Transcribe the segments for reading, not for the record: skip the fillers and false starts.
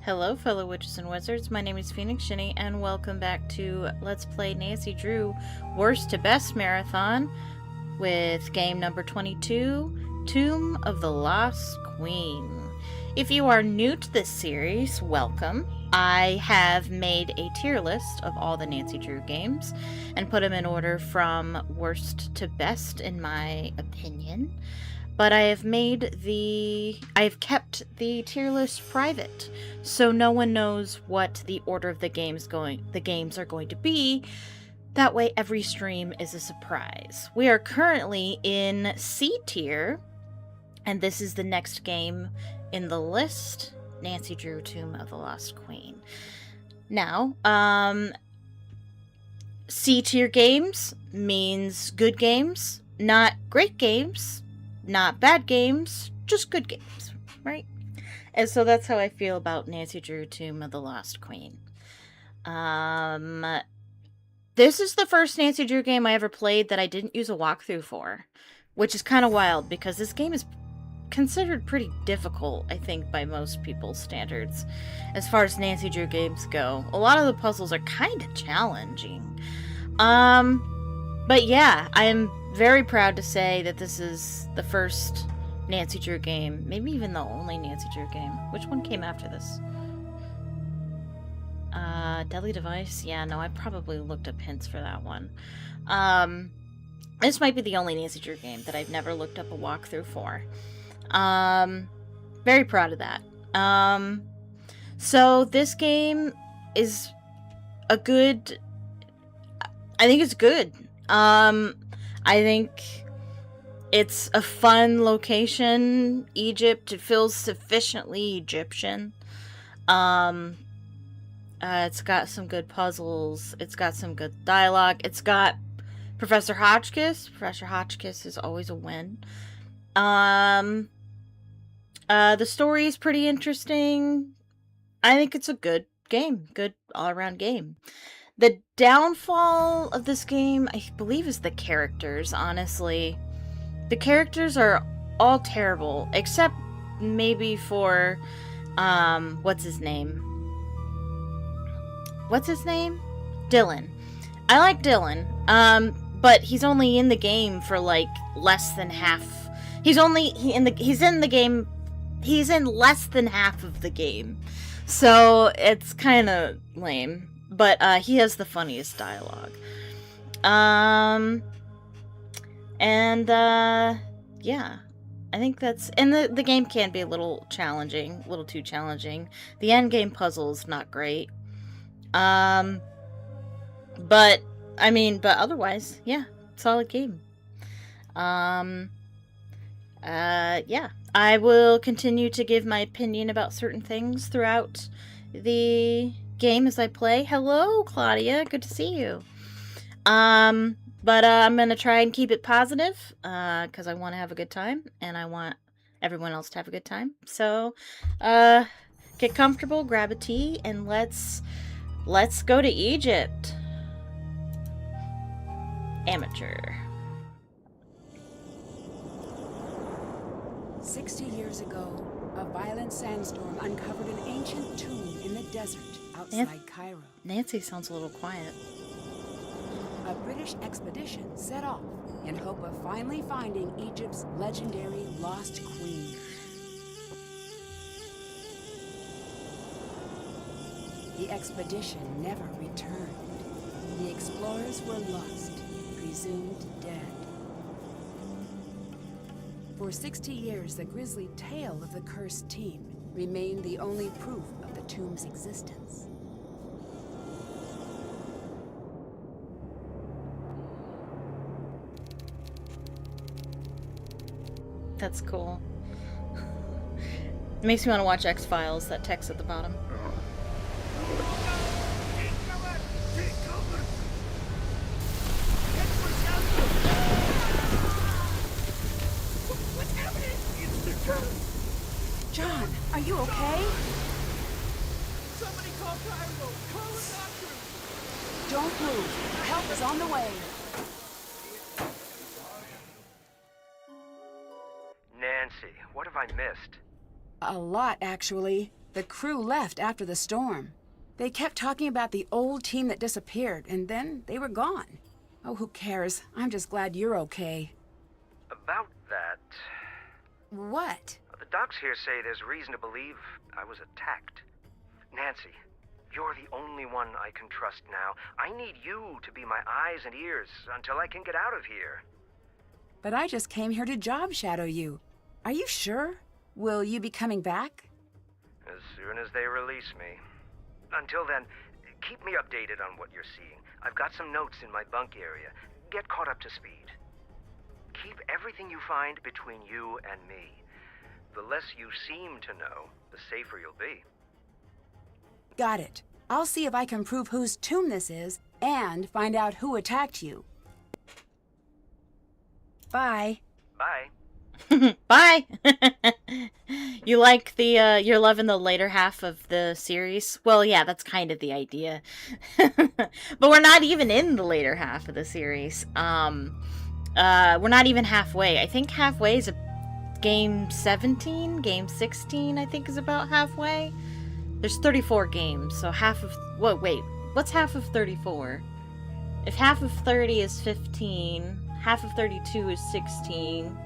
Hello, fellow witches and wizards. My name is Phoenix Shinny, and welcome back to Let's Play Nancy Drew Worst to Best Marathon with game number 22, Tomb of the Lost Queen. If you are new to this series, welcome. I have made a tier list of all the Nancy Drew games and put them in order from worst to best, in my opinion. But I have kept the tier list private, so no one knows what the order of the games are going to be. That way every stream is a surprise. We are currently in C tier, and this is the next game in the list, Nancy Drew Tomb of the Lost Queen. Now, C tier games means good games, not great games, not bad games, just good games, right? And so that's how I feel about Nancy Drew Tomb of the Lost Queen. This is the first Nancy Drew game I ever played that I didn't use a walkthrough for, which is kind of wild because this game is considered pretty difficult, I think, by most people's standards. As far as Nancy Drew games go, a lot of the puzzles are kind of challenging. But yeah, I am very proud to say that this is the first Nancy Drew game, maybe even the only Nancy Drew game. Which one came after this? Deadly Device? Yeah, no, I probably looked up hints for that one. This might be the only Nancy Drew game that I've never looked up a walkthrough for. Very proud of that. So this game is I think it's good. I think it's a fun location. Egypt, it feels sufficiently Egyptian. It's got some good puzzles. It's got some good dialogue. It's got Professor Hotchkiss. Professor Hotchkiss is always a win. The story is pretty interesting. I think it's a good game. Good all-around game. The downfall of this game, I believe, is the characters, honestly. The characters are all terrible, except maybe for, what's his name? Dylan. I like Dylan, but he's only in the game for, like, less than half. He's in less than half of the game. So, it's kind of lame. But he has the funniest dialogue. Yeah. I think that's... And the game can be a little challenging. A little too challenging. The endgame puzzle's not great. But otherwise, yeah. Solid game. Yeah. I will continue to give my opinion about certain things throughout the game as I play. Hello, Claudia. Good to see you. I'm gonna try and keep it positive, because I want to have a good time, and I want everyone else to have a good time. So, get comfortable, grab a tea, and let's go to Egypt. Amateur. 60 years ago, a violent sandstorm uncovered an ancient tomb in the desert outside Cairo. Nancy sounds a little quiet. A British expedition set off in hope of finally finding Egypt's legendary lost queen. The expedition never returned. The explorers were lost, presumed dead. For 60 years, the grisly tale of the cursed team remained the only proof of the tomb's existence. That's cool. It makes me want to watch X-Files, that text at the bottom. What's happening? It's the curse! John, are you okay? Somebody call Cairo! Call a doctor! Don't move. Help is on the way. Nancy, what have I missed? A lot, actually. The crew left after the storm. They kept talking about the old team that disappeared, and then they were gone. Oh, who cares? I'm just glad you're okay. About that, What? the docs here say there's reason to believe I was attacked. Nancy, you're the only one I can trust now. I need you to be my eyes and ears until I can get out of here. But I just came here to job shadow you. Are you sure? Will you be coming back? As soon as they release me. Until then, keep me updated on what you're seeing. I've got some notes in my bunk area. Get caught up to speed. Keep everything you find between you and me. The less you seem to know, the safer you'll be. Got it. I'll see if I can prove whose tomb this is and find out who attacked you. Bye. Bye. Bye. You like the you're loving the later half of the series? Well, yeah, that's kind of the idea. But we're not even in the later half of the series. We're not even halfway. I think halfway is game 17, game 16 I think is about halfway. There's 34 games, so half of wait, what's half of 34? If half of 30 is 15, half of 32 is 16.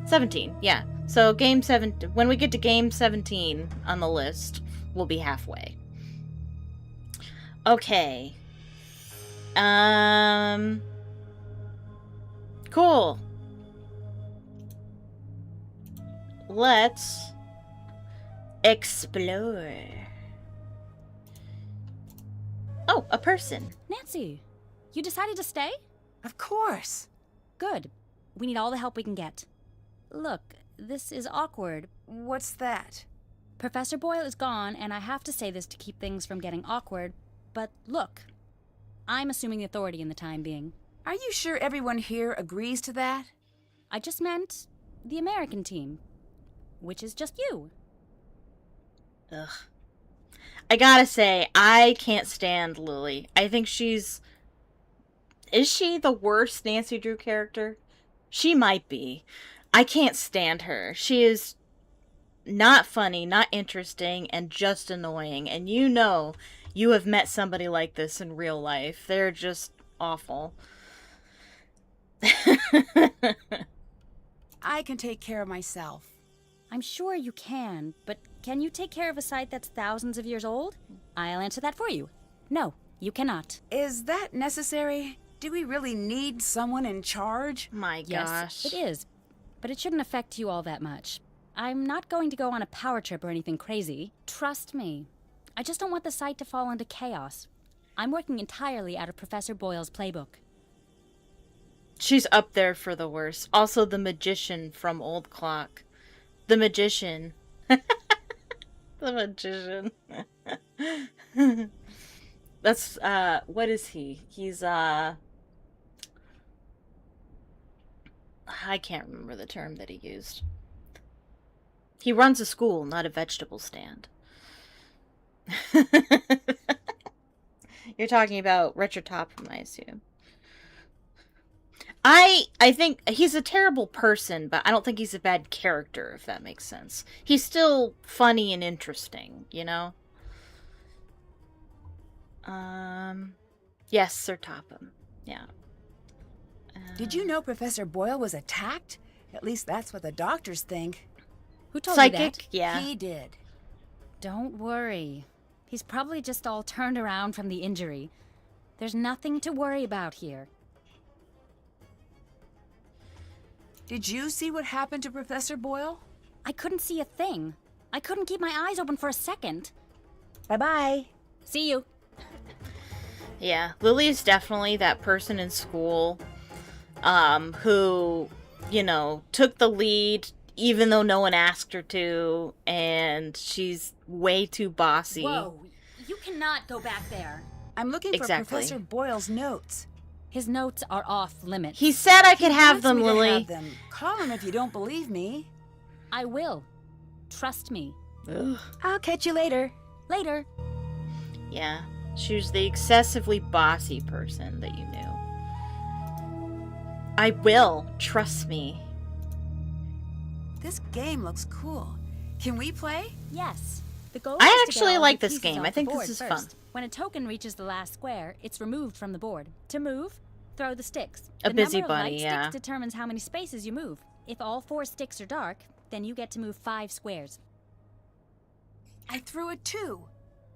17, yeah. So game 7, when we get to game 17 on the list, we'll be halfway. Okay. Cool. Let's explore. Oh, a person. Nancy, you decided to stay? Of course. Good. We need all the help we can get. Look, this is awkward. What's that? Professor Boyle is gone, and I have to say this to keep things from getting awkward, but look, I'm assuming the authority in the time being. Are you sure everyone here agrees to that? I just meant the American team, which is just you. Ugh. I gotta say, I can't stand Lily. I think she's... Is she the worst Nancy Drew character? She might be. I can't stand her. She is not funny, not interesting, and just annoying. And you know you have met somebody like this in real life. They're just awful. I can take care of myself. I'm sure you can, but can you take care of a site that's thousands of years old? I'll answer that for you. No, you cannot. Is that necessary? Do we really need someone in charge? My gosh. Yes, it is. But it shouldn't affect you all that much. I'm not going to go on a power trip or anything crazy. Trust me. I just don't want the site to fall into chaos. I'm working entirely out of Professor Boyle's playbook. She's up there for the worst. Also, the magician from Old Clock. The magician. The magician. That's, what is he? He's, I can't remember the term that he used. He runs a school, not a vegetable stand. You're talking about Richard Topham, I assume. I think he's a terrible person, but I don't think he's a bad character, if that makes sense. He's still funny and interesting, you know? Yes, Sir Topham. Yeah. Did you know Professor Boyle was attacked? At least that's what the doctors think. Who told you that? Psychic? Yeah. He did. Don't worry. He's probably just all turned around from the injury. There's nothing to worry about here. Did you see what happened to Professor Boyle? I couldn't see a thing. I couldn't keep my eyes open for a second. Bye-bye. See you. Yeah, Lily is definitely that person in school who, you know, took the lead even though no one asked her to, and she's way too bossy. Whoa, you cannot go back there. I'm looking for Exactly. Professor Boyle's notes. His notes are off limits. He said I could have Wants them, me to Lily. have them. Call him if you don't believe me. I will. Trust me. Ugh. I'll catch you later. Later. Yeah, she was the excessively bossy person that you knew. I will. Trust me. This game looks cool. Can we play? Yes. The goal I is to get actually all like the this pieces game. off I think the this board is fun. first. When a token reaches the last square, it's removed from the board. To move, throw the sticks. A The number of busybody, light yeah. sticks determines how many spaces you move. If all 4 sticks are dark, then you get to move 5 squares. I threw a 2.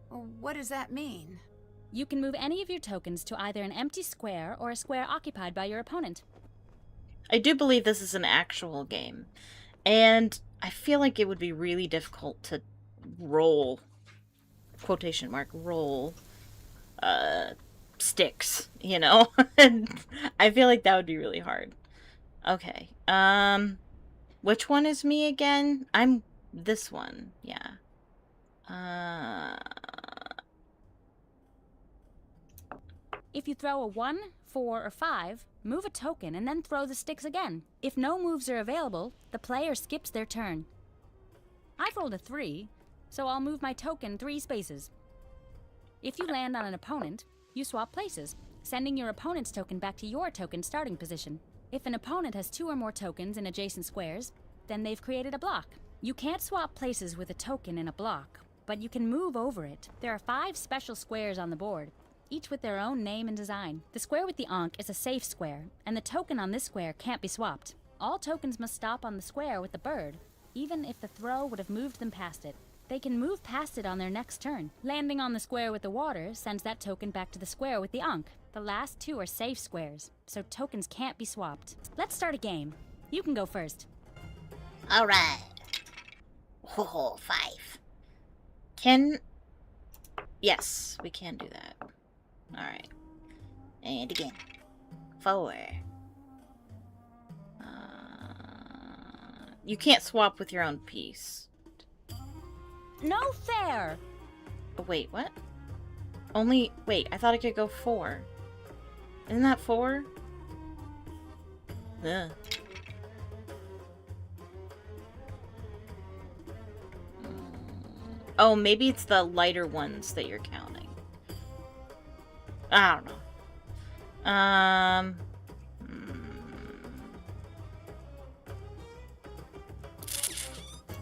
Well, what does that mean? You can move any of your tokens to either an empty square or a square occupied by your opponent. I do believe this is an actual game. And I feel like it would be really difficult to roll, quotation mark, roll, sticks, you know? And I feel like that would be really hard. Okay, which one is me again? I'm this one, yeah. If you throw a 1, 4, or 5, move a token and then throw the sticks again. If no moves are available, the player skips their turn. I've rolled a 3, so I'll move my token 3 spaces. If you land on an opponent, you swap places, sending your opponent's token back to your token starting position. If an opponent has 2 or more tokens in adjacent squares, then they've created a block. You can't swap places with a token in a block, but you can move over it. There are 5 special squares on the board, each with their own name and design. The square with the Ankh is a safe square, and the token on this square can't be swapped. All tokens must stop on the square with the bird, even if the throw would have moved them past it. They can move past it on their next turn. Landing on the square with the water sends that token back to the square with the Ankh. The last 2 are safe squares, so tokens can't be swapped. Let's start a game. You can go first. Alright. Oh, 5. Yes, we can do that. Alright. And again. 4. You can't swap with your own piece. No fair! Oh, wait, what? Wait, I thought I could go 4. Isn't that 4? Ugh. Oh, maybe it's the lighter ones that you're counting. I don't know.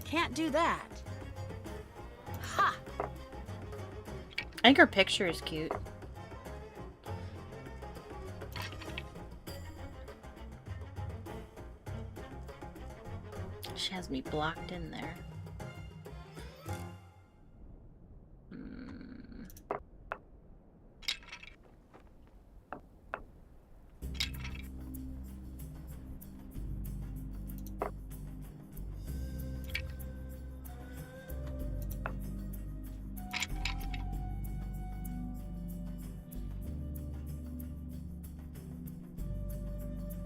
Can't do that. Ha! I think her picture is cute. She has me blocked in there.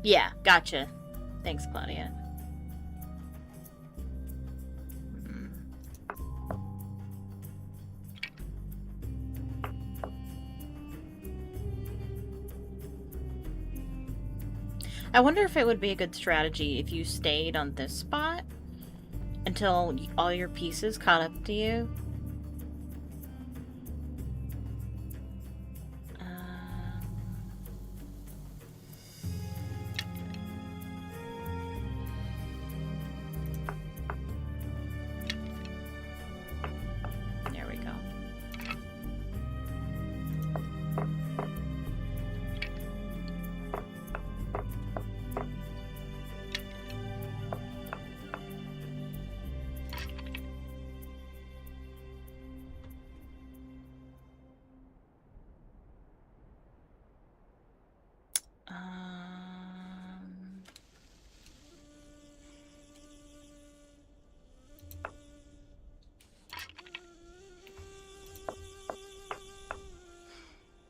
Yeah, gotcha. Thanks, Claudia. I wonder if it would be a good strategy if you stayed on this spot until all your pieces caught up to you. There we go.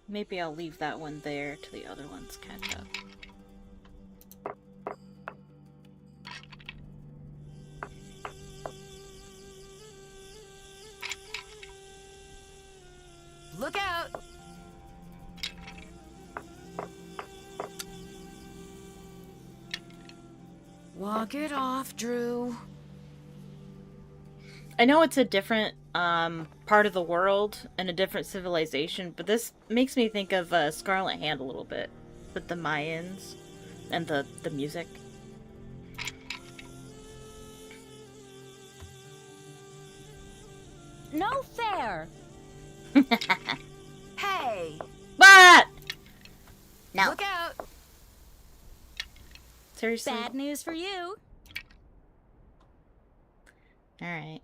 Maybe I'll leave that one there till the other ones catch up. Look out! Walk it off, Drew. I know it's a different part of the world and a different civilization, but this makes me think of Scarlet Hand a little bit, with the Mayans and the music. No fair! Hey! But no. Look out! Seriously. Bad news for you. All right.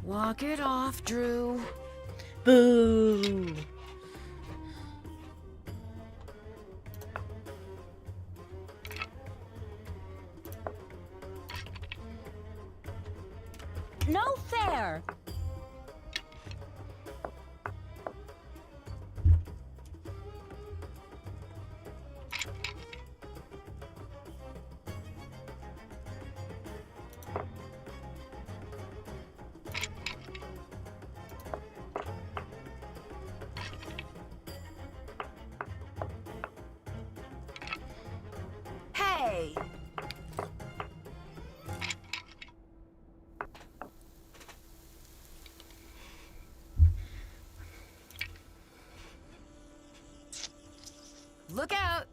Walk it off, Drew. Boo. No fair! Hey! Look out!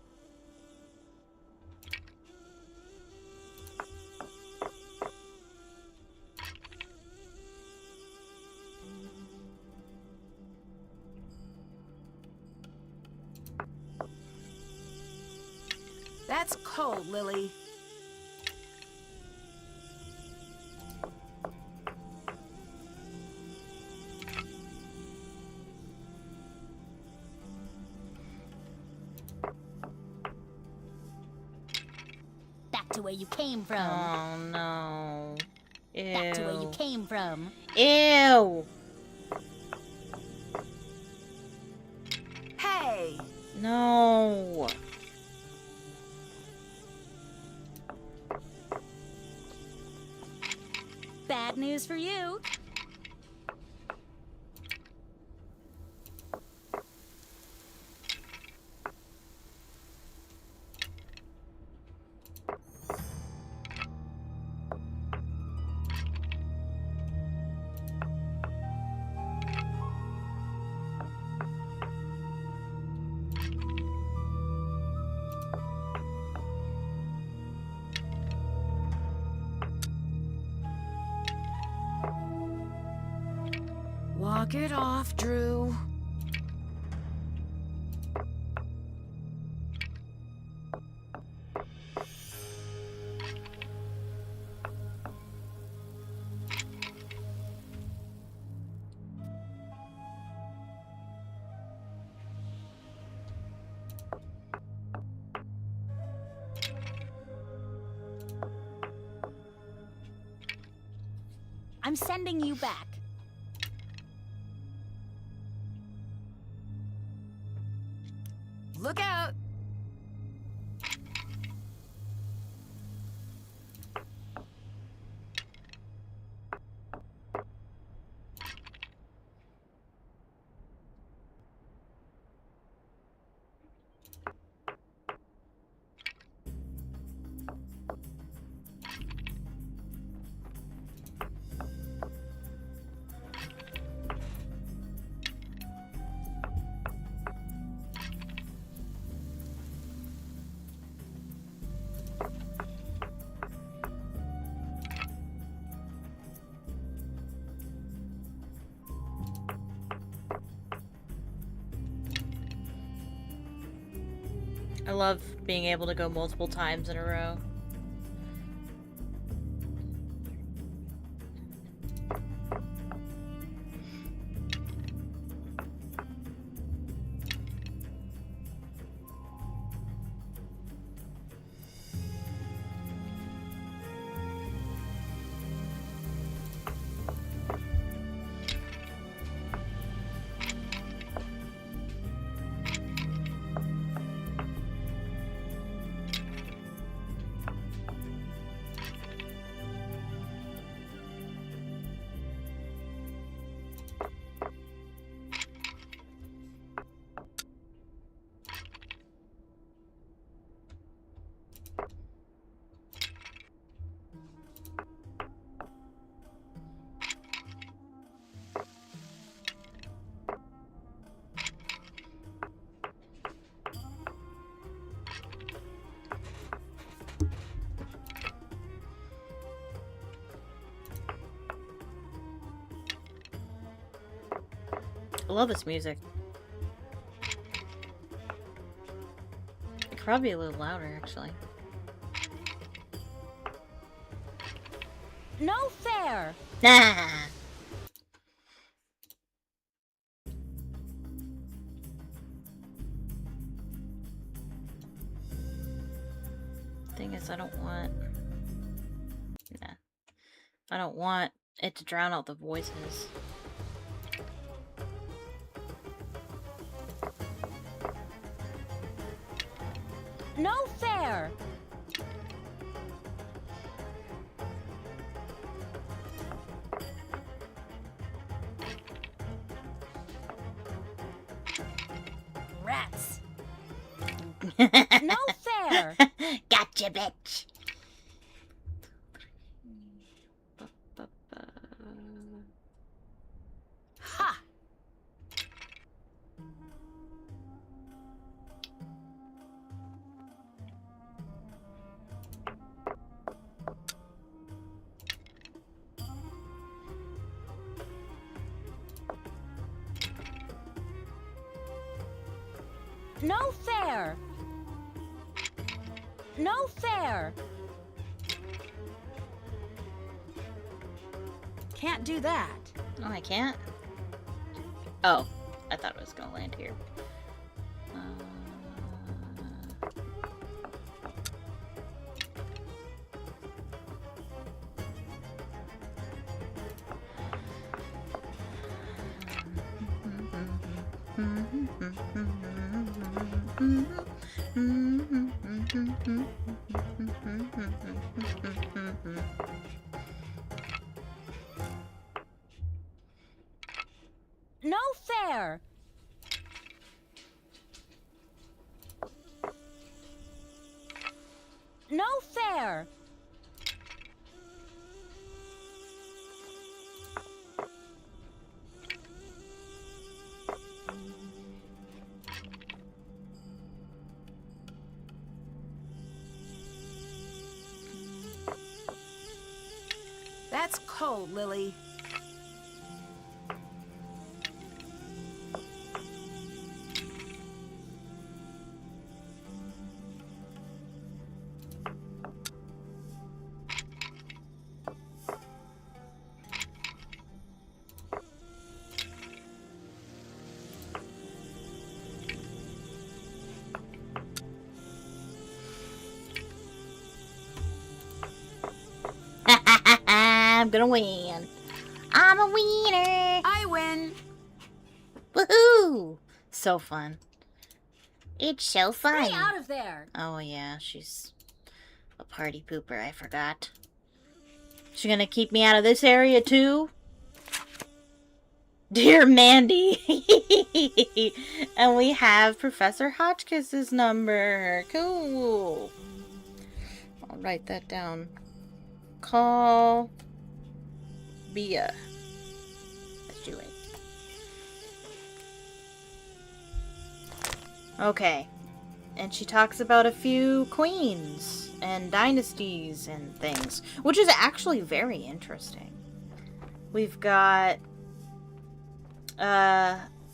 That's cold, Lily. Back to where you came from. Oh no. Ew. Back to where you came from. Ew. Hey! No. Bad news for you. Walk it off, Drew. I'm sending you back. Look out! I love being able to go multiple times in a row. I love this music. It could probably be a little louder, actually. No fair! Nah. Thing is, I don't want... Nah. I don't want it to drown out the voices. No fair! Rats! No fair! Gotcha, bitch! Ha! No fair! No fair! Can't do that. Oh, I can't? Oh, I thought it was gonna land here. No fair! No fair! That's cold, Lily. I'm gonna win. I'm a wiener. I win. Woohoo! So fun. It's so fun. Stay out of there! Oh yeah, she's a party pooper. I forgot. She gonna keep me out of this area too? Dear Mandy. And we have Professor Hotchkiss's number. Cool. I'll write that down. Call Bia. Let's do it. Okay. And she talks about a few queens and dynasties and things, which is actually very interesting. We've got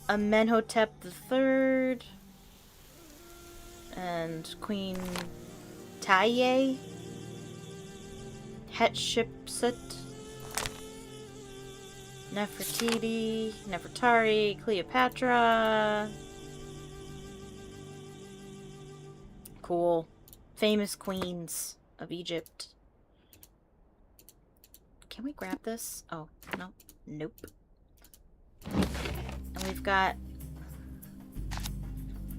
Amenhotep III and Queen Taye, Hatshepsut, Nefertiti, Nefertari, Cleopatra. Cool. Famous queens of Egypt. Can we grab this? Oh, no. Nope. And we've got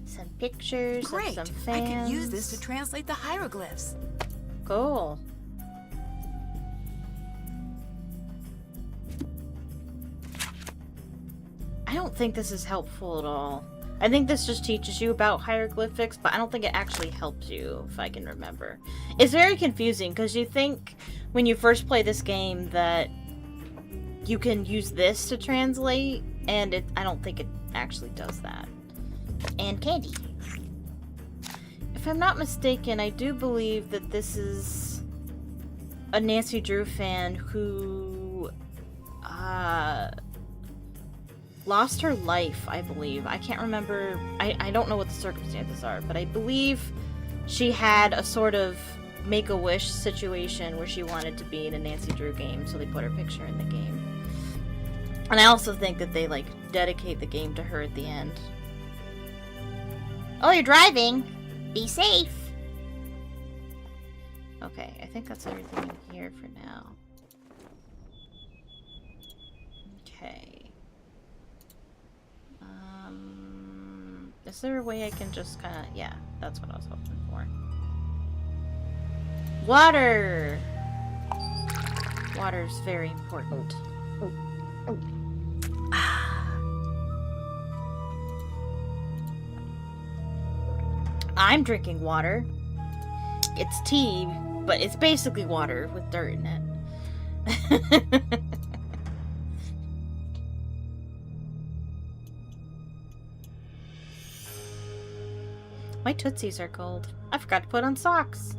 some pictures Great. of some I fans. could use this to translate the hieroglyphs. Cool. I don't think this is helpful at all. I think this just teaches you about hieroglyphics, but I don't think it actually helps you, if I can remember. It's very confusing, because you think when you first play this game that you can use this to translate, and I don't think it actually does that. And candy. If I'm not mistaken, I do believe that this is a Nancy Drew fan who lost her life, I believe. I can't remember. I don't know what the circumstances are, but I believe she had a sort of Make-A-Wish situation where she wanted to be in a Nancy Drew game, so they put her picture in the game. And I also think that they, like, dedicate the game to her at the end. Oh, you're driving! Be safe! Okay, I think that's everything in here for now. Okay. Is there a way I can just kind of... Yeah, that's what I was hoping for. Water! Water's very important. I'm drinking water. It's tea, but it's basically water with dirt in it. My tootsies are cold. I forgot to put on socks.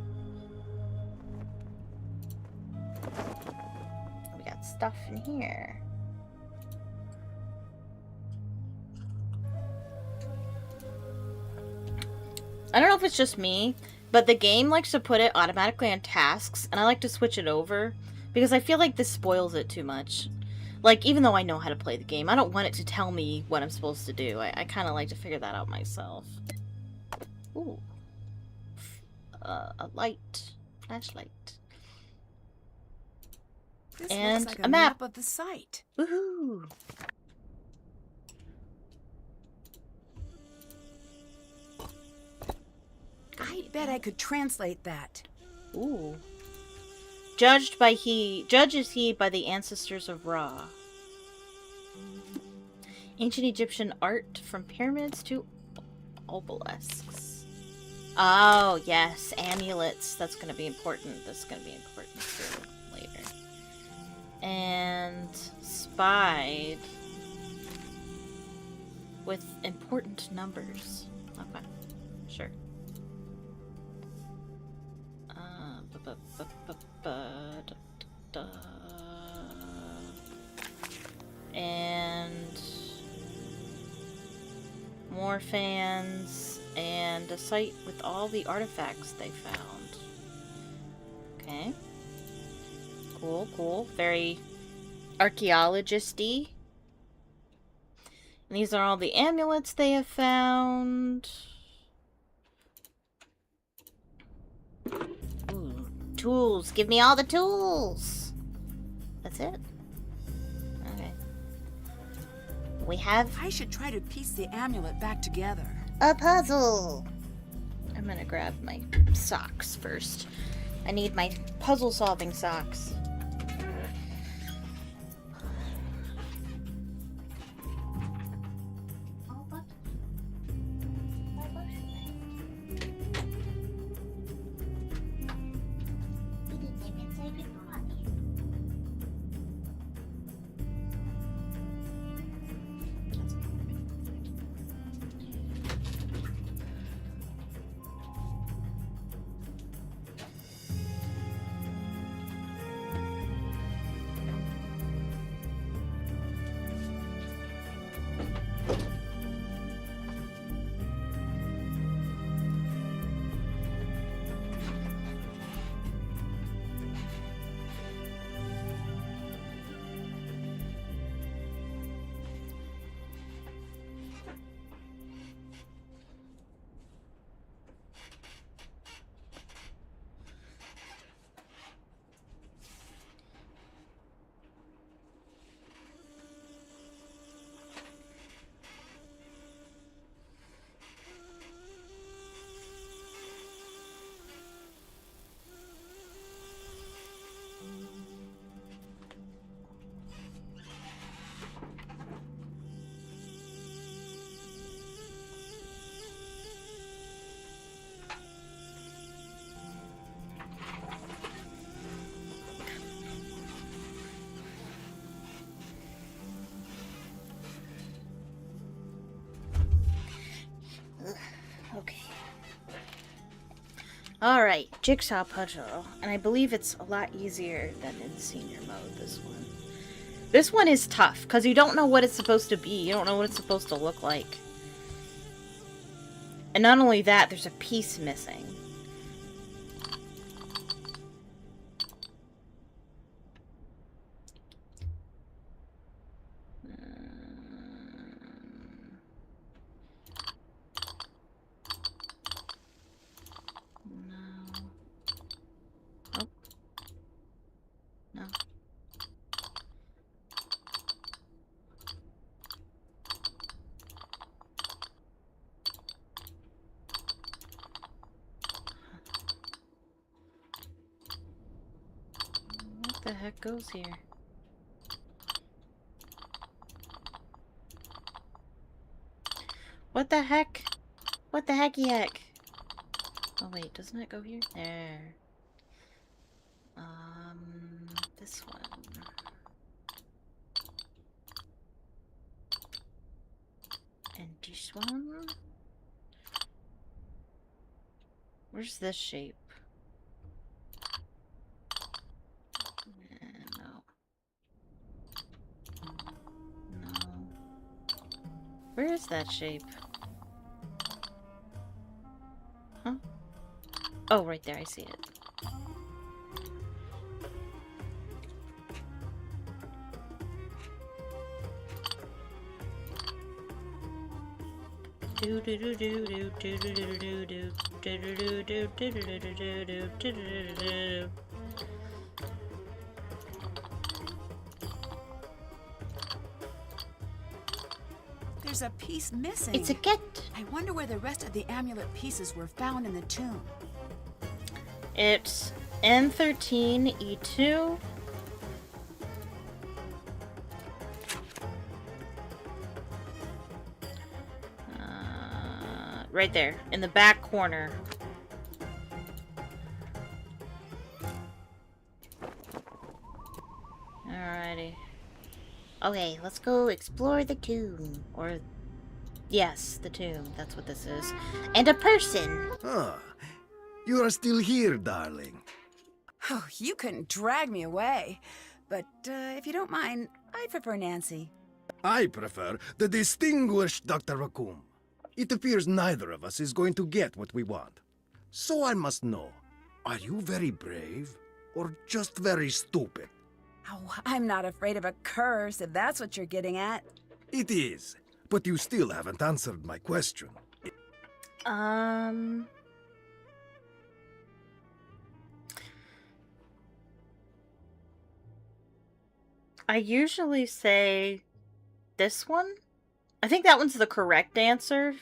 We got stuff in here. I don't know if it's just me, but the game likes to put it automatically on tasks, and I like to switch it over because I feel like this spoils it too much. Like, even though I know how to play the game, I don't want it to tell me what I'm supposed to do. I kind of like to figure that out myself. Ooh. A light. Flashlight. This And looks like a map. of the site. Woohoo! I bet I could translate that. Ooh. Judges he by the ancestors of Ra. Ancient Egyptian art from pyramids to obelisks. Oh, yes, amulets. That's going to be important. That's going to be important too later. And spied with important numbers. Okay, sure. And more fans and a site with all the artifacts they found. Okay. Cool, cool. Very archaeologist-y. And these are all the amulets they have found. Ooh, tools. Give me all the tools. That's it. Okay. We have I should try to piece the amulet back together. a puzzle. I'm gonna grab my socks first. I need my puzzle-solving socks. Okay. Alright, jigsaw puzzle. And I believe it's a lot easier than in senior mode, this one. This one is tough, because you don't know what it's supposed to be. You don't know what it's supposed to look like. And not only that, there's a piece missing. No. What the heck goes here? What the heck? What the hecky heck? Oh wait, doesn't it go here? There. This one. And this one? Where's this shape? No. No. Where is that shape? Huh? Oh, right there, I see it. There's a piece missing. It's a cat. I wonder where the rest of the amulet pieces were found in the tomb. It's N13E2. Right there, in the back corner. Alrighty. Okay, let's go explore the tomb. Or, yes, the tomb. That's what this is. And a person! Ah, you are still here, darling. Oh, you couldn't drag me away. But if you don't mind, I prefer Nancy. I prefer the distinguished Dr. Raccoon. It appears neither of us is going to get what we want. So I must know, are you very brave or just very stupid? Oh, I'm not afraid of a curse, if that's what you're getting at. It is, but you still haven't answered my question. I usually say this one. I think that one's the correct answer.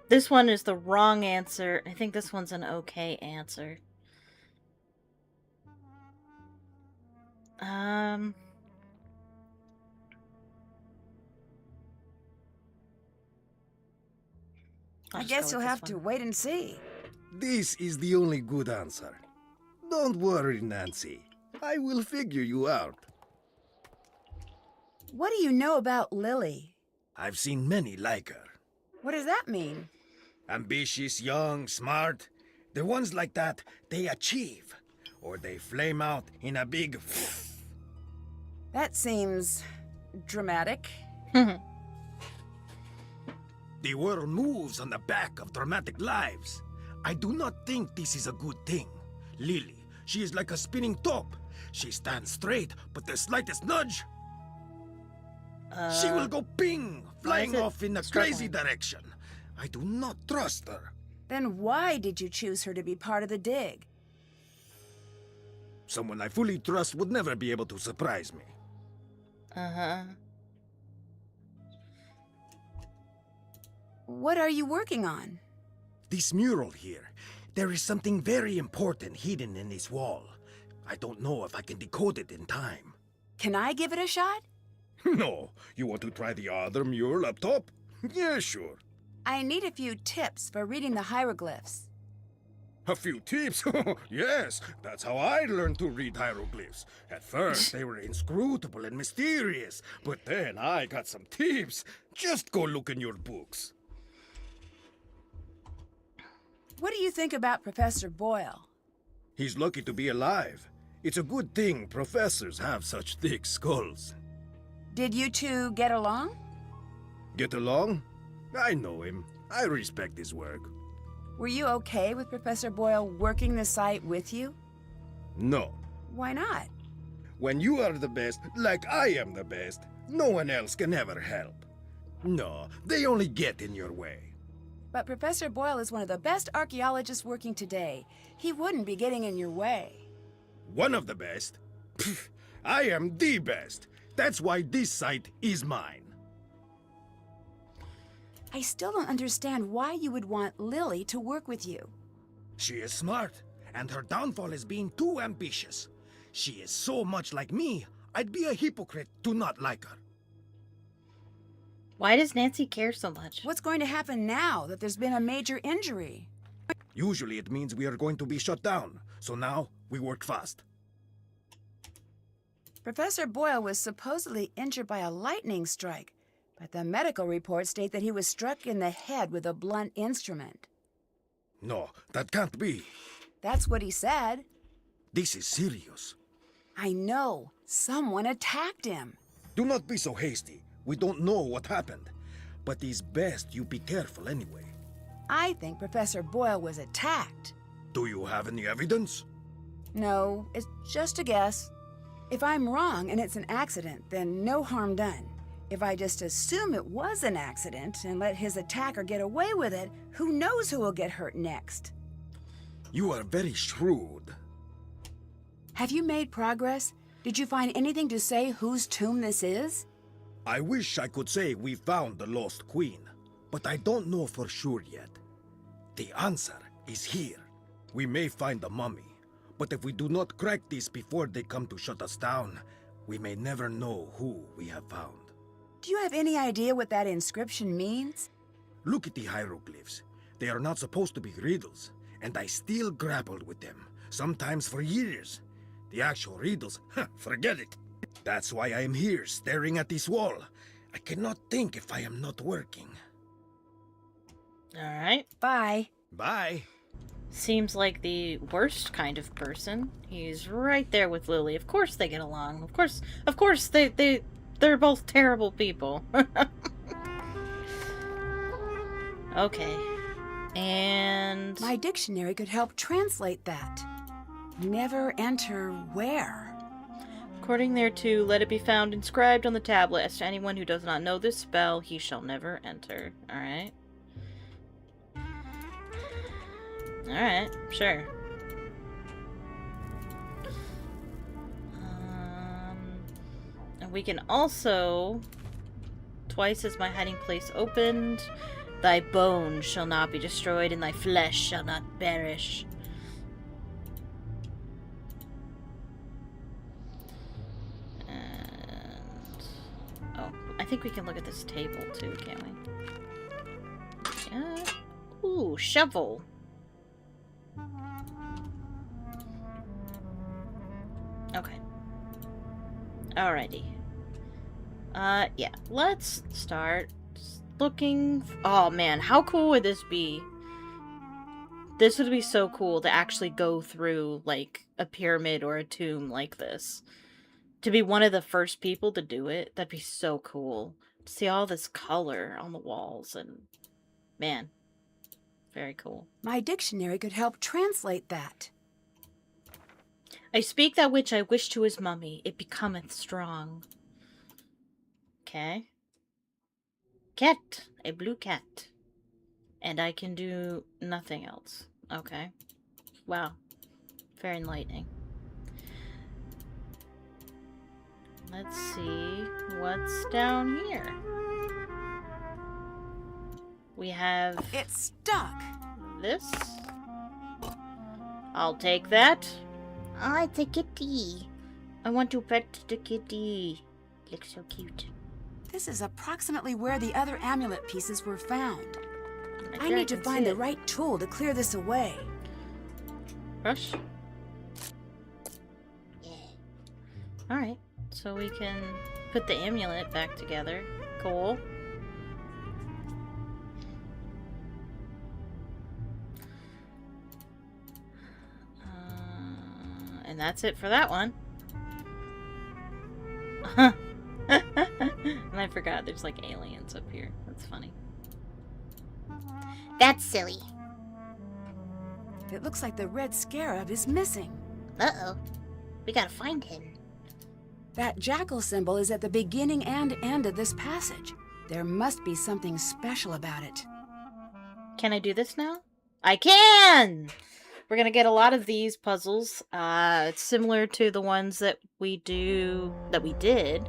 This one is the wrong answer. I think this one's an okay answer. I guess you'll have to wait and see. This is the only good answer. Don't worry, Nancy. I will figure you out. What do you know about Lily? I've seen many like her. What does that mean? Ambitious, young, smart. The ones like that, they achieve. Or they flame out in a big... That seems... dramatic. The world moves on the back of dramatic lives. I do not think this is a good thing. Lily, she is like a spinning top. She stands straight, but the slightest nudge... she will go ping, flying off in a crazy direction. I do not trust her. Then why did you choose her to be part of the dig? Someone I fully trust would never be able to surprise me. Uh-huh. What are you working on? This mural here. There is something very important hidden in this wall. I don't know if I can decode it in time. Can I give it a shot? No. You want to try the other mural up top? Yeah, sure. I need a few tips for reading the hieroglyphs. A few tips? Yes, that's how I learned to read hieroglyphs. At first, they were inscrutable and mysterious, but then I got some tips. Just go look in your books. What do you think about Professor Boyle? He's lucky to be alive. It's a good thing professors have such thick skulls. Did you two get along? Get along? I know him. I respect his work. Were you okay with Professor Boyle working the site with you? No. Why not? When you are the best, like I am the best, no one else can ever help. No, they only get in your way. But Professor Boyle is one of the best archaeologists working today. He wouldn't be getting in your way. One of the best? Pfft, I am the best. That's why this site is mine. I still don't understand why you would want Lily to work with you. She is smart, and her downfall is being too ambitious. She is so much like me, I'd be a hypocrite to not like her. Why does Nancy care so much? What's going to happen now that there's been a major injury? Usually it means we are going to be shut down, so now we work fast. Professor Boyle was supposedly injured by a lightning strike, but the medical reports state that he was struck in the head with a blunt instrument. No, that can't be. That's what he said. This is serious. I know. Someone attacked him. Do not be so hasty. We don't know what happened. But it's best you be careful anyway. I think Professor Boyle was attacked. Do you have any evidence? No, it's just a guess. If I'm wrong and it's an accident, then no harm done. If I just assume it was an accident and let his attacker get away with it, who knows who will get hurt next? You are very shrewd. Have you made progress? Did you find anything to say whose tomb this is? I wish I could say we found the lost queen, but I don't know for sure yet. The answer is here. We may find the mummy, but if we do not crack this before they come to shut us down, we may never know who we have found. Do you have any idea what that inscription means? Look at the hieroglyphs. They are not supposed to be riddles, and I still grappled with them, sometimes for years. The actual riddles, forget it. That's why I am here, staring at this wall. I cannot think if I am not working. Alright. Bye. Bye. Seems like the worst kind of person. He's right there with Lily. Of course they get along. Of course they're both terrible people. Okay. And My dictionary could help translate that. Never enter where? according thereto, let it be found inscribed on the tablet, as to anyone who does not know this spell, he shall never enter. Alright. Alright, sure. And we can also, twice as my hiding place opened, thy bones shall not be destroyed, and thy flesh shall not perish. I think we can look at this table too, can't we? Yeah. Ooh, shovel. Okay. Alrighty. Yeah. Let's start looking. Oh man, how cool would this be? This would be so cool to actually go through like a pyramid or a tomb like this. To be one of the first people to do it, that'd be so cool. To see all this color on the walls and... Man. Very cool. My dictionary could help translate that. I speak that which I wish to his mummy. It becometh strong. Okay. Cat. A blue cat. And I can do nothing else. Okay. Wow. Very enlightening. Let's see what's down here. We have It's stuck. this. I'll take that. Oh, it's a kitty. I want to pet the kitty. Looks so cute. This is approximately where the other amulet pieces were found. Right I there, need to can find see the it. right tool to clear this away. Brush. Alright, so we can put the amulet back together. Cool. And that's it for that one. I forgot there's like aliens up here. That's funny. That's silly. It looks like the red scarab is missing. Uh-oh. We gotta find him. That jackal symbol is at the beginning and end of this passage. There must be something special about it. Can I do this now? I can! We're gonna get a lot of these puzzles. It's similar to the ones that we did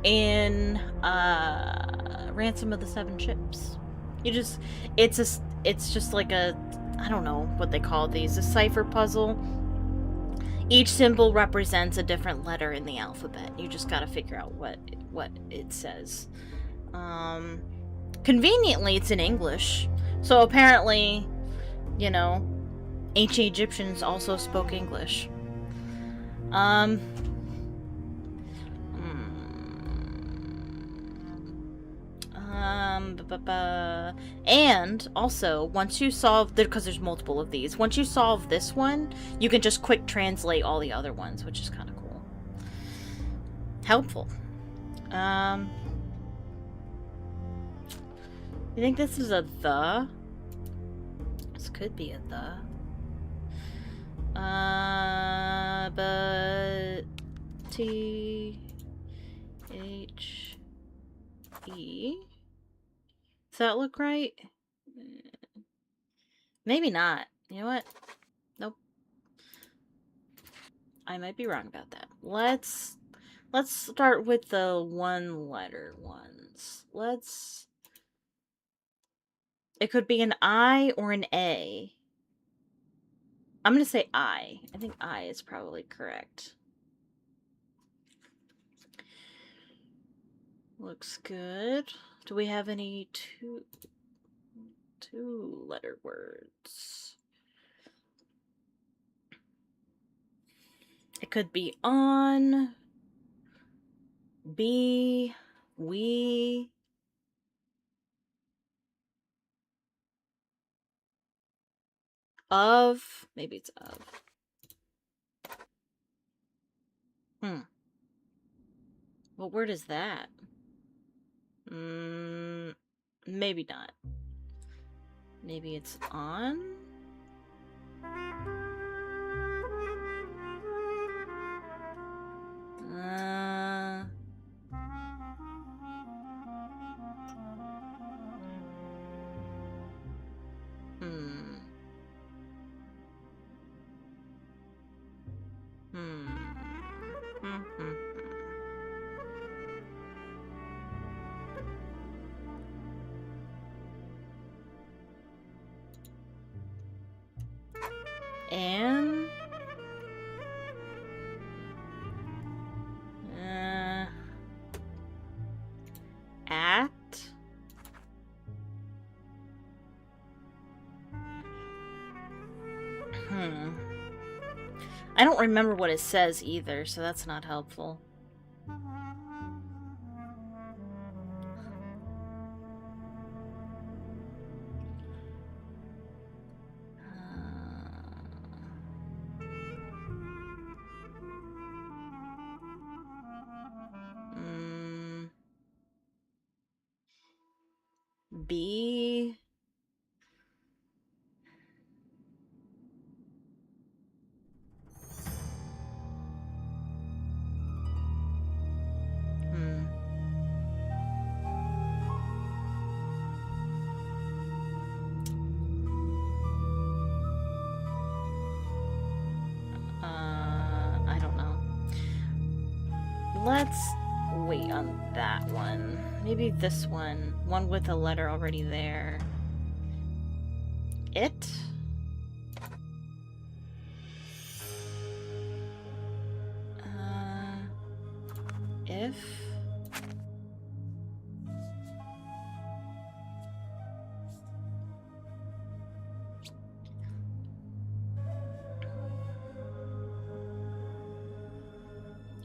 in Ransom of the Seven Ships. It's just like a, I don't know what they call these, a cipher puzzle. Each symbol represents a different letter in the alphabet. You just gotta figure out what it says. Conveniently, it's in English. So apparently, you know, ancient Egyptians also spoke English. And also, once you solve, because there's multiple of these, once you solve this one, you can just quick translate all the other ones, which is kind of cool. Helpful. You think this is a the? This could be a the. But T H E. Does that look right? Maybe not. You know what? Nope. I might be wrong about that. Let's start with the one letter ones. It could be an I or an A. I'm gonna say I. I think I is probably correct. Looks good. Do we have any two letter words? It could be on, be, we. Of. Maybe it's of. What word is that? Maybe not. Maybe it's on? And at I don't remember what it says either, so that's not helpful. B. I don't know. Let's wait on that one. Maybe this one. One with a letter already there. It? If?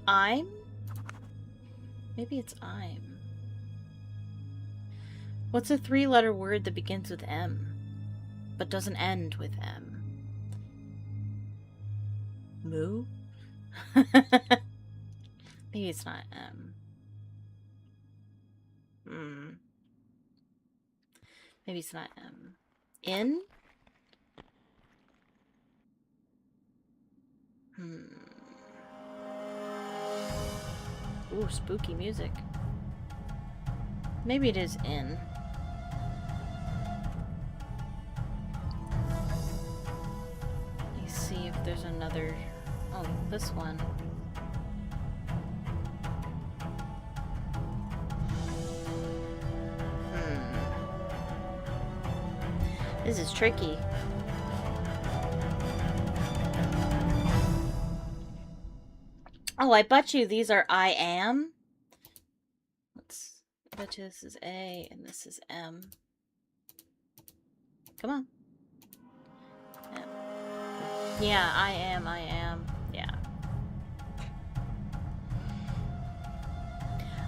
I'm? Maybe it's I'm. What's a three-letter word that begins with M, but doesn't end with M? Moo? Maybe it's not M. Maybe it's not M. In? Ooh, spooky music. Maybe it is in. Let me see if there's another... Oh, this one. This is tricky. Oh, I bet you these are I am. I bet you this is A and this is M. Come on. Yeah, I am. Yeah.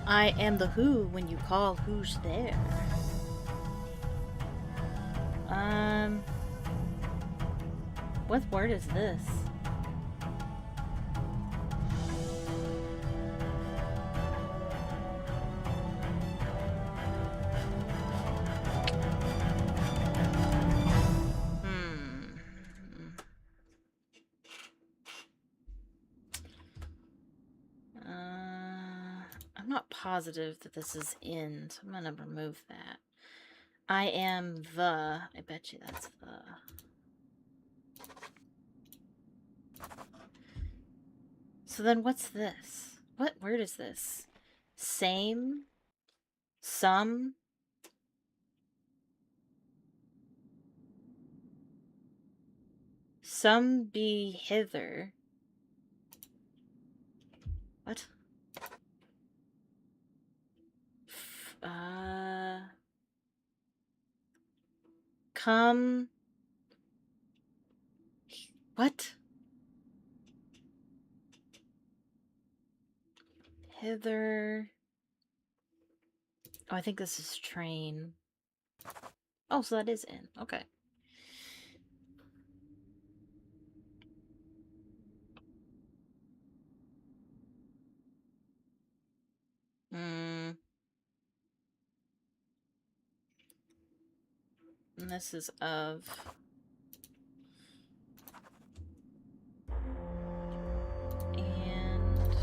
I am the who when you call who's there. What word is this? I'm not positive that this is in, so I'm gonna remove that. I am the. I bet you that's the. So then what's this? What word is this? Same? Some? Some be hither. What? Come. What? Hither. Oh, I think this is train. Oh, so that is in. Okay. And this is of. And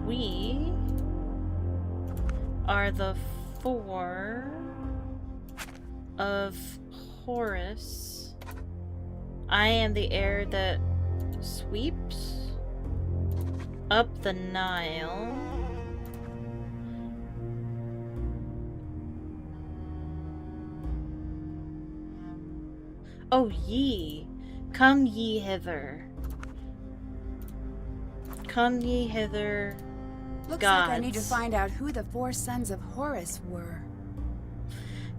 we are the four of Horus. I am the air that sweeps up the Nile. Oh, ye. Come ye hither. Come ye hither, Looks gods. like I need to find out who the 4 sons of Horus were.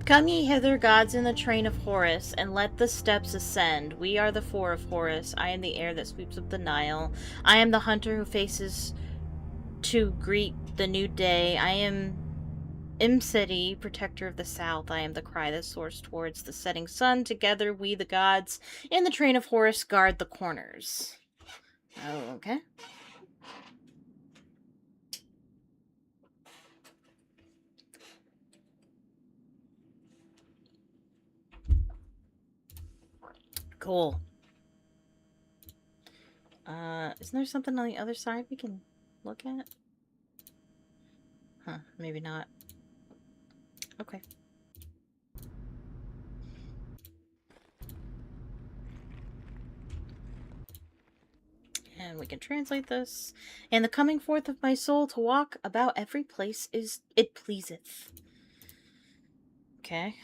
Come ye hither, gods in the train of Horus, and let the steps ascend. We are the 4 of Horus. I am the air that sweeps up the Nile. I am the hunter who faces to greet the new day. I am Imseti, protector of the south. I am the cry that soars towards the setting sun. Together, we, the gods in the train of Horus, guard the corners. Oh, okay. Cool. Isn't there something on the other side we can look at? Huh, maybe not. Okay. And we can translate this. And the coming forth of my soul to walk about every place is it pleaseth. Okay.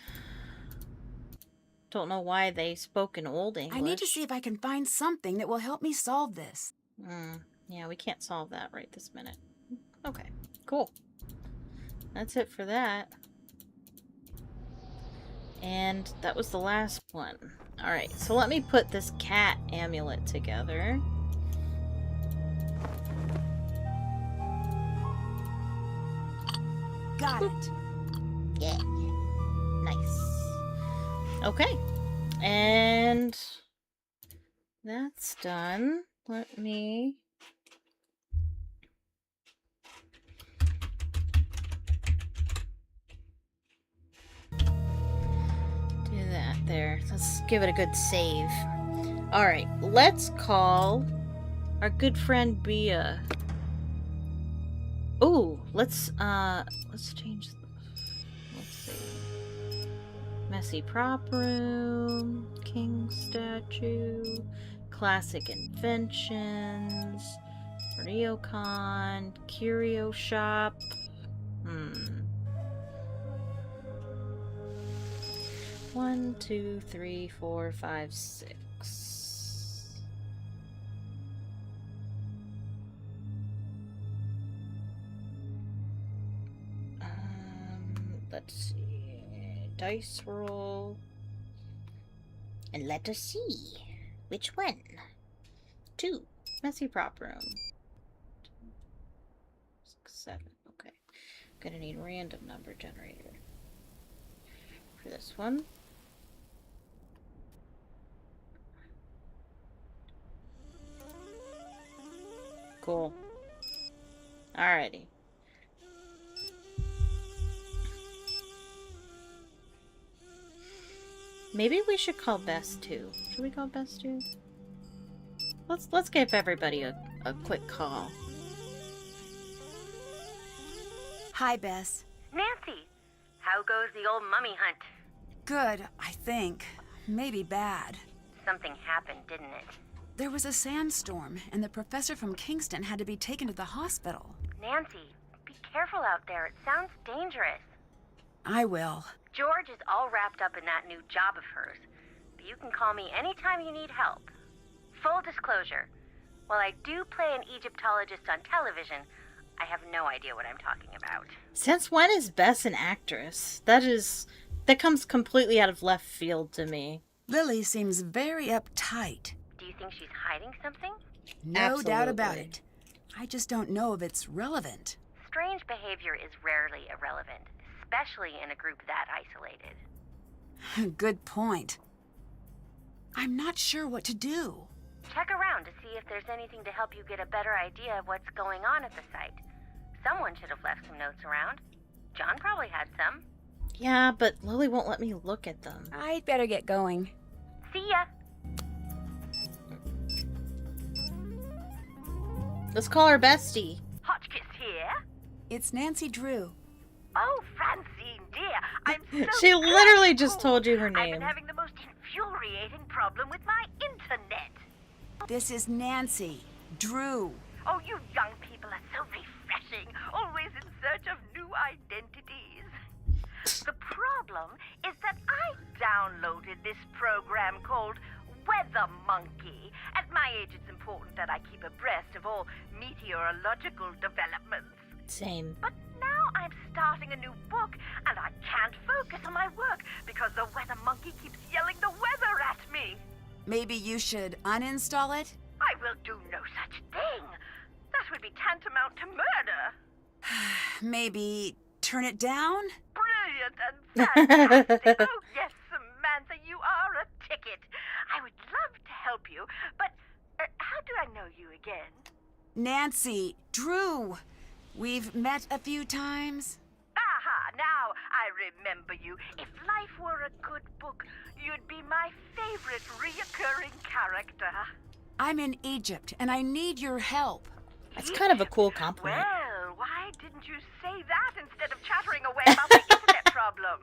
Don't know why they spoke in Old English. I need to see if I can find something that will help me solve this. Yeah, we can't solve that right this minute. Okay, cool. That's it for that. And that was the last one. Alright, so let me put this cat amulet together. Got it. Yeah. Nice. Okay. And That's done. Let me... do that there. Let's give it a good save. Alright, let's call our good friend Bia. Ooh, let's change... Let's see. Messy prop room, king statue, classic inventions, Ryokon, curio shop. 1, 2, 3, 4, 5, 6. Let's see. Dice roll. And let us see. Which one? 2. Messy prop room. 6, 7. Okay. Gonna need random number generator for this one. Cool. Alrighty. Maybe we should call Bess too. Should we call Bess too? Let's give everybody a quick call. Hi, Bess. Nancy, how goes the old mummy hunt? Good, I think. Maybe bad. Something happened, didn't it? There was a sandstorm, and the professor from Kingston had to be taken to the hospital. Nancy, be careful out there. It sounds dangerous. I will. George is all wrapped up in that new job of hers, but you can call me anytime you need help. Full disclosure, while I do play an Egyptologist on television, I have no idea what I'm talking about. Since when is Bess an actress? That comes completely out of left field to me. Lily seems very uptight. Do you think she's hiding something? No doubt about Absolutely. it. I just don't know if it's relevant. Strange behavior is rarely irrelevant, especially in a group that isolated. Good point. I'm not sure what to do. Check around to see if there's anything to help you get a better idea of what's going on at the site. Someone should have left some notes around. John probably had some. Yeah, but Lily won't let me look at them. I'd better get going. See ya! Let's call her Bestie. Hotchkiss here. It's Nancy Drew. Oh, Francine, dear, I'm so She literally glad just you told you her called. I've name. been having the most infuriating problem with my internet. This is Nancy Drew. Oh, you young people are so refreshing, always in search of new identities. The problem is that I downloaded this program called Weather Monkey. At my age, it's important that I keep abreast of all meteorological developments. Same. But now I'm starting a new book, and I can't focus on my work because the Weather Monkey keeps yelling the weather at me. Maybe you should uninstall it? I will do no such thing. That would be tantamount to murder. Maybe turn it down? Brilliant and fantastic. Oh, yes, Samantha, you are a ticket. I would love to help you, but how do I know you again? Nancy Drew. We've met a few times. Aha, now I remember you. If life were a good book, you'd be my favorite reoccurring character. I'm in Egypt, and I need your help. That's kind of a cool compliment. Well, why didn't you say that instead of chattering away about the internet problems?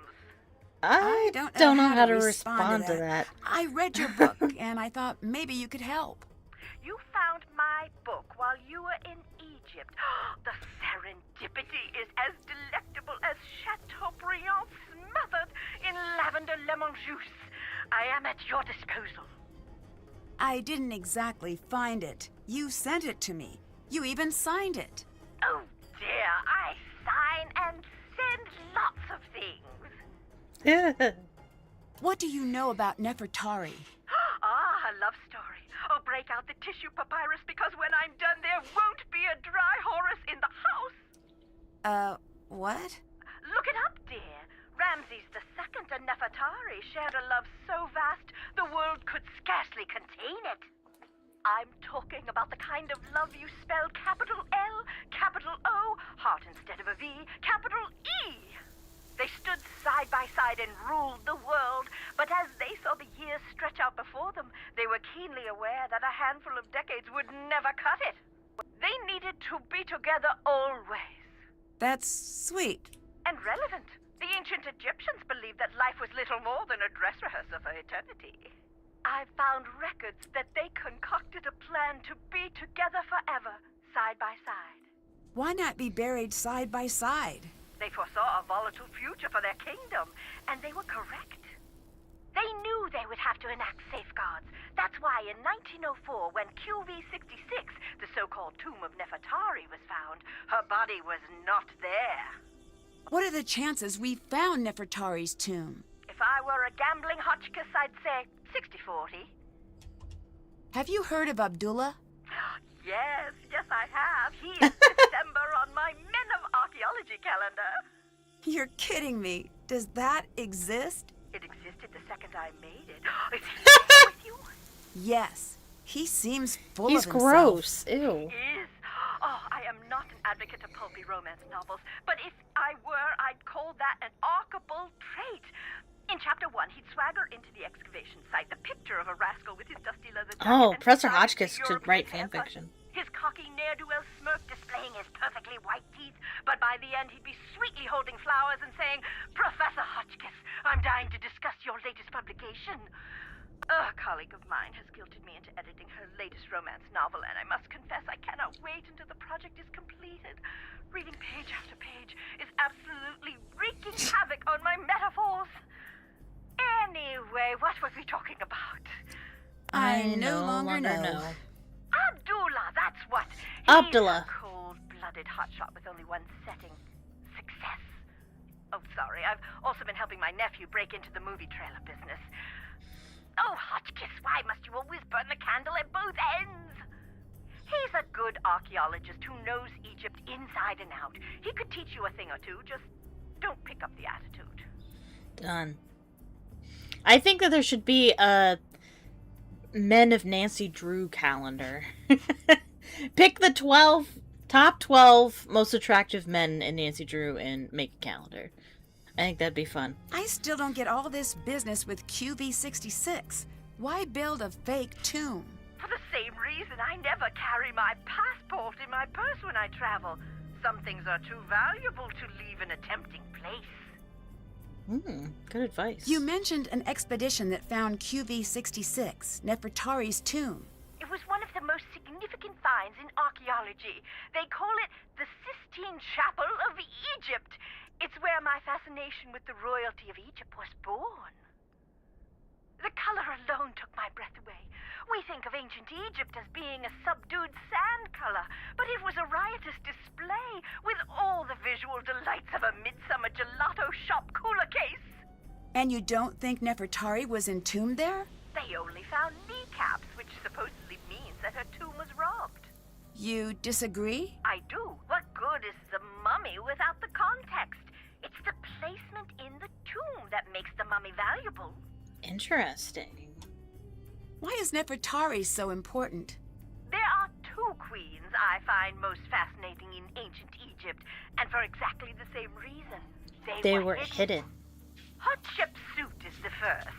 I don't know how to respond to that. I read your book, and I thought maybe you could help. You found my book while you were in Egypt. The serendipity is as delectable as Chateaubriand smothered in lavender lemon juice. I am at your disposal. I didn't exactly find it. You sent it to me. You even signed it. Oh dear, I sign and send lots of things. What do you know about Nefertari? Ah, a love story. Oh, break out the tissue papyrus because when I'm done there won't be a dry Horus in the house. What? Look it up, dear. Ramses II and Nefertari shared a love so vast the world could scarcely contain it. I'm talking about the kind of love you spell capital L, capital O, heart instead of a V, capital E. They stood side by side and ruled the world, but as they saw the years stretch out before them, they were keenly aware that a handful of decades would never cut it. They needed to be together always. That's sweet. And relevant. The ancient Egyptians believed that life was little more than a dress rehearsal for eternity. I've found records that they concocted a plan to be together forever, side by side. Why not be buried side by side? They foresaw a volatile future for their kingdom, and they were correct. They knew they would have to enact safeguards. That's why in 1904, when QV-66, the so-called Tomb of Nefertari, was found, her body was not there. What are the chances we found Nefertari's tomb? If I were a gambling Hotchkiss, I'd say 60-40. Have you heard of Abdullah? Yes, I have. He is December on my Men of Archaeology calendar. You're kidding me. Does that exist? It existed the second I made it. Is he with you? Yes. He seems full He's of himself. gross. Ew. Is. Oh, I am not an advocate of pulpy romance novels, but if I were, I'd call that an archable trait. In Chapter 1, he'd swagger into the excavation site, the picture of a rascal with his dusty leather jacket. Oh, and Professor his Hotchkiss European could write haircut, fanfiction. His cocky ne'er-do-well smirk displaying his perfectly white teeth, but by the end he'd be sweetly holding flowers and saying, "Professor Hotchkiss, I'm dying to discuss your latest publication." A colleague of mine has guilted me into editing her latest romance novel, and I must confess I cannot wait until the project is completed. Reading page after page is absolutely wreaking havoc on my metaphors. Anyway, what were we talking about? I no longer know. Abdullah, that's what. Abdullah. He's a cold-blooded hotshot with only one setting. Success. Oh, sorry, I've also been helping my nephew break into the movie trailer business. Oh, Hotchkiss, why must you always burn the candle at both ends? He's a good archaeologist who knows Egypt inside and out. He could teach you a thing or two, just don't pick up the attitude. Done. I think that there should be a Men of Nancy Drew calendar. Pick the top 12 most attractive men in Nancy Drew and make a calendar. I think that'd be fun. I still don't get all this business with QV-66. Why build a fake tomb? For the same reason I never carry my passport in my purse when I travel. Some things are too valuable to leave in a tempting place. Good advice. You mentioned an expedition that found QV-66, Nefertari's tomb. It was one of the most significant finds in archaeology. They call it the Sistine Chapel of Egypt. It's where my fascination with the royalty of Egypt was born. The color alone took my breath away. We think of ancient Egypt as being a subdued sand color, but it was a riotous display with all the visual delights of a midsummer gelato shop cooler case. And you don't think Nefertari was entombed there? They only found kneecaps, which supposedly means that her tomb was robbed. You disagree? I do. What good is the mummy without the context? It's the placement in the tomb that makes the mummy valuable. Interesting. Why is Nefertari so important? There are two queens I find most fascinating in ancient Egypt, and for exactly the same reason. They were hidden. Hatshepsut is the first.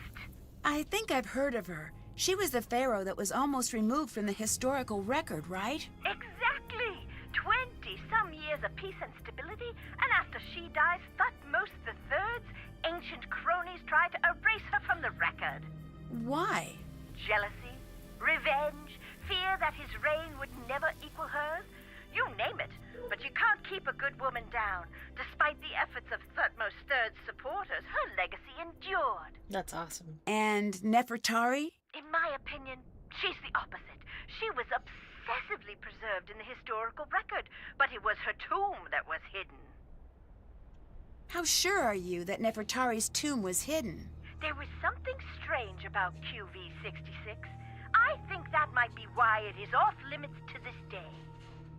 I think I've heard of her. She was the pharaoh that was almost removed from the historical record, right? Exactly. 20-some years of peace and stability, and after she dies, Thutmose III's ancient cronies try to erase her from the record. Why? Jealousy, revenge, fear that his reign would never equal hers. You name it, but you can't keep a good woman down. Despite the efforts of Thutmose III's supporters, her legacy endured. That's awesome. And Nefertari? In my opinion, she's the opposite. She was obsessively preserved in the historical record, but it was her tomb that was hidden. How sure are you that Nefertari's tomb was hidden? There was something strange about QV-66. I think that might be why it is off limits to this day.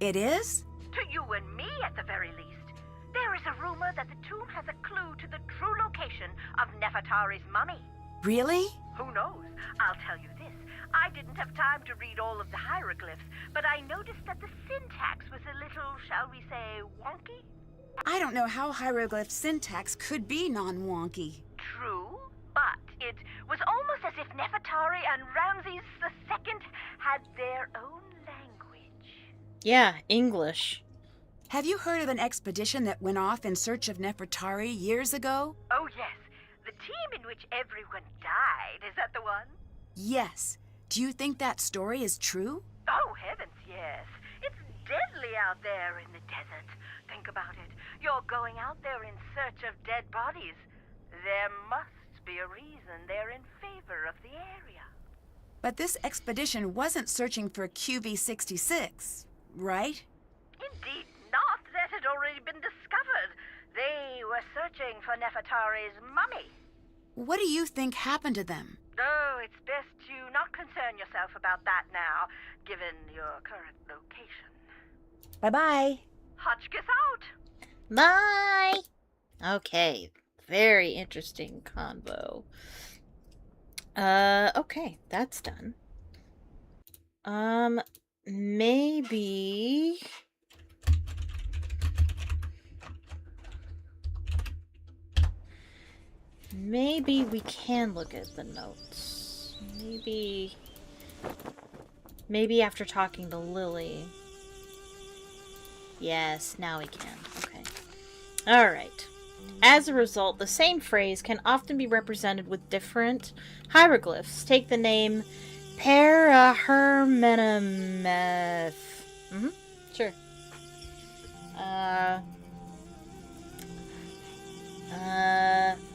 It is? To you and me, at the very least. There is a rumor that the tomb has a clue to the true location of Nefertari's mummy. Really? Who knows? I'll tell you this. I didn't have time to read all of the hieroglyphs, but I noticed that the syntax was a little, shall we say, wonky? I don't know how hieroglyph syntax could be non-wonky. True, but it was almost as if Nefertari and Ramses II had their own language. Yeah, English. Have you heard of an expedition that went off in search of Nefertari years ago? Oh, yes. The team in which everyone died. Is that the one? Yes. Do you think that story is true? Oh, heavens, yes. It's deadly out there in the desert. Think about it. You're going out there in search of dead bodies. There must be a reason they're in favor of the area. But this expedition wasn't searching for QV-66, right? Indeed not. That had already been discovered. They were searching for Nefertari's mummy. What do you think happened to them? Oh, it's best to not concern yourself about that now, given your current location. Bye-bye. Hotchkiss out! Bye! Okay. Very interesting convo. Okay. That's done. Maybe... Maybe we can look at the notes. Maybe after talking to Lily. Yes, now we can. Okay. Alright. As a result, the same phrase can often be represented with different hieroglyphs. Take the name Parahermenemeth. Sure.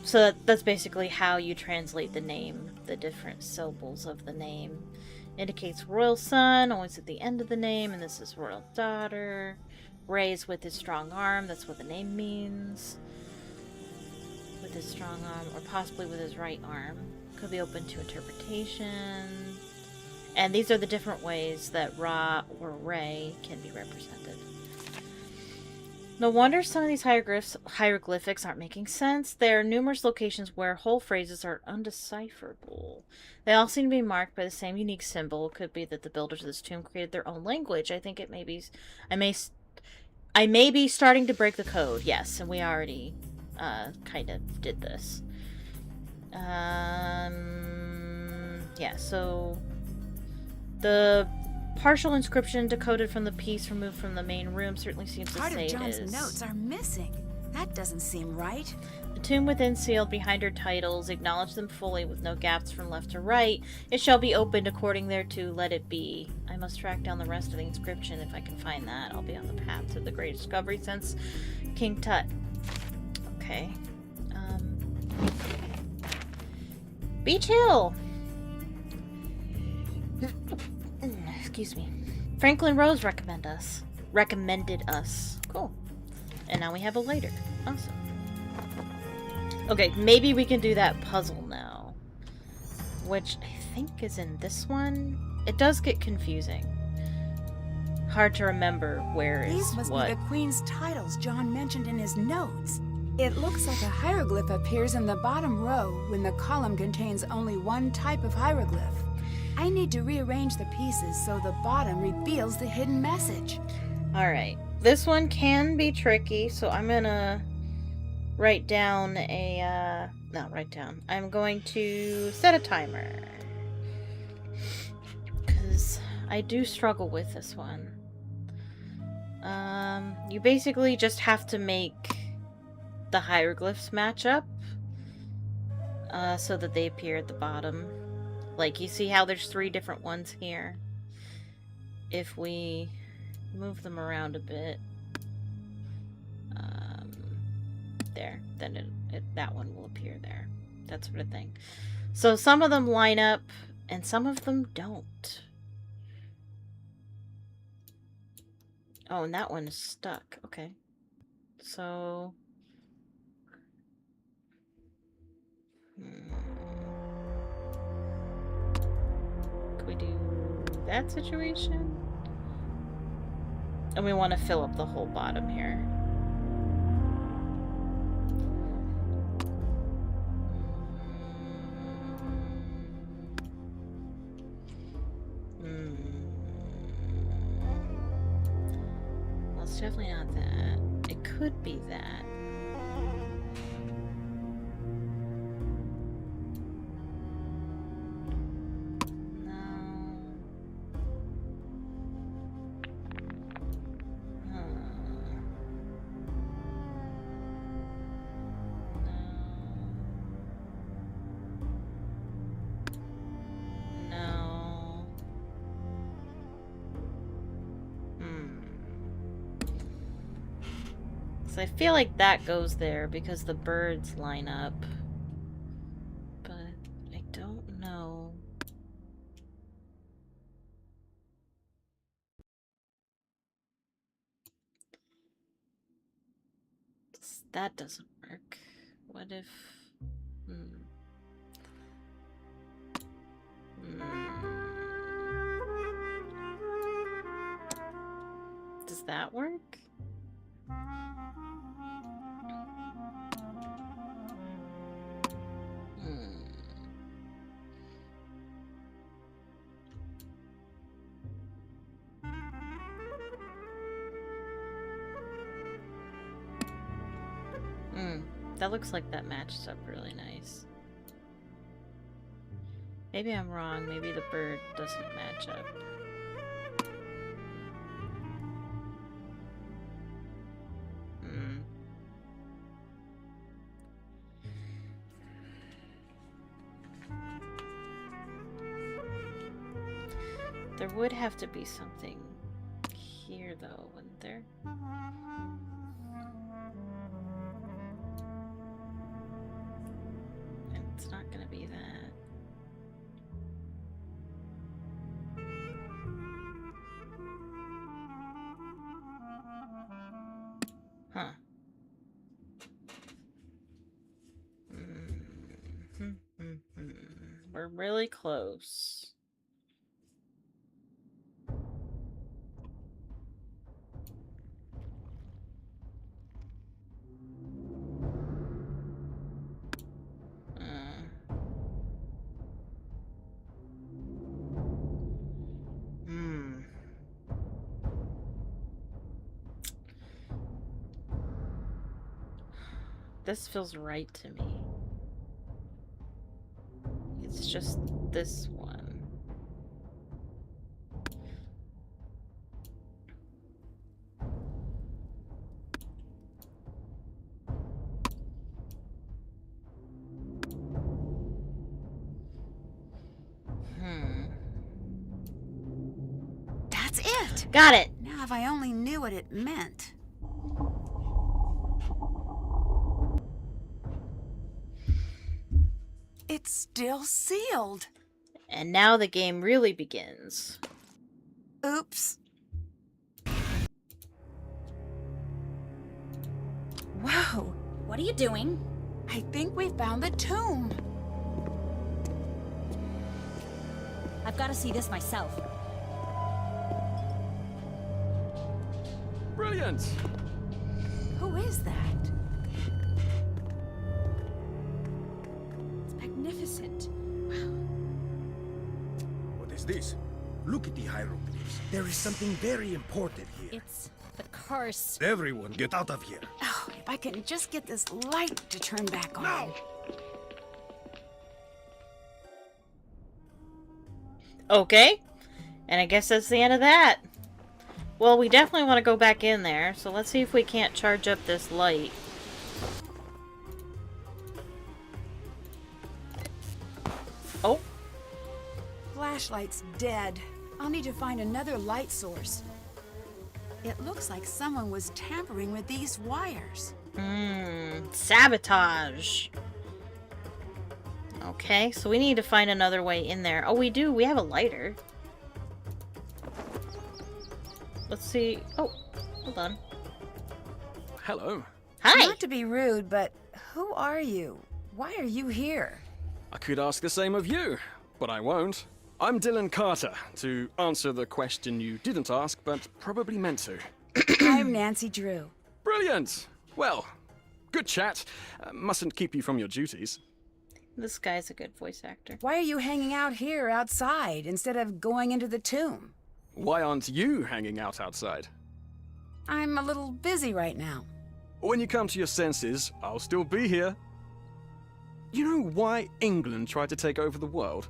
So that's basically how you translate the name. The different syllables of the name. Indicates royal son, always at the end of the name, and this is royal daughter. Raised with his strong arm, that's what the name means. With his strong arm, or possibly with his right arm. Could be open to interpretation. And these are the different ways that Ra or Ray can be represented. No wonder some of these hieroglyphics aren't making sense. There are numerous locations where whole phrases are undecipherable. They all seem to be marked by the same unique symbol. It could be that the builders of this tomb created their own language. I think it may be... I may be starting to break the code. Yes, and we already kind of did this. Yeah, so... The partial inscription decoded from the piece removed from the main room certainly seems to say Part of John's it is. notes are missing. That doesn't seem right. The tomb within sealed behind her titles, acknowledge them fully with no gaps from left to right. It shall be opened according thereto, let it be. I must track down the rest of the inscription. If I can find that, I'll be on the path to the great discovery since King Tut. Okay. Beach Hill! Excuse me. Franklin Rose recommended us. Cool. And now we have a lighter. Awesome. Okay, maybe we can do that puzzle now. Which I think is in this one. It does get confusing. Hard to remember where is These must what. be the Queen's titles John mentioned in his notes. It looks like a hieroglyph appears in the bottom row when the column contains only one type of hieroglyph. I need to rearrange the pieces so the bottom reveals the hidden message. Alright. This one can be tricky, so I'm gonna write down a, not write down. I'm going to set a timer. Because I do struggle with this one. You basically just have to make the hieroglyphs match up. So that they appear at the bottom. Like, you see how there's 3 different ones here? If we move them around a bit, there, then that one will appear there. That sort of thing. So some of them line up, and some of them don't. Oh, and that one is stuck. Okay. So... Could we do that situation? And we want to fill up the whole bottom here. definitely not that. It could be that. So I feel like that goes there because the birds line up. But I don't know. That doesn't work. What if... Does that work? That looks like that matches up really nice. Maybe I'm wrong. Maybe the bird doesn't match up. There would have to be something here, though, wouldn't there? And it's not gonna be that. Huh. We're really close. This feels right to me. It's just this one. That's it! Got it! Now if I only knew what it meant. It's still sealed. And now the game really begins. Oops. Whoa. What are you doing? I think we found the tomb. I've got to see this myself. Brilliant! Who is that? It's magnificent. What is this? Look at the hieroglyphs. There is something very important here. It's the curse. Everyone get out of here. Oh, if I can just get this light to turn back on. Now! Okay. And I guess that's the end of that. Well, we definitely want to go back in there, so let's see if we can't charge up this light. Oh. Flashlight's dead. I'll need to find another light source. It looks like someone was tampering with these wires. Sabotage. Okay, so we need to find another way in there. Oh, we do. We have a lighter. Let's see. Oh, hold on. Hello. Hi! Not to be rude, but who are you? Why are you here? I could ask the same of you, but I won't. I'm Dylan Carter, to answer the question you didn't ask, but probably meant to. I'm Nancy Drew. Brilliant! Well, good chat. Mustn't keep you from your duties. This guy's a good voice actor. Why are you hanging out here outside instead of going into the tomb? Why aren't you hanging out outside? I'm a little busy right now. When you come to your senses, I'll still be here. You know why England tried to take over the world?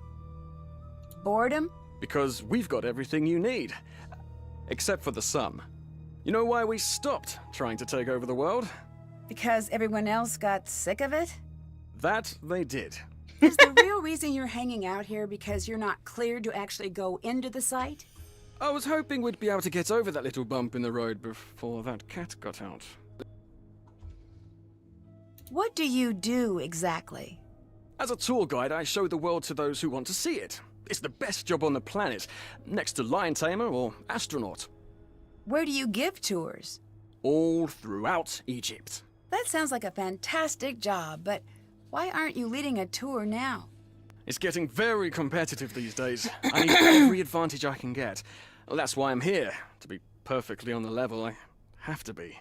Boredom? Because we've got everything you need. Except for the sun. You know why we stopped trying to take over the world? Because everyone else got sick of it? That they did. Is the real reason you're hanging out here because you're not cleared to actually go into the site? I was hoping we'd be able to get over that little bump in the road before that cat got out. What do you do exactly? As a tour guide, I show the world to those who want to see it. It's the best job on the planet, next to lion tamer or astronaut. Where do you give tours? All throughout Egypt. That sounds like a fantastic job, but why aren't you leading a tour now? It's getting very competitive these days. I need every advantage I can get. Well, that's why I'm here. To be perfectly on the level, I have to be.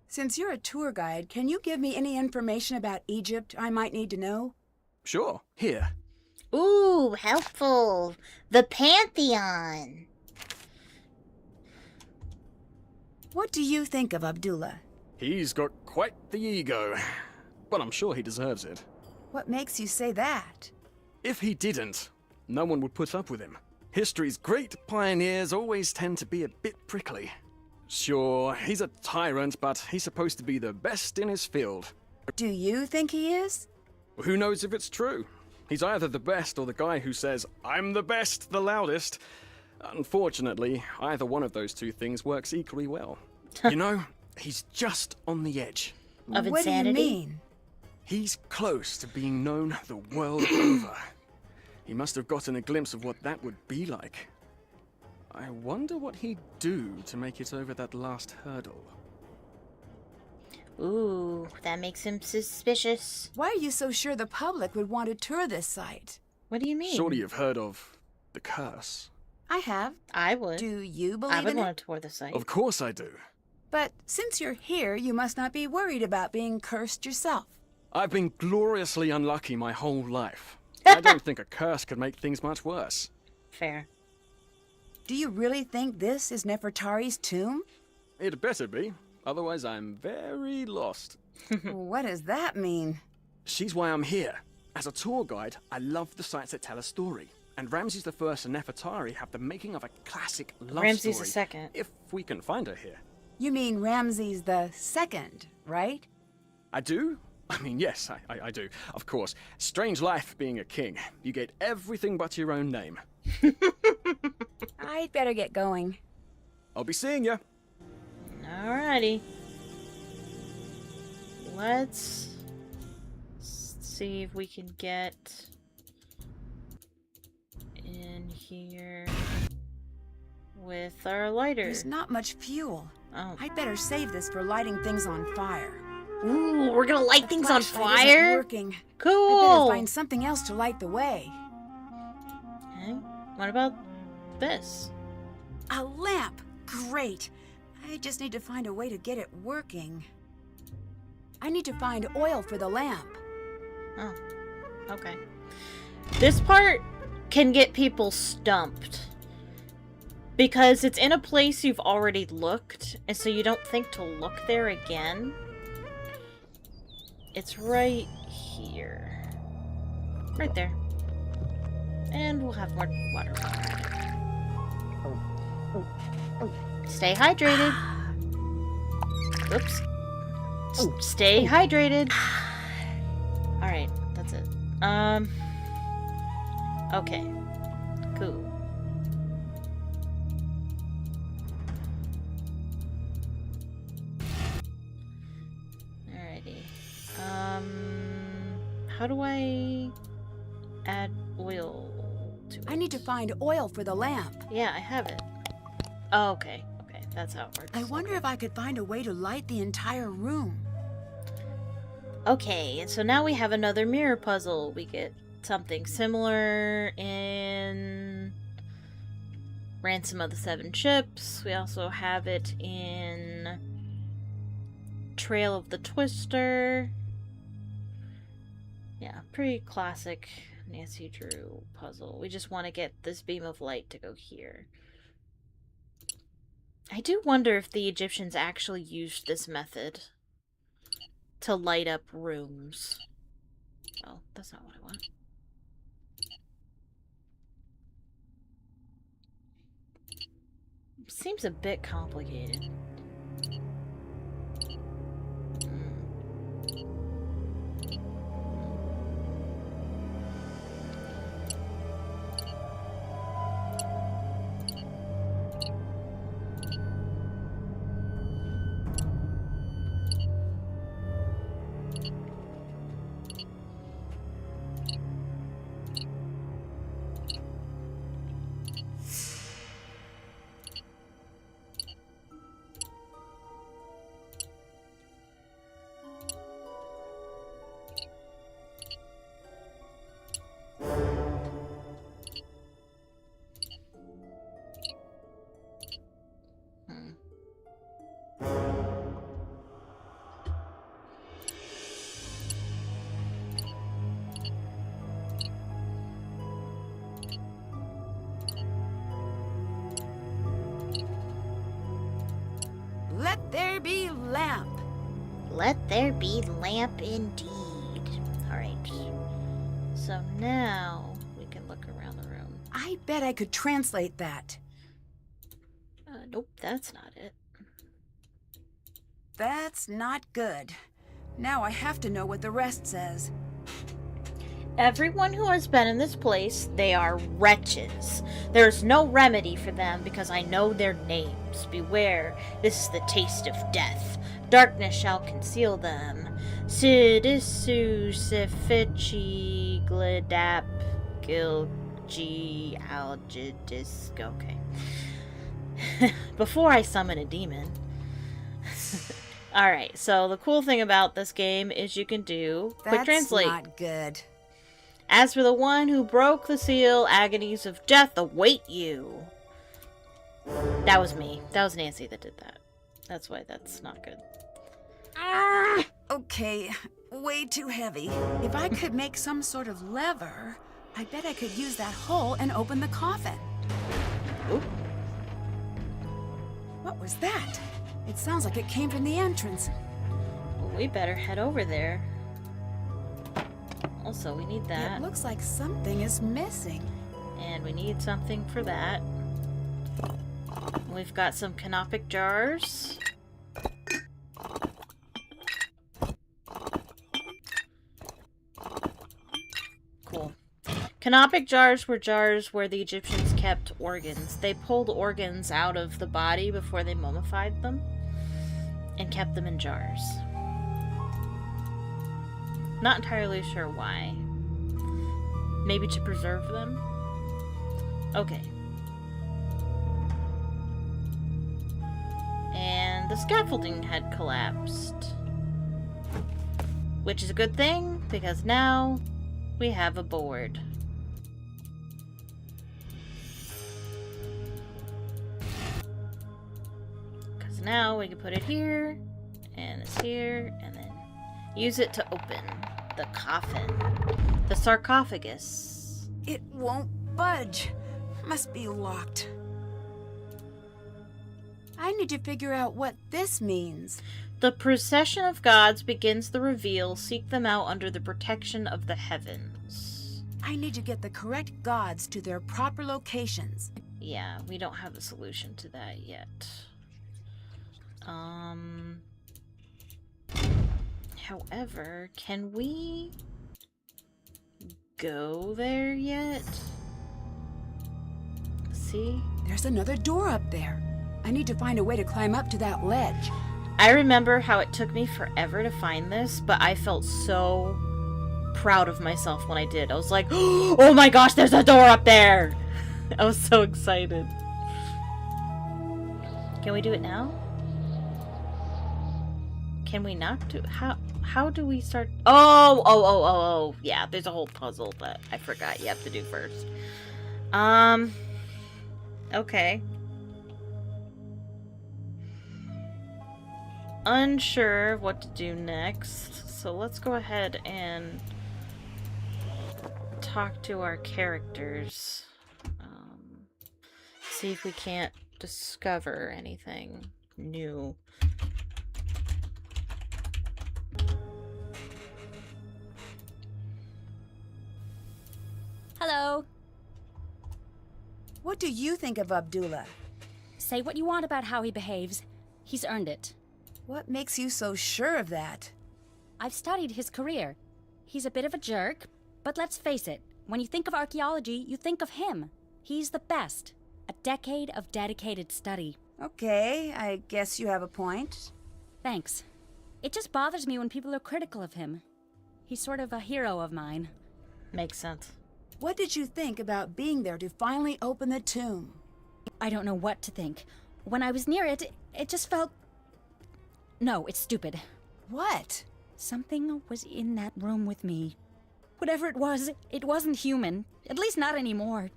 Since you're a tour guide, can you give me any information about Egypt I might need to know? Sure, here. Ooh, helpful. The Pantheon. What do you think of Abdullah? He's got quite the ego, but I'm sure he deserves it. What makes you say that? If he didn't, no one would put up with him. History's great pioneers always tend to be a bit prickly. Sure, he's a tyrant, but he's supposed to be the best in his field. Do you think he is? Who knows if it's true? He's either the best or the guy who says, "I'm the best, the loudest." Unfortunately, either one of those two things works equally well. You know, he's just on the edge. Of What do you insanity? mean? He's close to being known the world over. He must have gotten a glimpse of what that would be like. I wonder what he'd do to make it over that last hurdle. Ooh, that makes him suspicious. Why are you so sure the public would want to tour this site? What do you mean? Surely you've heard of the curse. I have. I would. Do you I believe would in want it? to tour the site. Of course I do. But since you're here, you must not be worried about being cursed yourself. I've been gloriously unlucky my whole life. I don't think a curse could make things much worse. Fair. Do you really think this is Nefertari's tomb? It better be, otherwise I'm very lost. What does that mean? She's why I'm here. As a tour guide, I love the sites that tell a story. And Ramses I and Nefertari have the making of a classic love Ramses story. II. If we can find her here. You mean Ramses the Second, right? I do? I mean, yes, I do. Of course. Strange life being a king. You get everything but your own name. I'd better get going. I'll be seeing you. Alrighty. Let's see if we can get in here with our lighter. There's not much fuel. Oh. I'd better save this for lighting things on fire. Ooh, we're gonna light things on Flashlight isn't fire? working. I'd Cool! better find something else to light the way. Okay. What about this? A lamp! Great! I just need to find a way to get it working. I need to find oil for the lamp. Oh, okay. This part can get people stumped. Because it's in a place you've already looked, and so you don't think to look there again. It's right here. Right there. And we'll have more water. Stay hydrated. Oops. Stay hydrated. Alright, that's it. Okay. Cool. Alrighty. How do I add oil to it? I need to find oil for the lamp. Yeah, I have it. Oh, okay. Okay, that's how it works. I wonder if I could find a way to light the entire room. Okay, so now we have another mirror puzzle. We get something similar in Ransom of the Seven Ships. We also have it in Trail of the Twister. Yeah, pretty classic Nancy Drew puzzle. We just want to get this beam of light to go here. I do wonder if the Egyptians actually used this method to light up rooms. Oh, that's not what I want. Seems a bit complicated. Let there be lamp. Let there be lamp indeed. Alright. So now we can look around the room. I bet I could translate that. Nope, that's not it. That's not good. Now I have to know what the rest says. Everyone who has been in this place, they are wretches. There is no remedy for them because I know their names. Beware, this is the taste of death. Darkness shall conceal them. Sidisu, Sifichi, Glidap, Gilgi, Algidis. Okay. Before I summon a demon. Alright, so the cool thing about this game is you can do quick translate. That's not good. As for the one who broke the seal, agonies of death await you. That was me. That was Nancy that did that. That's why that's not good. Okay, way too heavy. If I could make some sort of lever, I bet I could use that hole and open the coffin. Oop. What was that? It sounds like it came from the entrance. Well, we better head over there. Also, we need It that. looks like something is missing. And we need something for that. We've got some canopic jars. Cool. Canopic jars were jars where the Egyptians kept organs. They pulled organs out of the body before they mummified them and kept them in jars. Not entirely sure why. Maybe to preserve them? Okay. And the scaffolding had collapsed. Which is a good thing, because now we have a board. Because now we can put it here, and it's here, and then use it to open the coffin. The sarcophagus. It won't budge. Must be locked. I need to figure out what this means. The procession of gods begins the reveal. Seek them out under the protection of the heavens. I need to get the correct gods to their proper locations. Yeah, we don't have a solution to that yet. However, can we go there yet? See? There's another door up there. I need to find a way to climb up to that ledge. I remember how it took me forever to find this, but I felt so proud of myself when I did. I was like, oh my gosh, there's a door up there! I was so excited. Can we do it now? Can we not do... How do we start... Oh, yeah, there's a whole puzzle that I forgot you have to do first. Okay. Unsure what to do next, so let's go ahead and talk to our characters. See if we can't discover anything new. Hello. What do you think of Abdullah? Say what you want about how he behaves. He's earned it. What makes you so sure of that? I've studied his career. He's a bit of a jerk, but let's face it, when you think of archaeology, you think of him. He's the best. A decade of dedicated study. Okay, I guess you have a point. Thanks. It just bothers me when people are critical of him. He's sort of a hero of mine. Makes sense. What did you think about being there to finally open the tomb? I don't know what to think. When I was near it, it just felt... No, it's stupid. What? Something was in that room with me. Whatever it wasn't human. At least not anymore.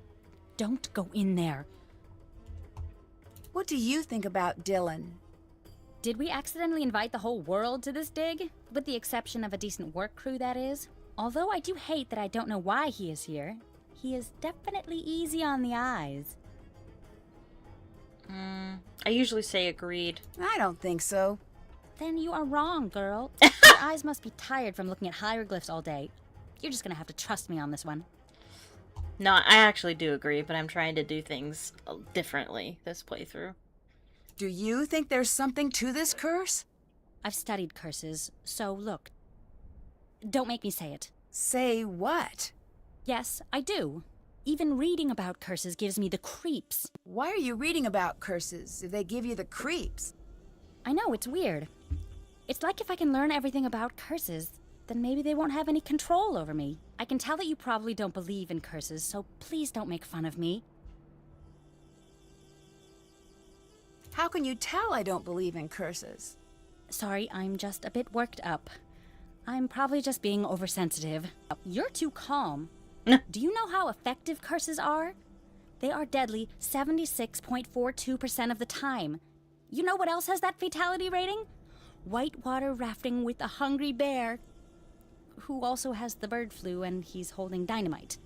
Don't go in there. What do you think about Dylan? Did we accidentally invite the whole world to this dig? With the exception of a decent work crew, that is. Although I do hate that I don't know why he is here, he is definitely easy on the eyes. I usually say agreed. I don't think so. Then you are wrong, girl. Your eyes must be tired from looking at hieroglyphs all day. You're just gonna have to trust me on this one. No, I actually do agree, but I'm trying to do things differently this playthrough. Do you think there's something to this curse? I've studied curses, so look. Don't make me say it. Say what? Yes, I do. Even reading about curses gives me the creeps. Why are you reading about curses if they give you the creeps? I know, it's weird. It's like if I can learn everything about curses, then maybe they won't have any control over me. I can tell that you probably don't believe in curses, so please don't make fun of me. How can you tell I don't believe in curses? Sorry, I'm just a bit worked up. I'm probably just being oversensitive. You're too calm. Do you know how effective curses are? They are deadly 76.42% of the time. You know what else has that fatality rating? Whitewater rafting with a hungry bear, who also has the bird flu and he's holding dynamite.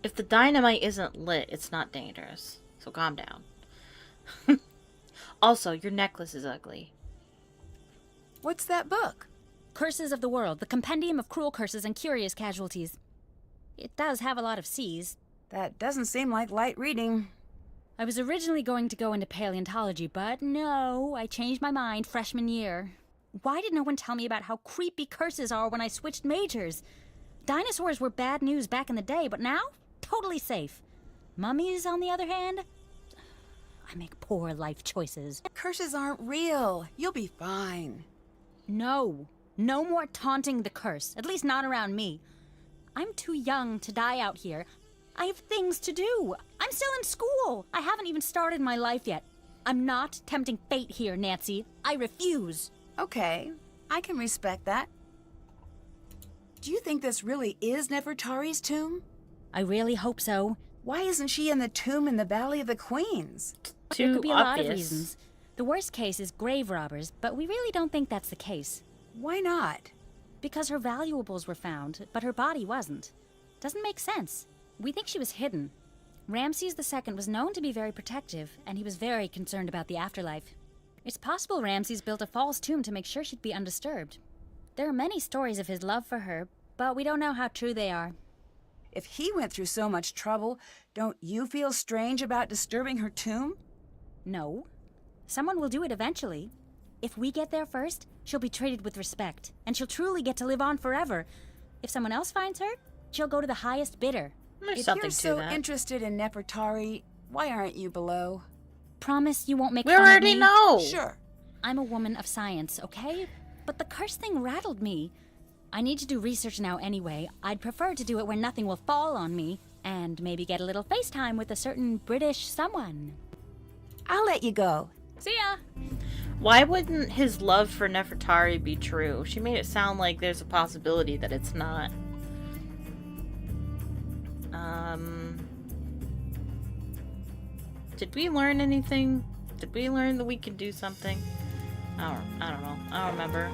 If the dynamite isn't lit, it's not dangerous. So calm down. Also, your necklace is ugly. What's that book? Curses of the World, the Compendium of Cruel Curses and Curious Casualties. It does have a lot of C's. That doesn't seem like light reading. I was originally going to go into paleontology, but no, I changed my mind freshman year. Why did no one tell me about how creepy curses are when I switched majors? Dinosaurs were bad news back in the day, but now, totally safe. Mummies, on the other hand, I make poor life choices. Curses aren't real. You'll be fine. No more taunting the curse, at least not around me. I'm too young to die out here. I have things to do. I'm still in school. I haven't even started my life yet. I'm not tempting fate here, Nancy. I refuse. Okay, I can respect that. Do you think this really is Nefertari's tomb? I really hope so. Why isn't she in the tomb in the Valley of the Queens? There could be a lot of obvious. reasons. The worst case is grave robbers, but we really don't think that's the case. Why not? Because her valuables were found, but her body wasn't. Doesn't make sense. We think she was hidden. Ramses II was known to be very protective, and he was very concerned about the afterlife. It's possible Ramses built a false tomb to make sure she'd be undisturbed. There are many stories of his love for her, but we don't know how true they are. If he went through so much trouble, don't you feel strange about disturbing her tomb? No. Someone will do it eventually. If we get there first, she'll be treated with respect, and she'll truly get to live on forever. If someone else finds her, she'll go to the highest bidder. There's If something you're to so that. interested in Nefertari, why aren't you below? Promise you won't make We fun of already me? know. Sure. I'm a woman of science, okay? But the curse thing rattled me. I need to do research now anyway. I'd prefer to do it where nothing will fall on me, and maybe get a little FaceTime with a certain British someone. I'll let you go. See ya! Why wouldn't his love for Nefertari be true? She made it sound like there's a possibility that it's not. Did we learn anything? Did we learn that we can do something? I don't know. I don't remember.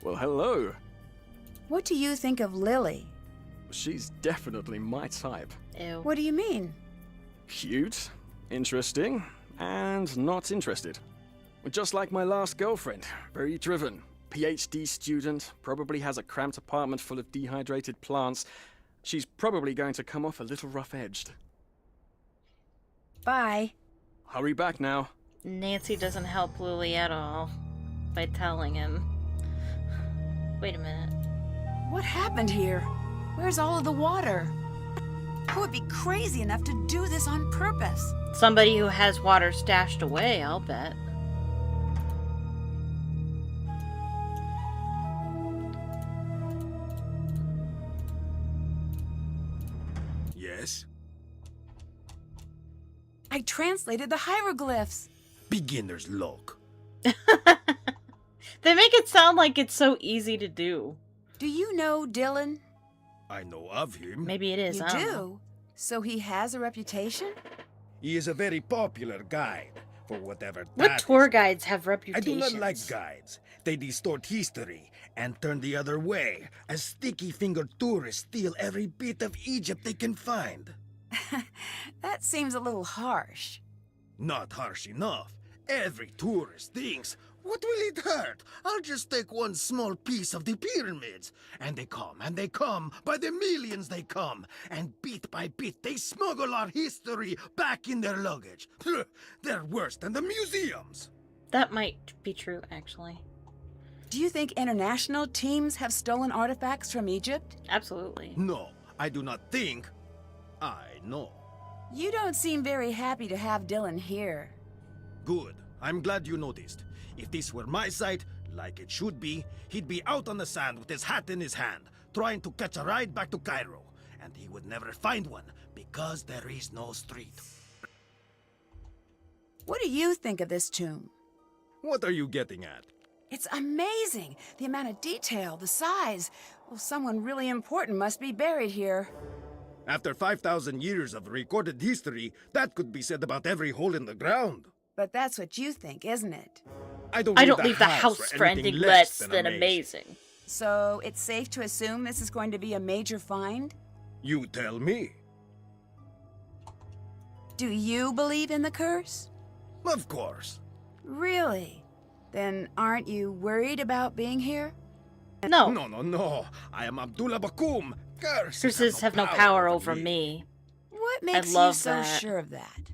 Well, hello. What do you think of Lily? she's definitely my type. Ew. What do you mean? Cute, interesting, and not interested. Just like my last girlfriend, very driven. PhD student, probably has a cramped apartment full of dehydrated plants. She's probably going to come off a little rough-edged. Bye. Hurry back now. Nancy doesn't help Lily at all by telling him. Wait a minute. What happened here? Where's all of the water? Who would be crazy enough to do this on purpose? Somebody who has water stashed away, I'll bet. Yes? I translated the hieroglyphs. Beginner's luck. They make it sound like it's so easy to do. Do you know Dylan? I know of him. Maybe it is. You I don't know. do? So he has a reputation? He is a very popular guide, for whatever What that tour is. guides have I reputations? do not like guides. They distort history and turn the other way, as sticky-fingered tourists steal every bit of Egypt they can find. That seems a little harsh. Not harsh enough. Every tourist thinks, what will it hurt? I'll just take one small piece of the pyramids. And they come, by the millions they come. And bit by bit, they smuggle our history back in their luggage. They're worse than the museums. That might be true, actually. Do you think international teams have stolen artifacts from Egypt? Absolutely. No, I do not think. I know. You don't seem very happy to have Dylan here. Good. I'm glad you noticed. If this were my site, like it should be, he'd be out on the sand with his hat in his hand, trying to catch a ride back to Cairo. And he would never find one, because there is no street. What do you think of this tomb? What are you getting at? It's amazing! The amount of detail, the size. Well, someone really important must be buried here. After 5,000 years of recorded history, that could be said about every hole in the ground. But that's what you think, isn't it? I don't leave the house for anything less than amazing. So it's safe to assume this is going to be a major find? You tell me. Do you believe in the curse? Of course. Really? Then aren't you worried about being here? No. No. I am Abdullah Bakum. Curses have no power over me. What makes you love so that. sure of that?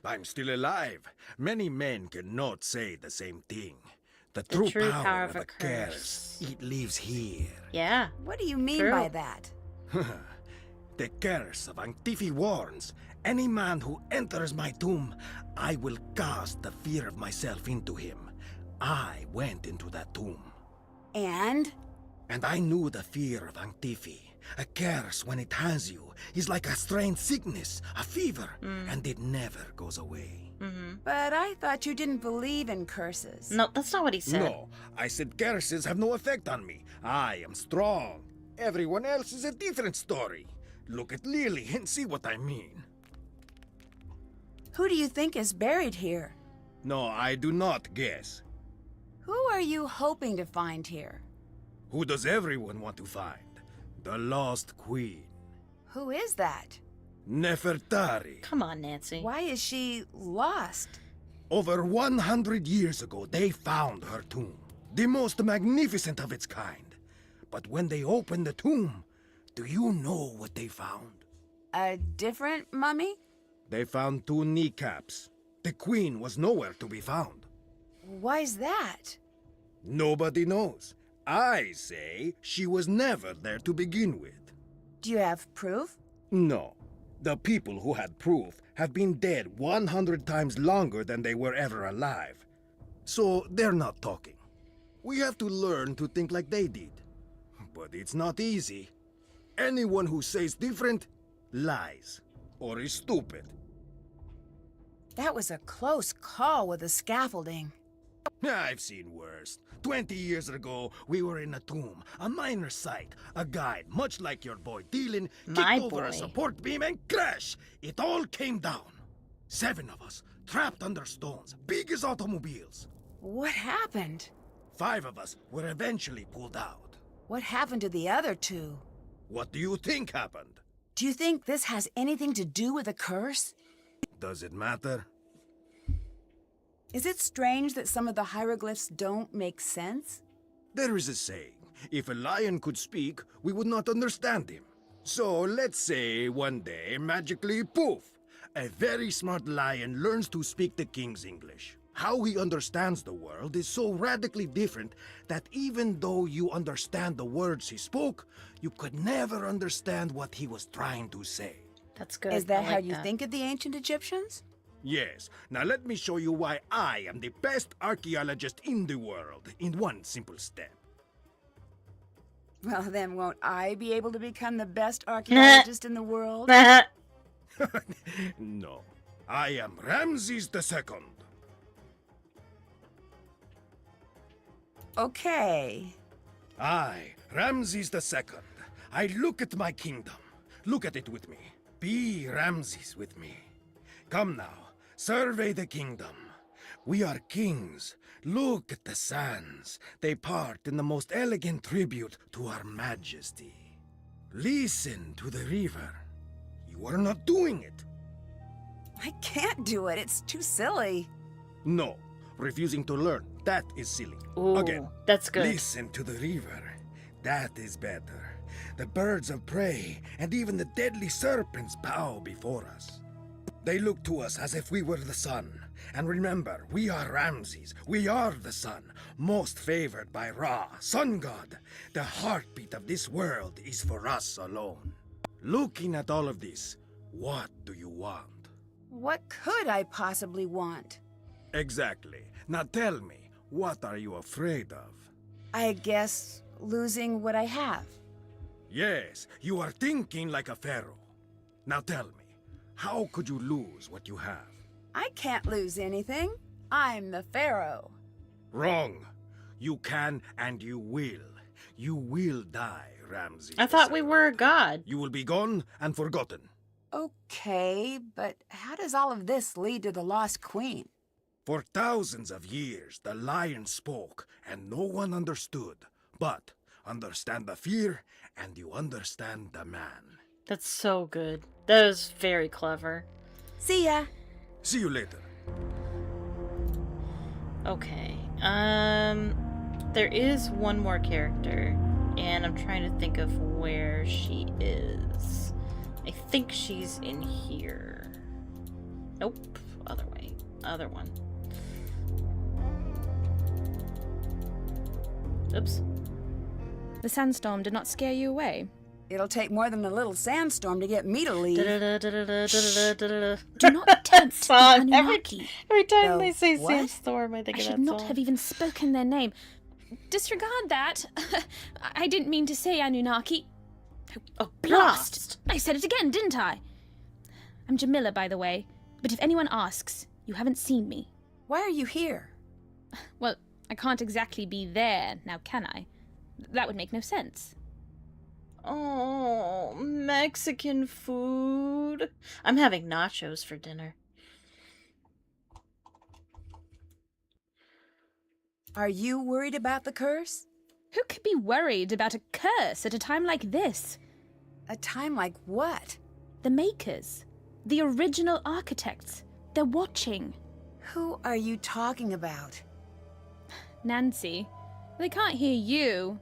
I'm still alive. Many men cannot say the same thing. The true true power power of of a a curse, it lives here. Yeah. What do you mean True. by that? The curse of Antifi warns, any man who enters my tomb, I will cast the fear of myself into him. I went into that tomb, And? and I knew the fear of Antifi. A curse, when it has you, is like a strange sickness, a fever, and it never goes away. But I thought you didn't believe in curses. No, that's not what he said. No, I said curses have no effect on me. I am strong. Everyone else is a different story. Look at Lily and see what I mean. Who do you think is buried here? No, I do not guess. Who are you hoping to find here? Who does everyone want to find? The lost queen. Who is that? Nefertari. Come on, Nancy. Why is she lost? Over 100 years ago, they found her tomb. The most magnificent of its kind. But when they opened the tomb, do you know what they found? A different mummy? They found 2 kneecaps. The queen was nowhere to be found. Why's that? Nobody knows. I say she was never there to begin with. Do you have proof? No. The people who had proof have been dead 100 times longer than they were ever alive. So they're not talking. We have to learn to think like they did. But it's not easy. Anyone who says different lies or is stupid. That was a close call with the scaffolding. I've seen worse. 20 years ago, we were in a tomb, a miner site. A guide, much like your boy Dylan, My kicked over boy. a support beam and crash. It all came down. 7 of us, trapped under stones, big as automobiles. What happened? 5 of us were eventually pulled out. What happened to the other 2? What do you think happened? Do you think this has anything to do with a curse? Does it matter? Is it strange that some of the hieroglyphs don't make sense? There is a saying, if a lion could speak, we would not understand him. So let's say one day, magically, poof, a very smart lion learns to speak the king's English. How he understands the world is so radically different that even though you understand the words he spoke, you could never understand what he was trying to say. That's good. Is that I how like you that. think of the ancient Egyptians? Yes, now let me show you why I am the best archaeologist in the world in one simple step. Well, then won't I be able to become the best archaeologist in the world? No, I am Ramses II. Okay. I, Ramses II, I look at my kingdom. Look at it with me. Be Ramses with me. Come now, survey the kingdom. We are kings. Look at the sands. They part in the most elegant tribute to our majesty. Listen to the river. You are not doing it. I can't do it. It's too silly. No, refusing to learn, that is silly. Ooh, Again, that's good. listen to the river. That is better. The birds of prey and even the deadly serpents bow before us. They look to us as if we were the sun. And remember, we are Ramses. We are the sun, most favored by Ra, sun god. The heartbeat of this world is for us alone. Looking at all of this, what do you want? What could I possibly want? Exactly. Now tell me, what are you afraid of? I guess losing what I have. Yes, you are thinking like a pharaoh. Now tell me, how could you lose what you have? I can't lose anything. I'm the pharaoh. Wrong. You can and you will. You will die, Ramses. I thought we II. were a god. You will be gone and forgotten. Okay, but how does all of this lead to the lost queen? For thousands of years, the lion spoke and no one understood. But understand the fear and you understand the man. That's so good. That was very clever. See ya. See you later. Okay. There is one more character, and I'm trying to think of where she is. I think she's in here. Nope. Other way. Other one. Oops. The sandstorm did not scare you away. It'll take more than a little sandstorm to get me to leave. Da-da-da-da-da-da-da-da-da. Do not tempt the Song. Every time The they say what? sandstorm, I think I of should that not song. have even spoken their name. Disregard that. I didn't mean to say Anunnaki. Oh, Blast! I said it again, didn't I? I'm Jamila, by the way. But if anyone asks, you haven't seen me. Why are you here? Well, I can't exactly be there, now can I? That would make no sense. Oh, Mexican food. I'm having nachos for dinner. Are you worried about the curse? Who could be worried about a curse at a time like this? A time like what? The makers. The original architects. They're watching. Who are you talking about? Nancy, they can't hear you.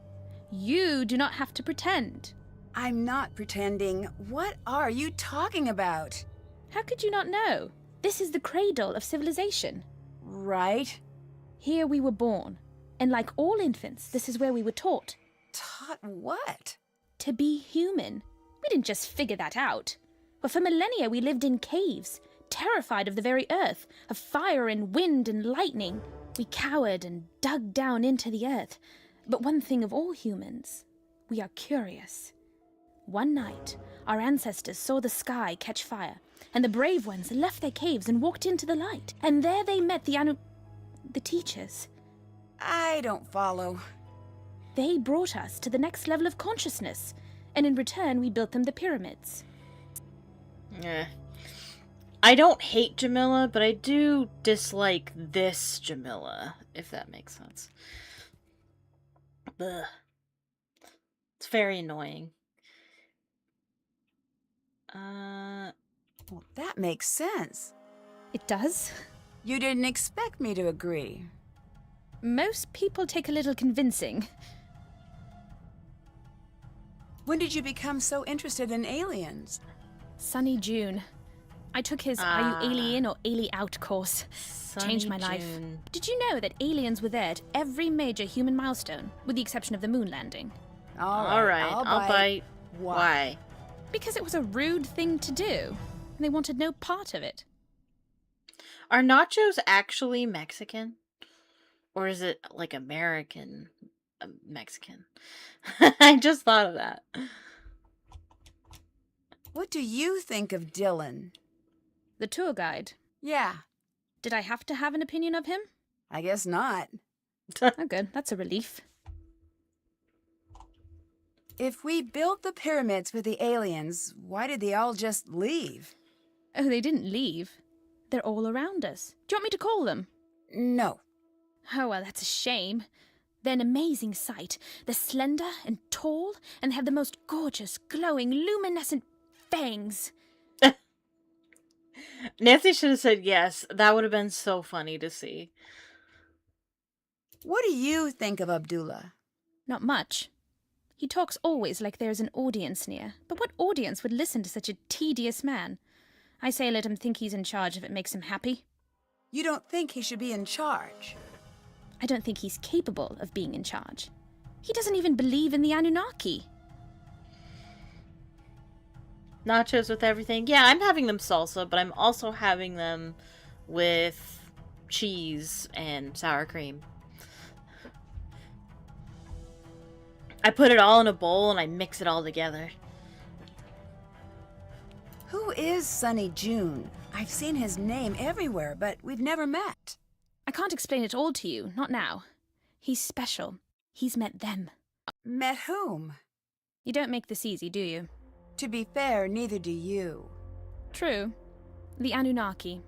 You do not have to pretend. I'm not pretending. What are you talking about? How could you not know? This is the cradle of civilization. Right? Here we were born, and like all infants, this is where we were taught. Taught what? To be human. We didn't just figure that out. But for millennia we lived in caves, terrified of the very earth, of fire and wind and lightning. We cowered and dug down into the earth. But one thing of all humans, we are curious. One night, our ancestors saw the sky catch fire, and the brave ones left their caves and walked into the light. And there they met the teachers. I don't follow. They brought us to the next level of consciousness, and in return we built them the pyramids. Eh. I don't hate Jamila, but I do dislike this Jamila, if that makes sense. Ugh. It's very annoying. Well, that makes sense. It does. You didn't expect me to agree. Most people take a little convincing. When did you become so interested in aliens? Sunny June. I took his Are You Alien or Ali Out course. Changed my life. June. Did you know that aliens were there at every major human milestone, with the exception of the moon landing? All right, I'll bite. Why? Because it was a rude thing to do, and they wanted no part of it. Are nachos actually Mexican? Or is it like American Mexican? I just thought of that. What do you think of Dylan? The tour guide. Yeah, Did I have to have an opinion of him? I guess not. Oh, good. That's a relief. If we built the pyramids with the aliens, why did they all just leave? Oh, they didn't leave. They're all around us. Do you want me to call them? No. Oh, well, that's a shame. They're an amazing sight. They're slender and tall, and they have the most gorgeous, glowing, luminescent fangs. Nancy should have said yes. That would have been so funny to see. What do you think of Abdullah? Not much. He talks always like there's an audience near. But what audience would listen to such a tedious man? I say let him think he's in charge if it makes him happy. You don't think he should be in charge? I don't think he's capable of being in charge. He doesn't even believe in the Anunnaki. Nachos with everything. Yeah, I'm having them salsa, but I'm also having them with cheese and sour cream. I put it all in a bowl and I mix it all together. Who is Sunny June? I've seen his name everywhere, but we've never met. I can't explain it all to you, not now. He's special. He's met them. Met whom? You don't make this easy, do you? To be fair, neither do you. True. The Anunnaki.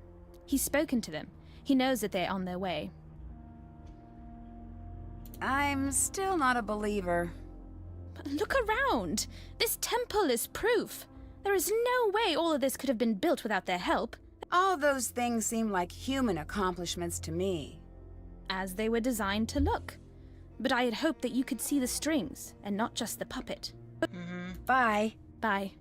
He's spoken to them. He knows that they're on their way. I'm still not a believer. But look around! This temple is proof. There is no way all of this could have been built without their help. All those things seem like human accomplishments to me. As they were designed to look. But I had hoped that you could see the strings, and not just the puppet. Bye. Bye.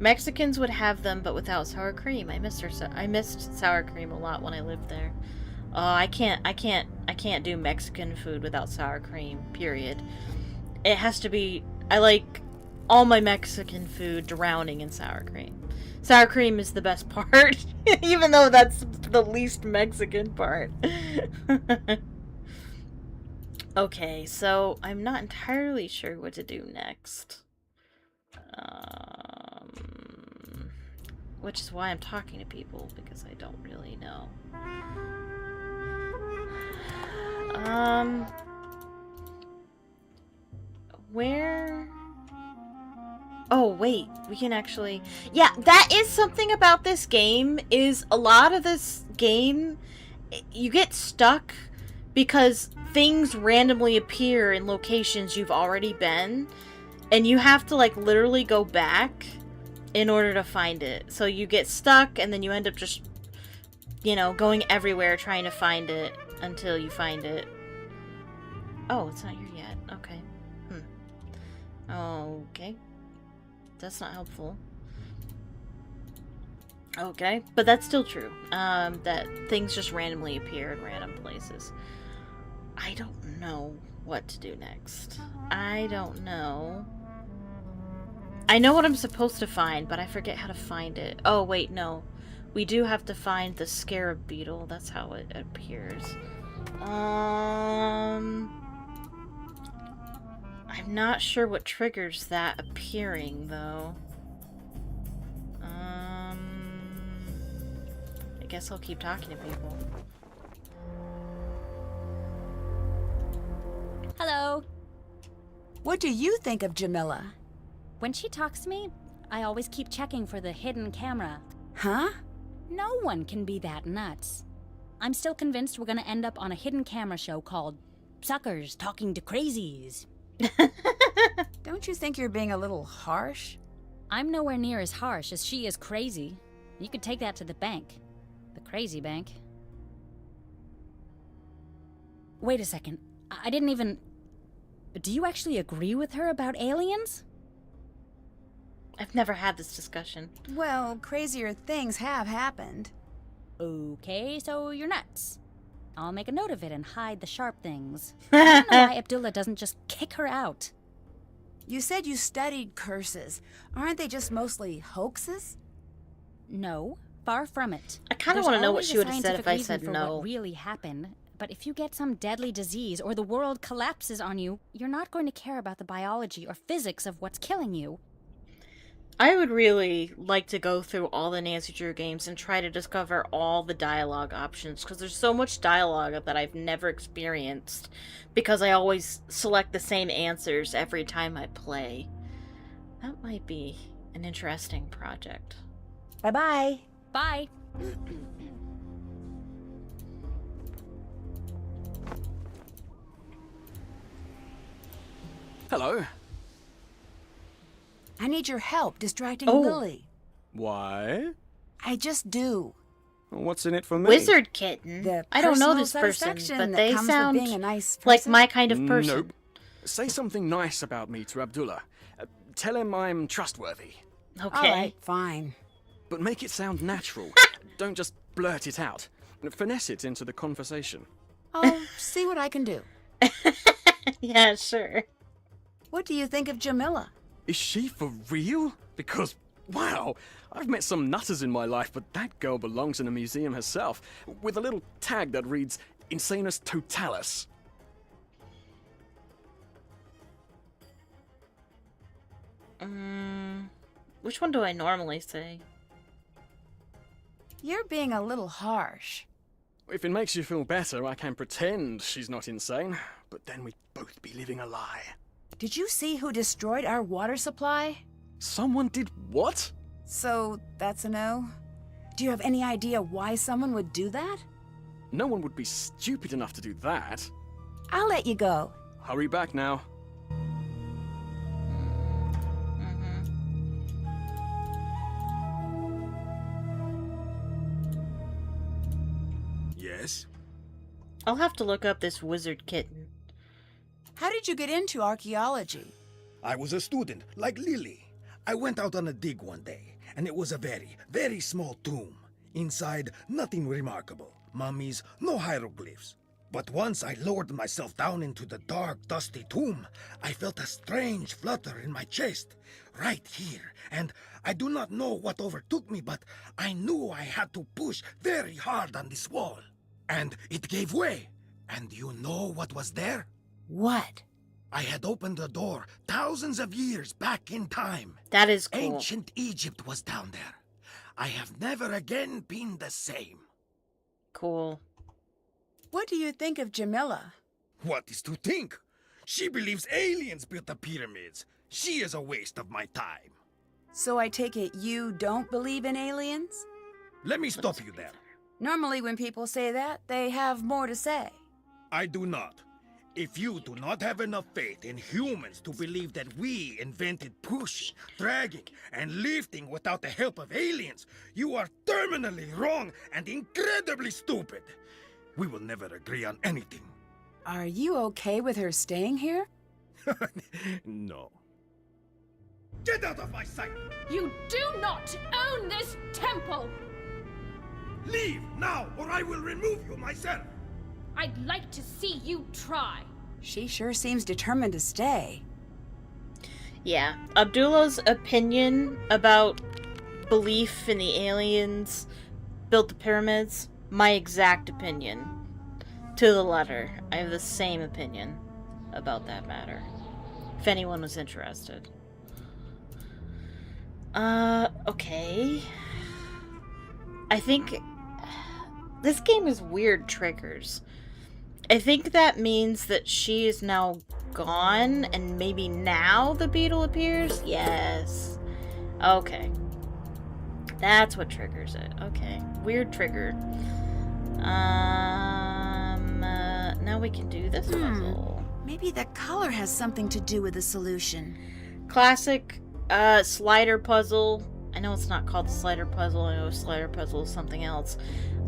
Mexicans would have them, but without sour cream. I missed sour cream a lot when I lived there. Oh, I can't do Mexican food without sour cream. Period. It has to be. I like all my Mexican food drowning in sour cream. Sour cream is the best part, even though that's the least Mexican part. Okay, so I'm not entirely sure what to do next. Which is why I'm talking to people, because I don't really know. Where? Oh, wait, we can actually... Yeah, that is something about this game, is a lot of this game, you get stuck because things randomly appear in locations you've already been, and you have to, like, literally go back in order to find it. So you get stuck, and then you end up just, you know, going everywhere trying to find it until you find it. Oh, it's not here yet. Okay. Okay. That's not helpful. Okay, but that's still true. That things just randomly appear in random places. I don't know what to do next. I don't know. I know what I'm supposed to find, but I forget how to find it. Oh, wait, no. We do have to find the scarab beetle. That's how it appears. I'm not sure what triggers that appearing, though. I guess I'll keep talking to people. Hello. What do you think of Jamila? When she talks to me, I always keep checking for the hidden camera. Huh? No one can be that nuts. I'm still convinced we're gonna end up on a hidden camera show called suckers talking to crazies. Don't you think you're being a little harsh? I'm nowhere near as harsh as she is crazy. You could take that to the bank. The crazy bank. Wait a second. I didn't even... Do you actually agree with her about aliens? I've never had this discussion. Well, crazier things have happened. Okay, so you're nuts. I'll make a note of it and hide the sharp things. I don't know why Abdullah doesn't just kick her out. You said you studied curses. Aren't they just mostly hoaxes? No, far from it. I kind of There's want to know what always she a would have said if I scientific said reason for no. What really happened, but if you get some deadly disease or the world collapses on you, you're not going to care about the biology or physics of what's killing you. I would really like to go through all the Nancy Drew games and try to discover all the dialogue options, because there's so much dialogue that I've never experienced, because I always select the same answers every time I play. That might be an interesting project. Bye-bye. Bye. Hello. I need your help distracting Oh. Lily. Why? I just do. What's in it for me? Wizard Kitten. The I don't know personal this person, satisfaction but that they comes with sound being a nice like person. my kind of person. Nope. Say something nice about me to Abdullah. Tell him I'm trustworthy. Okay. All right, fine. But make it sound natural. Don't just blurt it out. Finesse it into the conversation. I'll see what I can do. Yeah, sure. What do you think of Jamila? Is she for real? Because, wow, I've met some nutters in my life, but that girl belongs in a museum herself, with a little tag that reads Insanus Totalis. Which one do I normally say? You're being a little harsh. If it makes you feel better, I can pretend she's not insane, but then we'd both be living a lie. Did you see who destroyed our water supply? Someone did what? So, that's a no? Do you have any idea why someone would do that? No one would be stupid enough to do that. I'll let you go. Hurry back now. Yes? I'll have to look up this Wizard Kitten. How did you get into archaeology? I was a student, like Lily. I went out on a dig one day, and it was a very, very small tomb. Inside, nothing remarkable. Mummies, no hieroglyphs. But once I lowered myself down into the dark, dusty tomb, I felt a strange flutter in my chest, right here. And I do not know what overtook me, but I knew I had to push very hard on this wall. And it gave way. And you know what was there? What? I had opened the door thousands of years back in time. That is cool. Ancient Egypt was down there. I have never again been the same. Cool. What do you think of Jamila? What is to think? She believes aliens built the pyramids. She is a waste of my time. So I take it you don't believe in aliens? Let me stop you there. Normally when people say that, they have more to say. I do not. If you do not have enough faith in humans to believe that we invented pushing, dragging, and lifting without the help of aliens, you are terminally wrong and incredibly stupid. We will never agree on anything. Are you okay with her staying here? No. Get out of my sight! You do not own this temple! Leave now, or I will remove you myself! I'd like to see you try. She sure seems determined to stay. Yeah, Abdullah's opinion about belief in the aliens built the pyramids, my exact opinion. To the letter. I have the same opinion about that matter. If anyone was interested. Okay. I think this game is weird triggers. I think that means that she is now gone, and maybe now the beetle appears? Yes. Okay. That's what triggers it. Okay. Weird trigger. now we can do this puzzle. Maybe the color has something to do with the solution. Classic slider puzzle. I know it's not called the slider puzzle. I know slider puzzle is something else.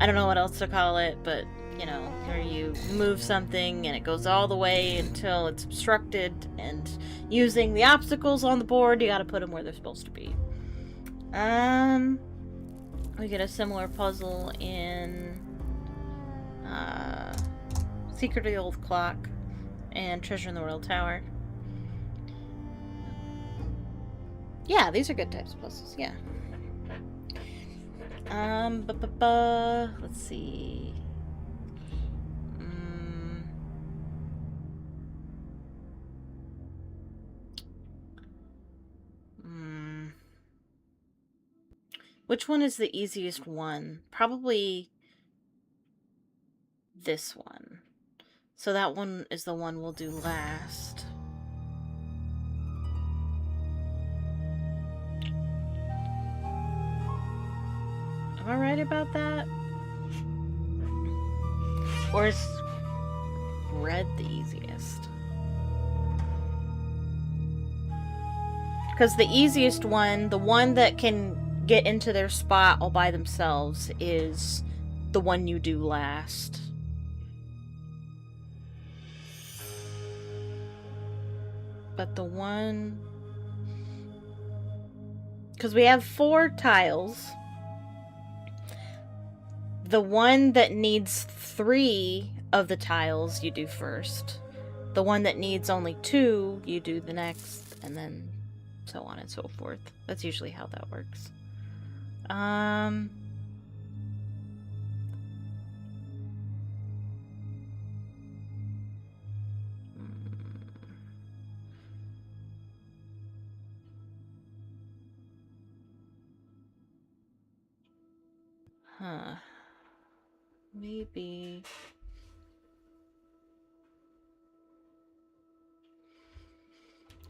I don't know what else to call it, but, you know, where you move something and it goes all the way until it's obstructed, and using the obstacles on the board, you gotta put them where they're supposed to be. We get a similar puzzle in Secret of the Old Clock and Treasure in the Royal Tower. Yeah, these are good types of puzzles, yeah. Let's see. Which one is the easiest one? Probably this one. So that one is the one we'll do last. Am I right about that? Or is red the easiest? Because the easiest one, the one that can get into their spot all by themselves, is the one you do last. But the one... because we have 4 tiles. The one that needs 3 of the tiles you do first. The one that needs only 2 you do the next, and then so on and so forth. That's usually how that works. Huh. Maybe...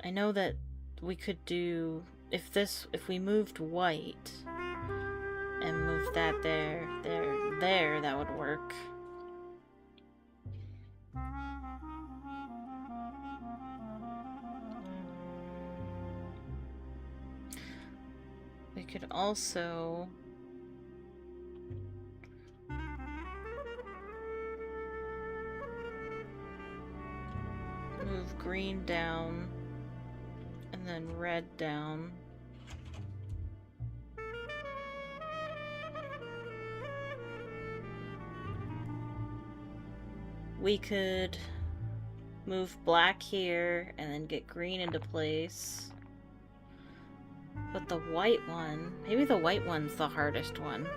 I know that we could do... if we moved white and moved that there, that would work. We could also... move green down and then red down. We could move black here and then get green into place. But the white one, maybe the white one's the hardest one.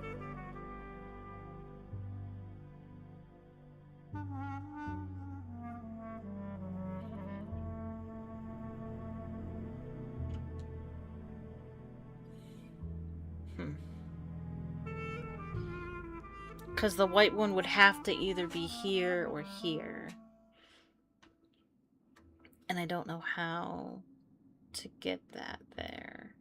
Because the white one would have to either be here or here. And I don't know how to get that there.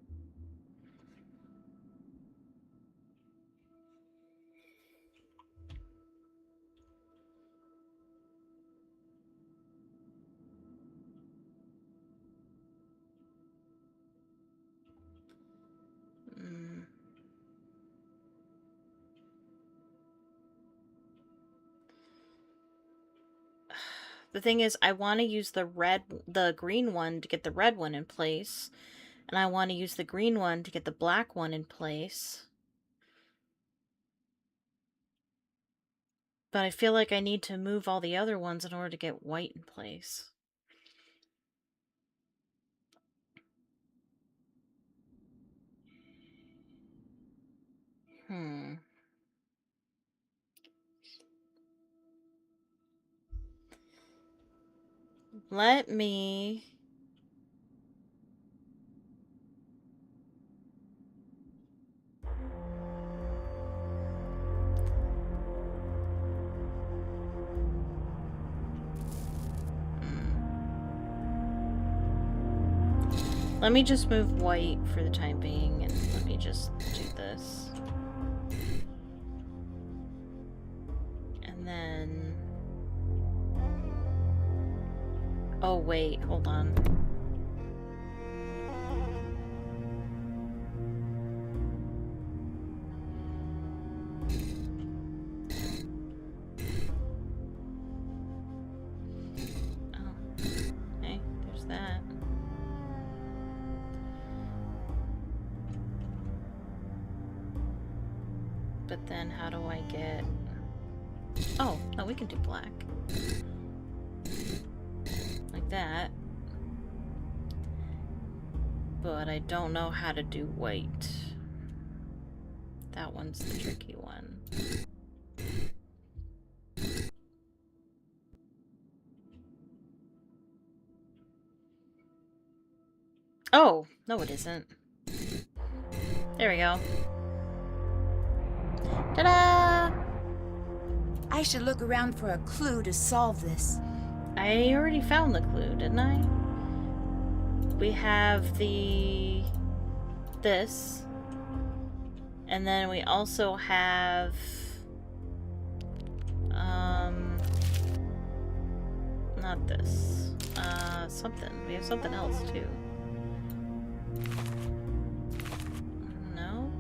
The thing is, I want to use the green one to get the red one in place. And I want to use the green one to get the black one in place. But I feel like I need to move all the other ones in order to get white in place. Let me... Let me just move white for the time being, and let me just do this. And then... Oh, wait, hold on. Oh, hey, there's that. But then how do I get... Oh, no, we can do black. Like that. But I don't know how to do white. That one's the tricky one. Oh, no it isn't. There we go. Ta-da! I should look around for a clue to solve this. I already found the clue, didn't I? We have this. And then we also have not this. Something. We have something else too. Nope.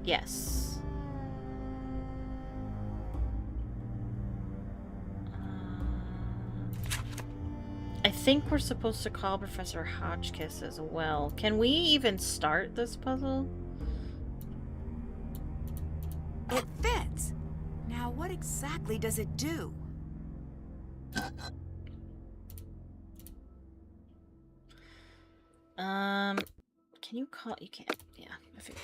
Yes. I think we're supposed to call Professor Hotchkiss as well. Can we even start this puzzle? It fits. Now, what exactly does it do? Can you call? You can't. Yeah, I figured.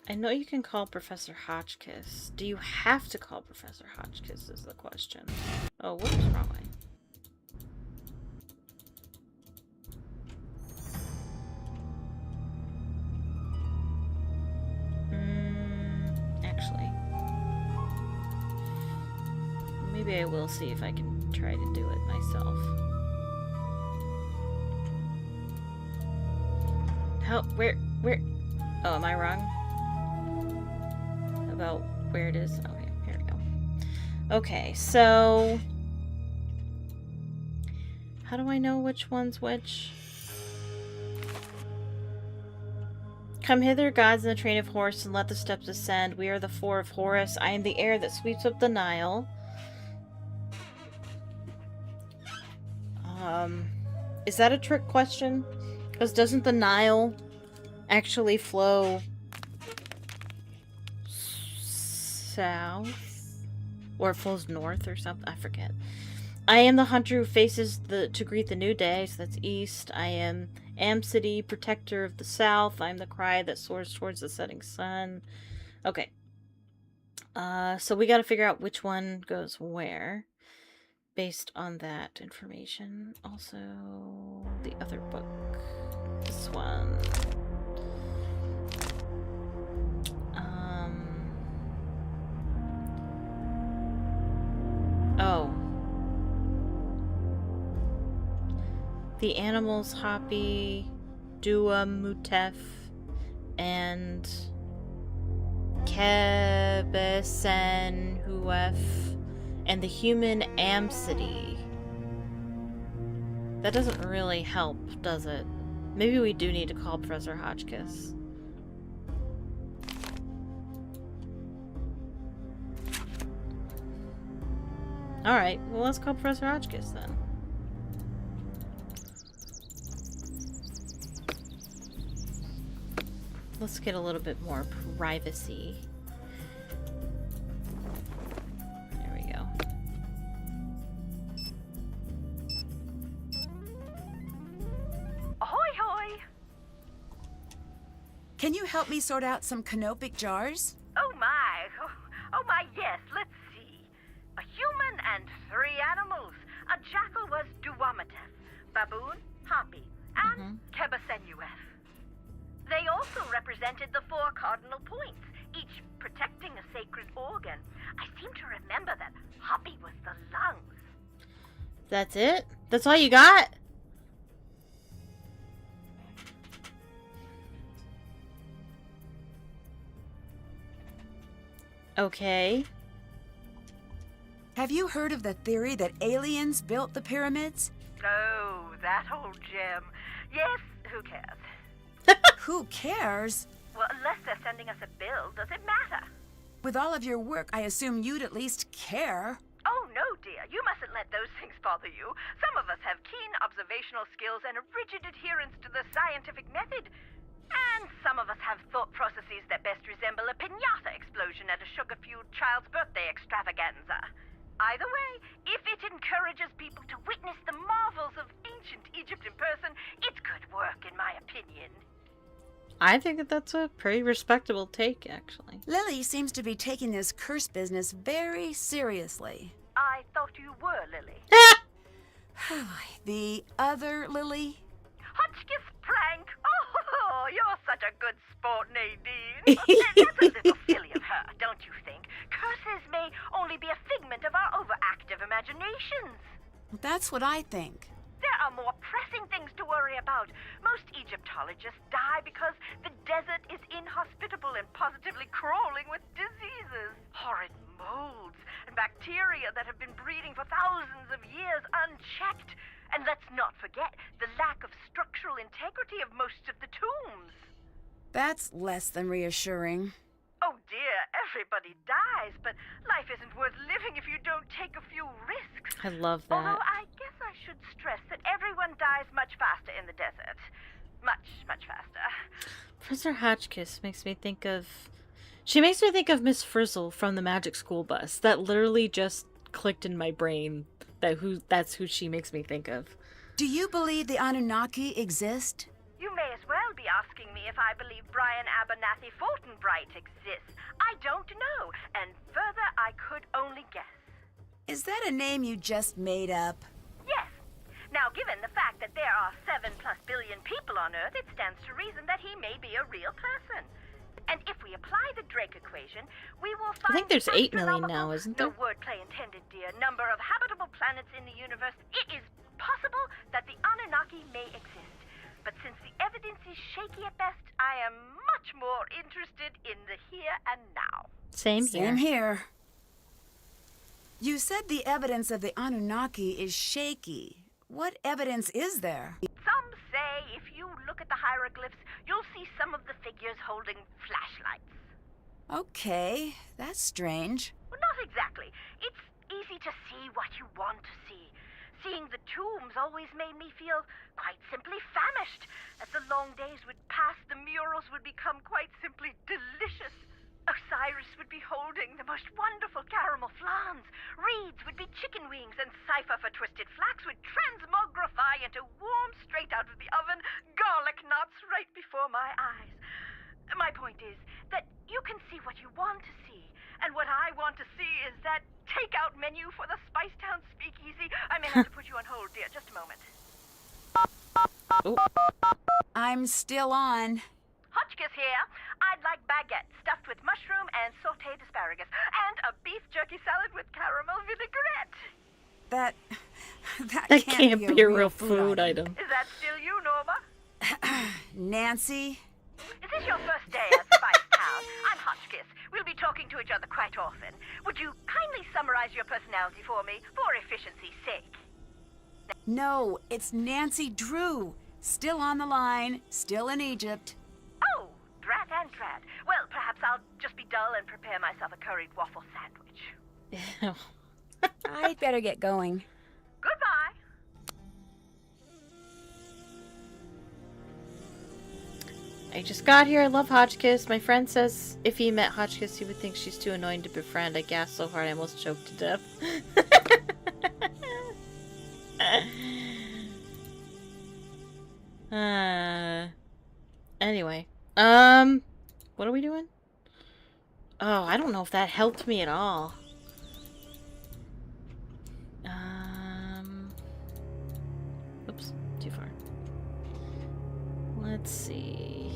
I know you can call Professor Hotchkiss. Do you have to call Professor Hotchkiss is the question. Oh, whoops, wrong way. Actually. Maybe I will see if I can try to do it myself. How, where? Oh, am I wrong? About where it is? Okay, here we go. Okay, so... How do I know which one's which? Come hither, gods in the train of horse, and let the steps ascend. We are the four of Horus. I am the air that sweeps up the Nile. Is that a trick question? Because doesn't the Nile actually flow south? Or it flows north or something? I forget. I am the hunter who faces to greet the new day, so that's east. I am City, protector of the south. I am the cry that soars towards the setting sun. Okay. So we gotta figure out which one goes where. Based on that information. Also, the other book. This one. Oh. The animals Hoppy, Dua Mutef, and Kebesen Huef, and the human Amcity. That doesn't really help, does it? Maybe we do need to call Professor Hotchkiss. Alright, well let's call Professor Hotchkiss then. Let's get a little bit more privacy. There we go. Ahoy, hoy! Can you help me sort out some canopic jars? Oh my! Oh my, yes, let's see. A human and 3 animals. A jackal was Duwamatef. Baboon, Hapi, and Kebasenuef. They also represented the 4 cardinal points, each protecting a sacred organ. I seem to remember that Hapi was the lungs. That's it? That's all you got? Okay. Have you heard of the theory that aliens built the pyramids? Oh, that old gem. Yes, who cares? Who cares? Well, unless they're sending us a bill, does it matter? With all of your work, I assume you'd at least care. Oh, no, dear. You mustn't let those things bother you. Some of us have keen observational skills and a rigid adherence to the scientific method. And some of us have thought processes that best resemble a piñata explosion at a sugar-fueled child's birthday extravaganza. Either way, if it encourages people to witness the marvels of ancient Egypt in person, it's good work, in my opinion. I think that that's a pretty respectable take, actually. Lily seems to be taking this curse business very seriously. I thought you were, Lily. The other Lily? Hotchkiss prank! Oh, you're such a good sport, Nadine. That's a little silly of her, don't you think? Curses may only be a figment of our overactive imaginations. That's what I think. There are more pressing things to worry about. Most Egyptologists die because the desert is inhospitable and positively crawling with diseases. Horrid molds and bacteria that have been breeding for thousands of years unchecked. And let's not forget the lack of structural integrity of most of the tombs. That's less than reassuring. Oh dear, everybody dies, but life isn't worth living if you don't take a few risks. I love that. Although I guess I should stress that everyone dies much faster in the desert. Much, much faster. Professor Hotchkiss makes me think of... She makes me think of Miss Frizzle from the Magic School Bus. That literally just clicked in my brain. That's who she makes me think of. Do you believe the Anunnaki exist? You may as well be asking me if I believe Brian Abernathy Fortinbright exists. I don't know, and further I could only guess. Is that a name you just made up? Yes. Now, given the fact that there are 7+ billion people on Earth, it stands to reason that he may be a real person. And if we apply the Drake equation, we will find... I think there's 8 million astronomical, now, isn't there? No wordplay intended, dear. Number of habitable planets in the universe. It is possible that the Anunnaki may exist. But since the evidence is shaky at best, I am much more interested in the here and now. Same here. Same here. You said the evidence of the Anunnaki is shaky. What evidence is there? Some say if you look at the hieroglyphs, you'll see some of the figures holding flashlights. Okay, that's strange. Well, not exactly. It's easy to see what you want to see. Seeing the tombs always made me feel quite simply famished. As the long days would pass, the murals would become quite simply delicious. Osiris would be holding the most wonderful caramel flans. Reeds would be chicken wings, and Cypher for twisted flax would transmogrify into warm, straight out of the oven, garlic knots right before my eyes. My point is that you can see what you want to see. And what I want to see is that takeout menu for the Spicetown Speakeasy. I may have to put you on hold, dear. Just a moment. Oh. I'm still on. Hotchkiss here. I'd like baguette stuffed with mushroom and sautéed asparagus, and a beef jerky salad with caramel vinaigrette. That can't be a real food item. Is that still you, Norma? Nancy? Is this your first day at Spicetown? I'm Hotchkiss. We'll be talking to each other quite often. Would you kindly summarize your personality for me, for efficiency's sake? No, it's Nancy Drew. Still on the line, still in Egypt. Oh, drat and trad. Well, perhaps I'll just be dull and prepare myself a curried waffle sandwich. I'd better get going. Goodbye. I just got here. I love Hotchkiss. My friend says if he met Hotchkiss, he would think she's too annoying to befriend. I gasped so hard I almost choked to death. Anyway. What are we doing? Oh, I don't know if that helped me at all. Oops. Let's see.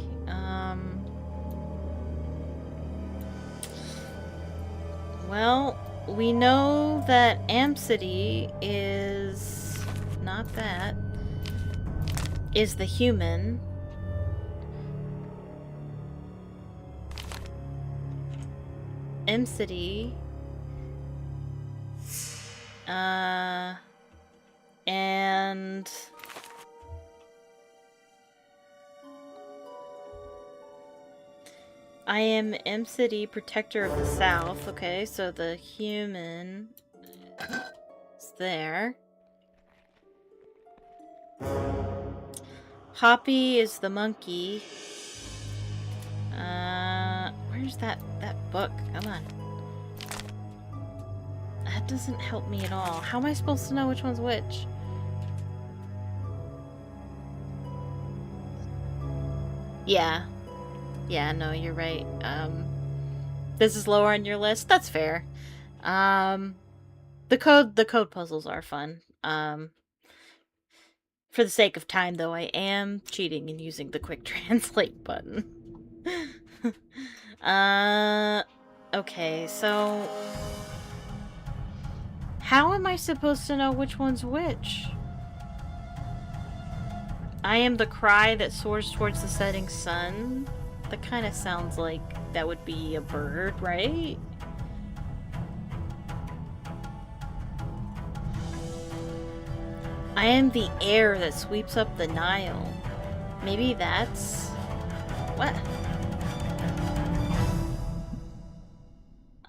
Well, we know that Amcity is not that. Is the human. Amcity. And I am Amcity, protector of the South. Okay, so the human is there. Hoppy is the monkey. Where's that book? Come on. That doesn't help me at all. How am I supposed to know which one's which? Yeah. Yeah, no, you're right. This is lower on your list. That's fair. The code puzzles are fun. For the sake of time, though, I am cheating and using the quick translate button. Okay, so how am I supposed to know which one's which? I am the cry that soars towards the setting sun. That kind of sounds like that would be a bird, right? I am the air that sweeps up the Nile. Maybe that's... What?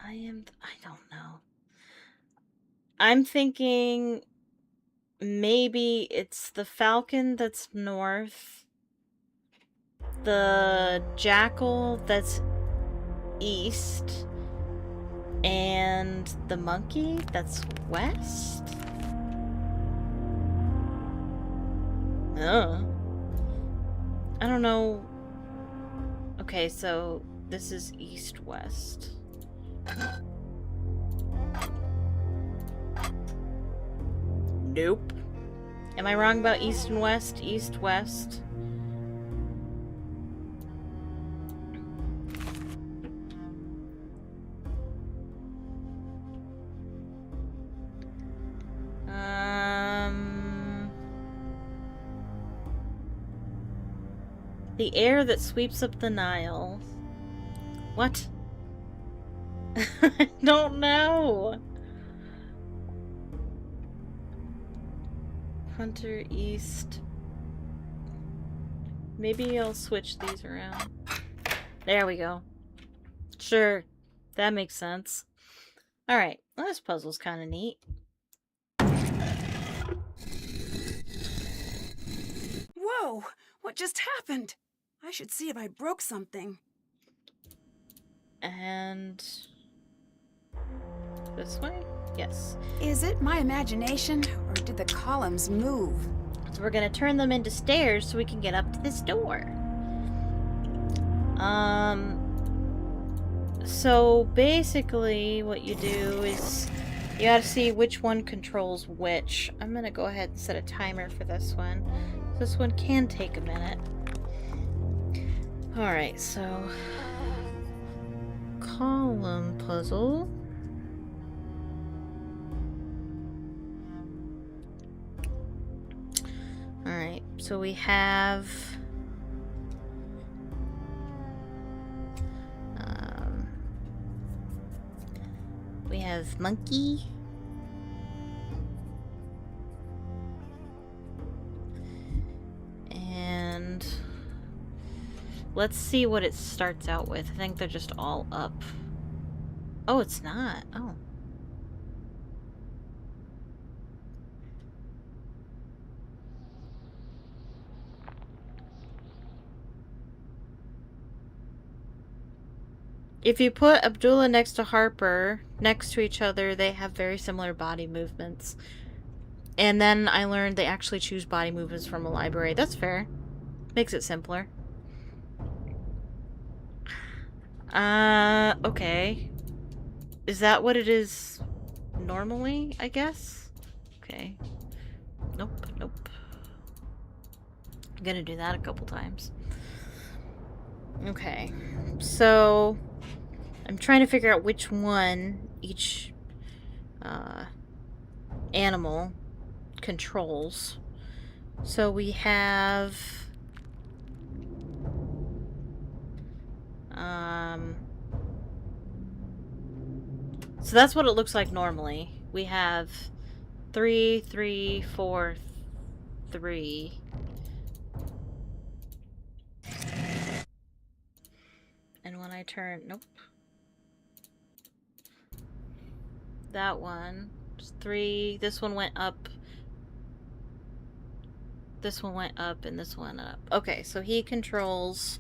I don't know. I'm thinking maybe it's the falcon that's north, the jackal that's east, and the monkey that's west? I don't know. Okay, so this is east-west. Nope. Am I wrong about east and west? East-west. The air that sweeps up the Nile. What? I don't know. Hunter East. Maybe I'll switch these around. There we go. Sure. That makes sense. Alright. Well, this puzzle's kind of neat. Whoa! What just happened? I should see if I broke something. And... this way? Yes. Is it my imagination, or did the columns move? So we're gonna turn them into stairs so we can get up to this door. So basically what you do is you gotta see which one controls which. I'm gonna go ahead and set a timer for this one. This one can take a minute. Alright, so... column puzzle. Alright, so we have... we have monkey. And... let's see what it starts out with. I think they're just all up. Oh, it's not. Oh. If you put Abdullah next to Harper, next to each other, they have very similar body movements. And then I learned they actually choose body movements from a library. That's fair. Makes it simpler. Okay. Is that what it is normally, I guess? Okay. Nope, nope. I'm gonna do that a couple times. Okay, so I'm trying to figure out which one each animal controls. So we have so that's what it looks like normally. We have 3, 3, 4, 3. And when I turn, nope. That one, 3, this one went up. This one went up and this one up. Okay, so he controls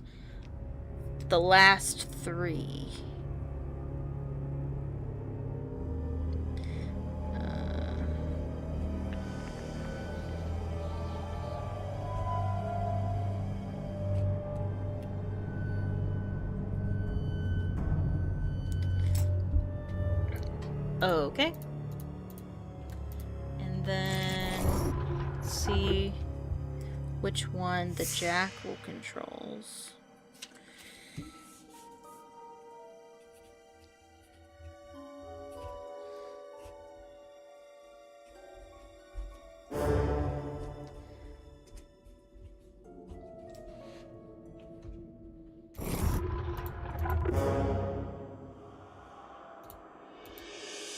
the last 3. Okay. And then let's see which one the jackal controls.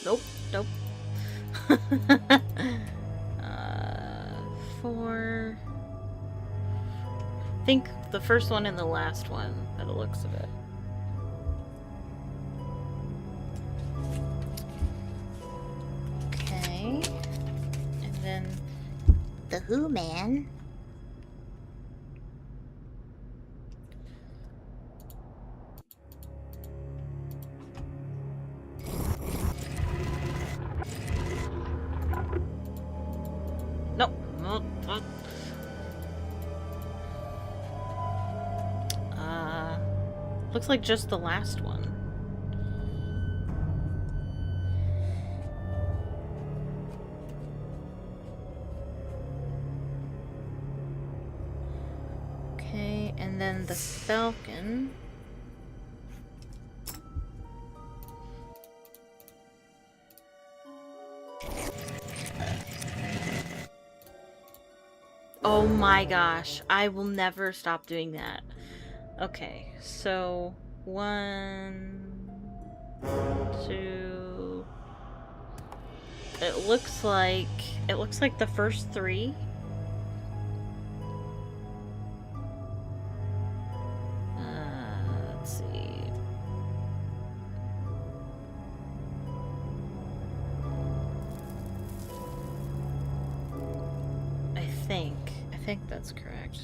Nope, nope. 4. I think the first one and the last one, by the looks of it. Okay. And then The Who Man. nope. Nope. Nope. Looks like just the last one. Okay, and then the falcon. Oh my gosh, I will never stop doing that. Okay, so 1, 2. It looks like the first 3. Let's see. I think that's correct.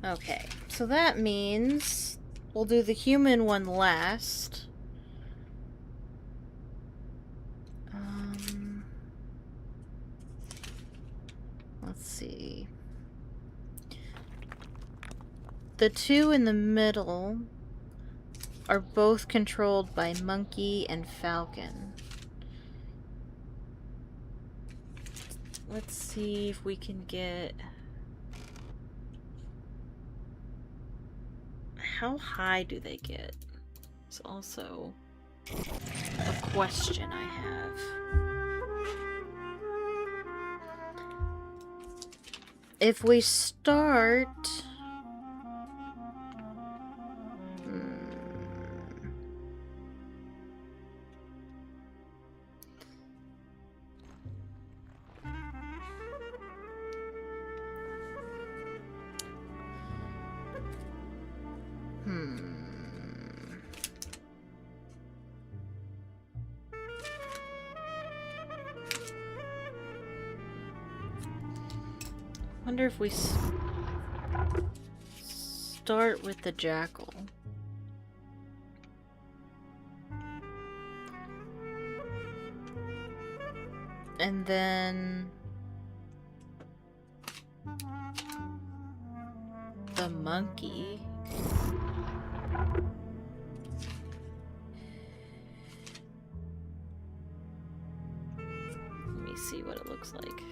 Okay, so that means we'll do the human one last. Let's see. The 2 in the middle are both controlled by monkey and falcon. Let's see if we can get... How high do they get? It's also a question I have. If we start... Wonder if we start with the jackal. And then the monkey. Let me see what it looks like.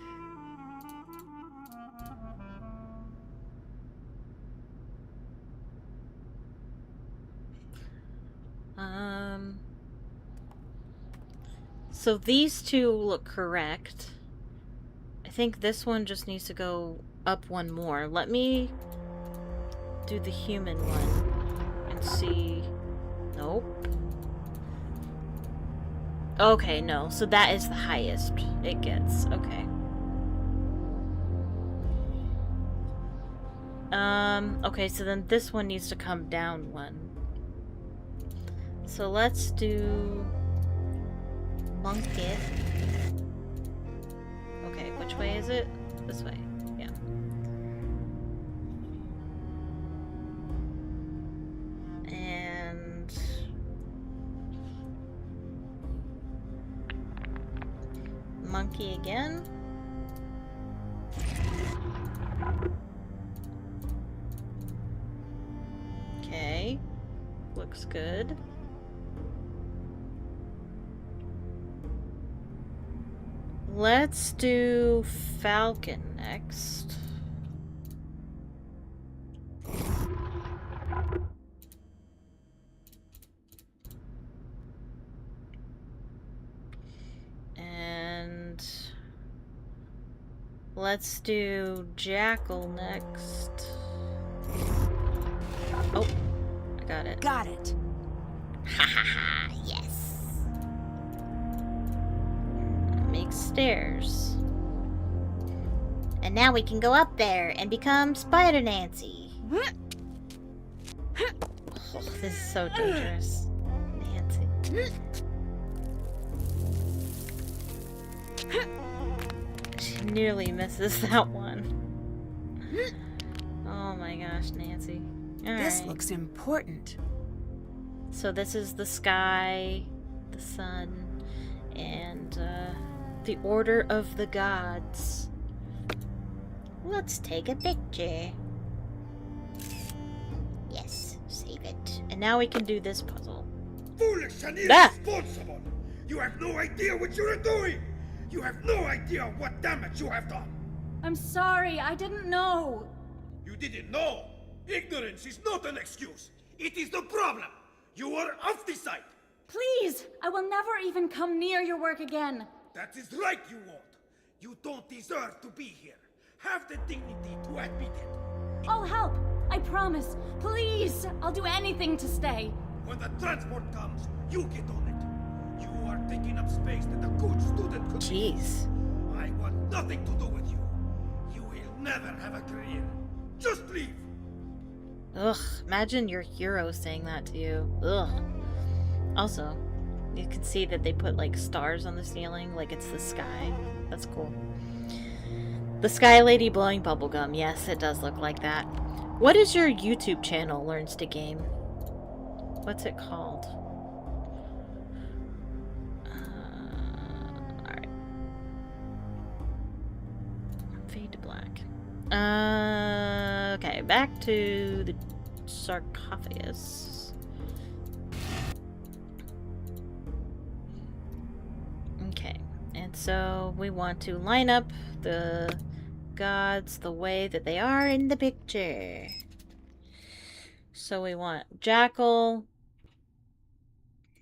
So these two look correct. I think this one just needs to go up one more. Let me do the human one and see. Nope. Okay, no. So that is the highest it gets. Okay. Okay, so then this one needs to come down one. So let's do monkey. Okay, which way is it? This way. Yeah. And monkey again. Okay. Looks good. Let's do Falcon next. And let's do Jackal next. Oh, I got it. Got it. Ha ha ha, yes. Make stairs. And now we can go up there and become Spider Nancy. Oh, this is so dangerous. Nancy. She nearly misses that one. Oh my gosh, Nancy. This Alright. looks important. So this is the sky, the sun, and the order of the gods. Let's take a picture. Yes, save it. And now we can do this puzzle. Foolish and Ah! irresponsible! You have no idea what you are doing! You have no idea what damage you have done! I'm sorry, I didn't know. You didn't know! Ignorance is not an excuse! It is the problem! You are off the site! Please, I will never even come near your work again. That is right, you won't! You don't deserve to be here! Have the dignity to admit it! I'll help. I promise. Please, I'll do anything to stay. When the transport comes, you get on it! You are taking up space that a good student could be. Jeez. I want nothing to do with you! You will never have a career! Just leave! Ugh, imagine your hero saying that to you. Ugh. Also, you can see that they put like stars on the ceiling, like it's the sky. That's cool. The Sky Lady blowing bubblegum. Yes, it does look like that. What is your YouTube channel, Learns to Game? What's it called? Alright. Fade to black. Okay, back to the sarcophagus. Okay, and so we want to line up the gods the way that they are in the picture. So we want jackal,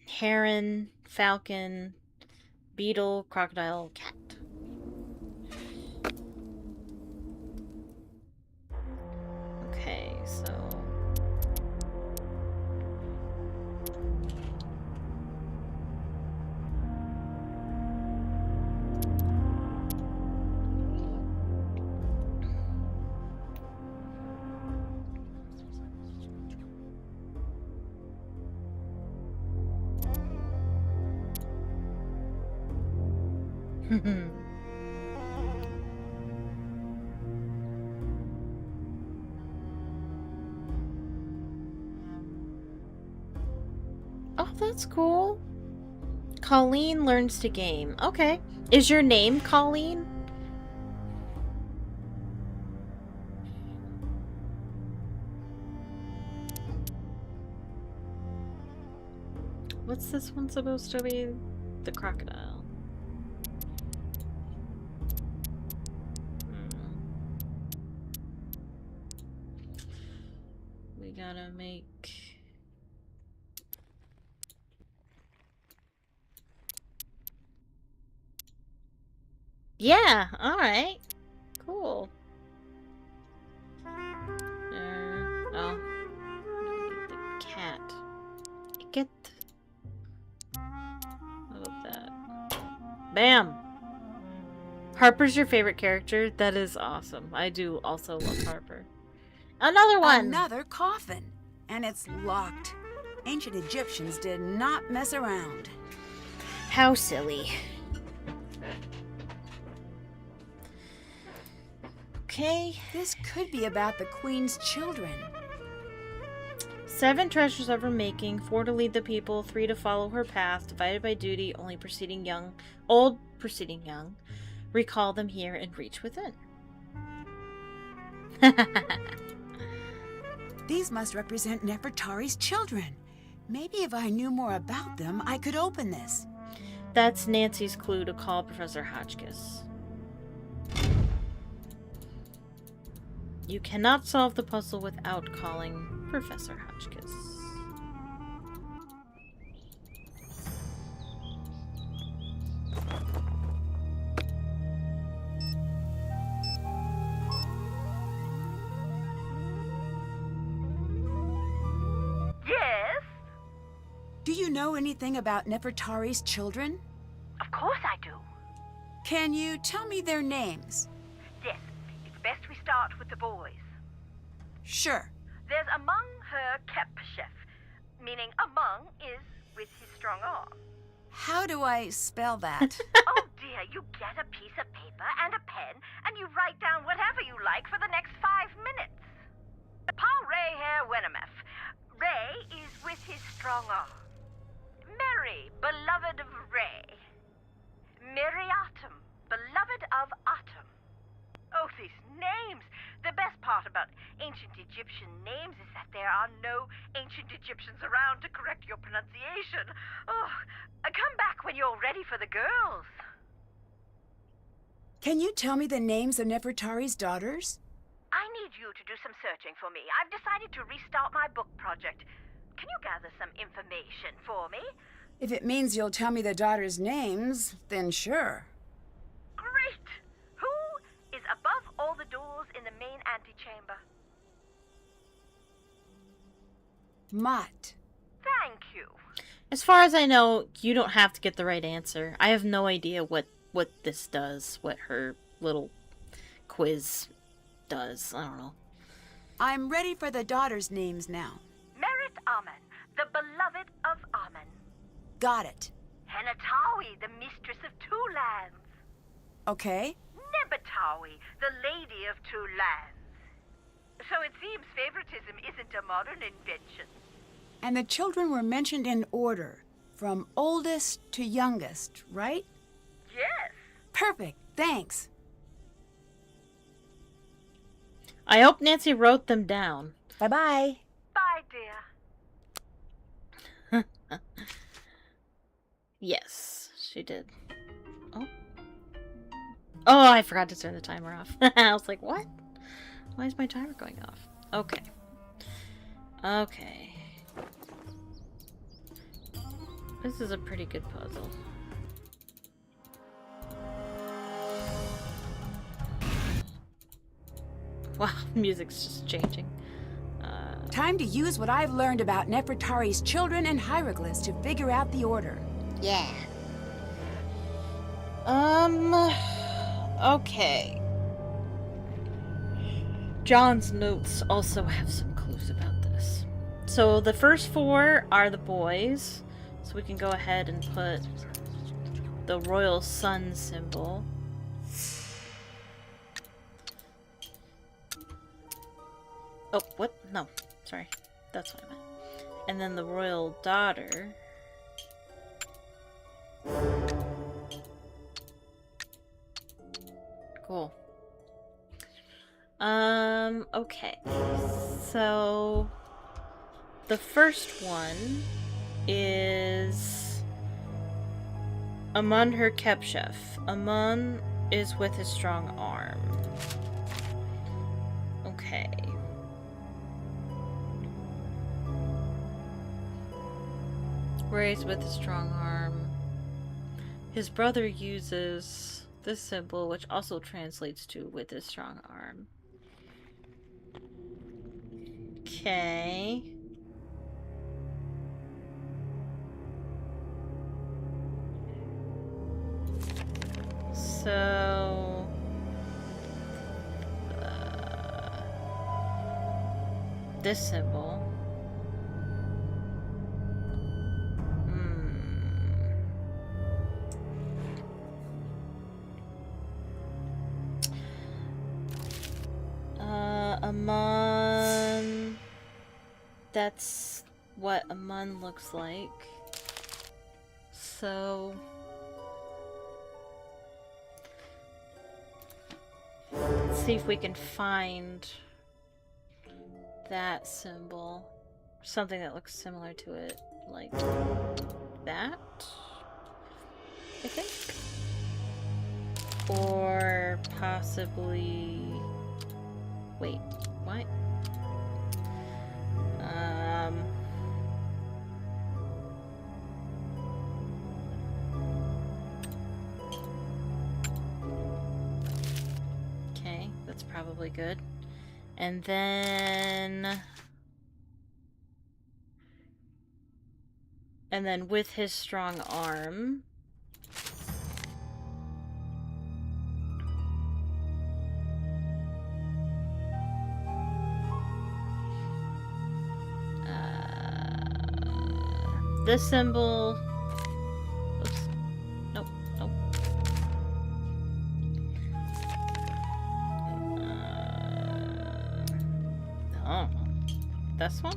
heron, falcon, beetle, crocodile, cat. Okay, so oh, that's cool. Colleen learns to game. Okay. Is your name Colleen? What's this one supposed to be? The crocodile. gotta make... Yeah, alright. Cool. Oh. The cat. Get... How about that? Bam! Harper's your favorite character? That is awesome. I do also love Harper. Another one! Another coffin. And it's locked. Ancient Egyptians did not mess around. How silly. Okay. This could be about the Queen's children. 7 treasures of her making, 4 to lead the people, 3 to follow her path, divided by duty, only proceeding young, old proceeding young. Recall them here and reach within. These must represent Nefertari's children. Maybe if I knew more about them, I could open this. That's Nancy's clue to call Professor Hotchkiss. You cannot solve the puzzle without calling Professor Hotchkiss. Yes? Do you know anything about Nefertari's children? Of course I do. Can you tell me their names? Yes, it's best we start with the boys. Sure. There's Among her Kepchef, meaning among is with his strong arm. How do I spell that? Oh dear, you get a piece of paper and a pen, and you write down whatever you like for the next 5 minutes. Paul Ray Hare Wennemeth. Ray is with his strong arm. Mary, beloved of Ray. Miriatum, beloved of Atum. Oh, these names! The best part about ancient Egyptian names is that there are no ancient Egyptians around to correct your pronunciation. Oh, come back when you're ready for the girls. Can you tell me the names of Nefertari's daughters? I need you to do some searching for me. I've decided to restart my book project. Can you gather some information for me? If it means you'll tell me the daughters' names, then sure. Great! Who is above all the doors in the main antechamber? Mott. Thank you. As far as I know, you don't have to get the right answer. I have no idea what this does, what her little quiz does. I don't know. I'm ready for the daughters' names now. Merit Amen, the beloved of Amen. Got it. Henatawi, the mistress of 2 lands. Okay. Nebatawi, the lady of 2 lands. So it seems favoritism isn't a modern invention. And the children were mentioned in order, from oldest to youngest, right? Yes. Perfect, thanks. I hope Nancy wrote them down. Bye-bye. Bye, dear. Yes, she did. Oh. Oh, I forgot to turn the timer off. I was like, what? Why is my timer going off? Okay. Okay. This is a pretty good puzzle. Wow, music's just changing. Time to use what I've learned about Nefertari's children and hieroglyphs to figure out the order. Yeah. Okay. John's notes also have some clues about this. So the first 4 are the boys. So we can go ahead and put the royal sun symbol. Oh, what? No. Sorry. That's what I meant. And then the royal daughter. Cool. Okay. So the first one is Amun her Kepchef. Amun is with his strong arm. Okay. Raised with a strong arm. His brother uses this symbol, which also translates to with his strong arm. Okay. So... this symbol. Amun. That's what Amun looks like. So... let's see if we can find that symbol. Something that looks similar to it. Like that, I think. Or possibly... wait, what? Okay, that's probably good. And then with his strong arm, this symbol. Oops. Nope. Nope. Oh, this one.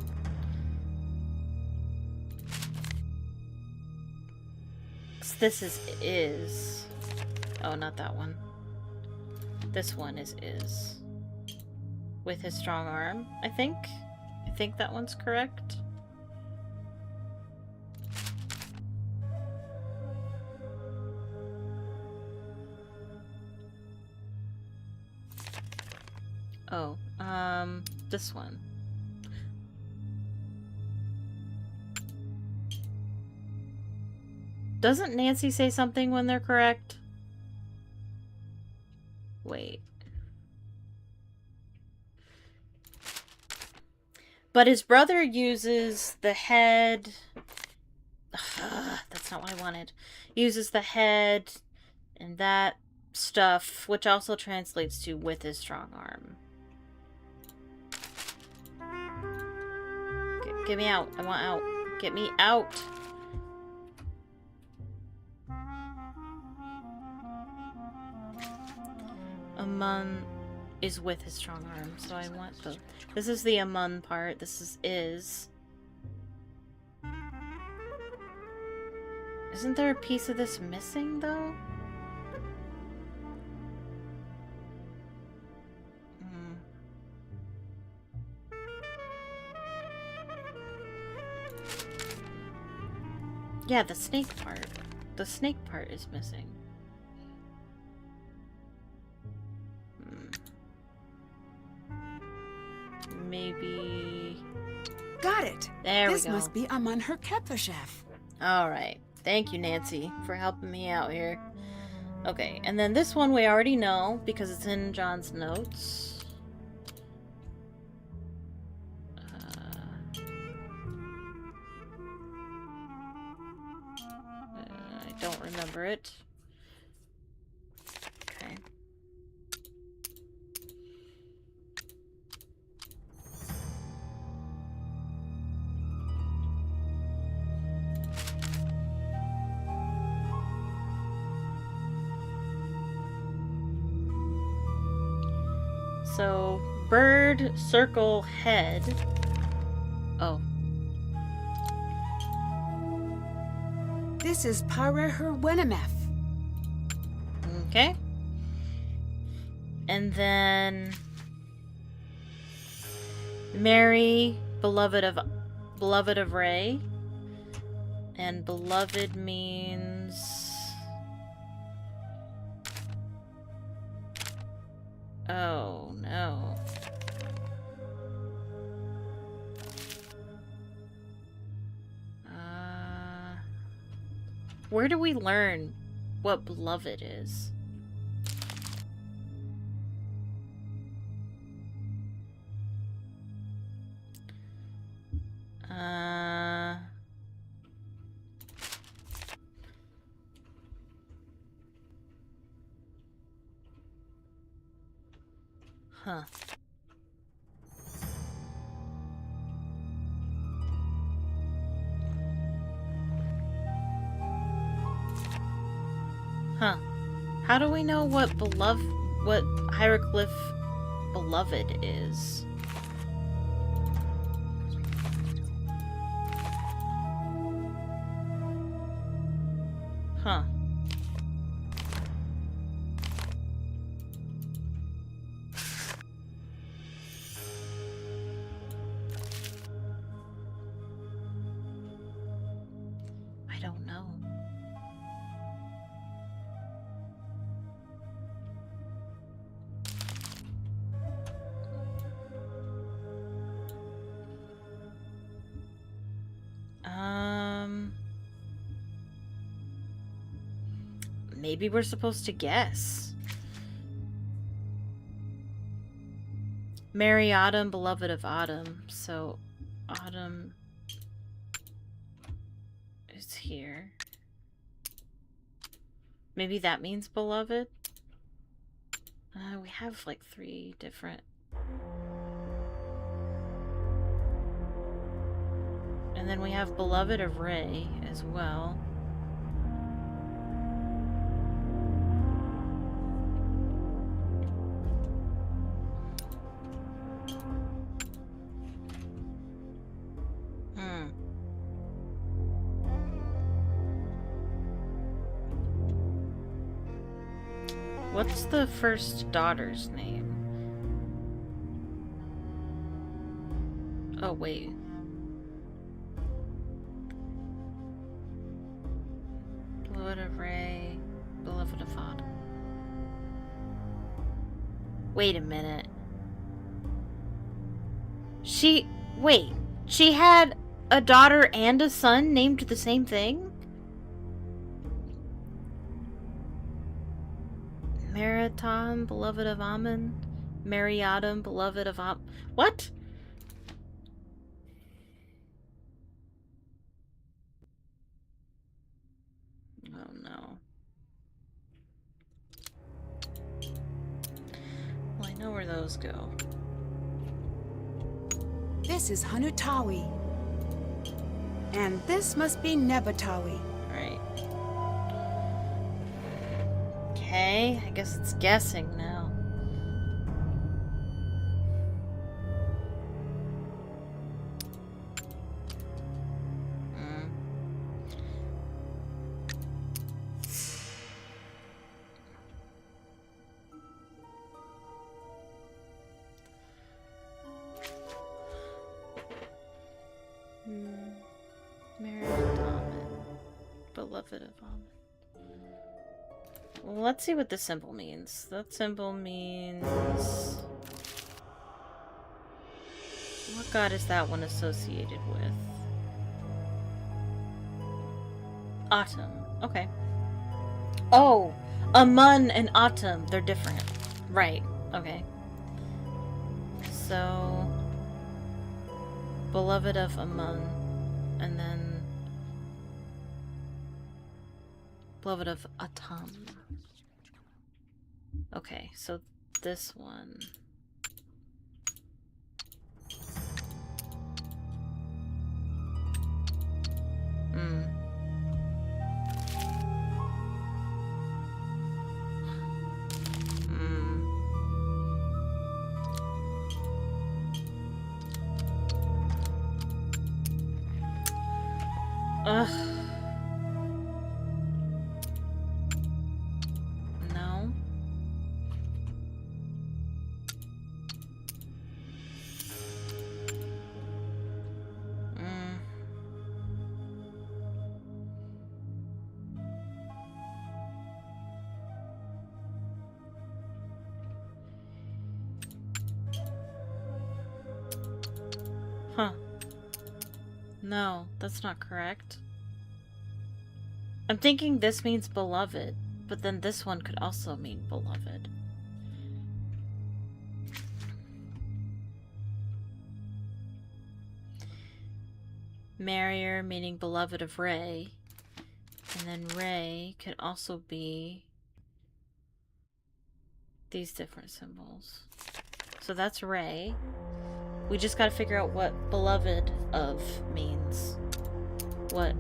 This is. Oh, not that one. This one is. With his strong arm, I think. I think that one's correct. Oh, this one. Doesn't Nancy say something when they're correct? Wait. But his brother uses the head... that's not what I wanted. Uses the head and that stuff, which also translates to with his strong arm. Get me out. I want out. Get me out. Amun is with his strong arm, so I want both. This is the Amun part. This is. Isn't there a piece of this missing, though? Yeah, the snake part. The snake part is missing. Maybe... Got it! There we go. This must be Amun Herkepeshef. Alright. Thank you, Nancy, for helping me out here. Okay, and then this one we already know, because it's in John's notes. I don't remember it. Okay. So, bird, circle, head. Oh. This is Pareherwenemef. Okay. And then Mary, beloved of Ray. And beloved means... oh, no. Where do we learn what beloved is? Huh. Huh. How do we know what hieroglyph beloved is? Huh. I don't know. Maybe we're supposed to guess. Mary Autumn, beloved of Autumn. So, Autumn is here. Maybe that means beloved? We have like 3 different... And then we have beloved of Ray as well. What's the first daughter's name? Oh, wait. Beloved of Ray, beloved of Autumn. Wait a minute. Wait. She had a daughter and a son named the same thing? Meriton, beloved of Ammon. Mariatum, beloved of What? Oh no. Well, I know where those go. This is Hanutawi. And this must be Nebatawi. Right. Okay, I guess it's guessing now. Married Ammon, beloved of Ammon. Well, let's see what this symbol means. That symbol means... What god is that one associated with? Autumn. Okay. Oh! Amun and Autumn. They're different. Right. Okay. So... Beloved of Amun. And then... Beloved of Atum. Okay, so this one. Ugh. No. Huh. No, that's not correct. I'm thinking this means beloved, but then this one could also mean beloved. Marrier meaning beloved of Ray. And then Ray could also be these different symbols. So that's Ray. We just gotta figure out what beloved of means. What?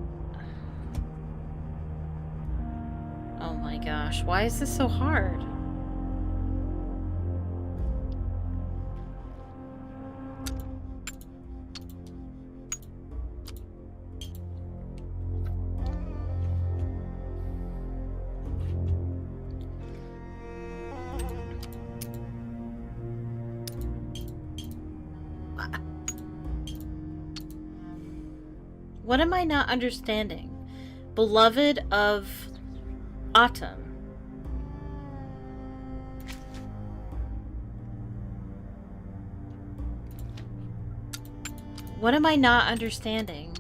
Oh my gosh, why is this so hard? What am I not understanding? Beloved of Autumn. What am I not understanding?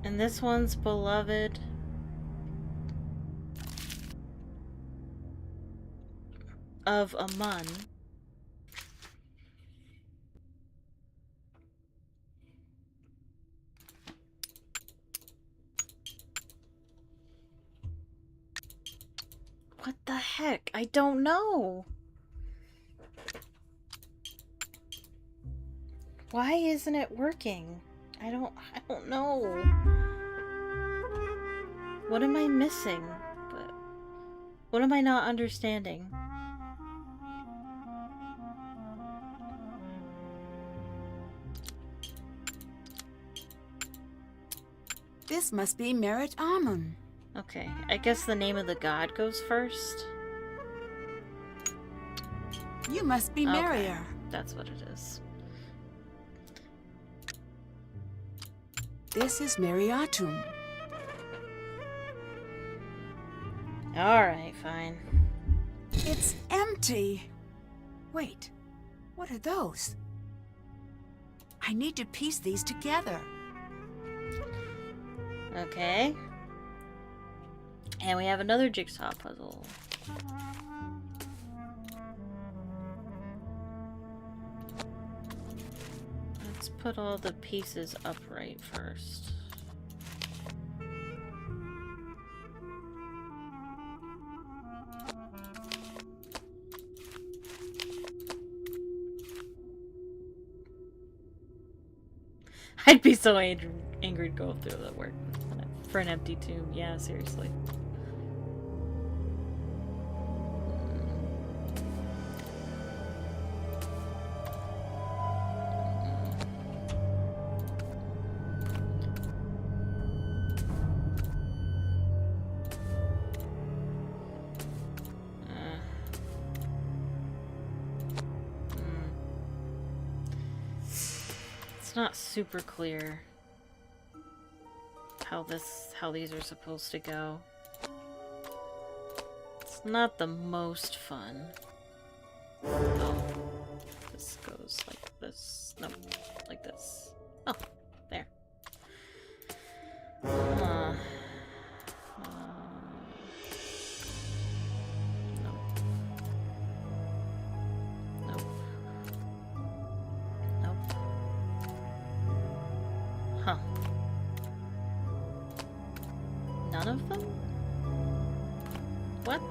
And this one's beloved of Amun. What the heck? I don't know. Why isn't it working? I don't know. What am I missing? What am I not understanding? This must be Merit Amun. Okay, I guess the name of the god goes first. You must be Okay, Marrier. that's what it is. This is Mariatum. Alright, fine. It's empty. Wait, what are those? I need to piece these together. Okay. And we have another jigsaw puzzle. Let's put all the pieces upright first. I'd be so angry to go through the work for an empty tomb. Yeah, seriously. It's not super clear how these are supposed to go. It's not the most fun. Oh, this goes like this. No, like this. Oh, there. No. Nope. Nope. Huh. None of them? What?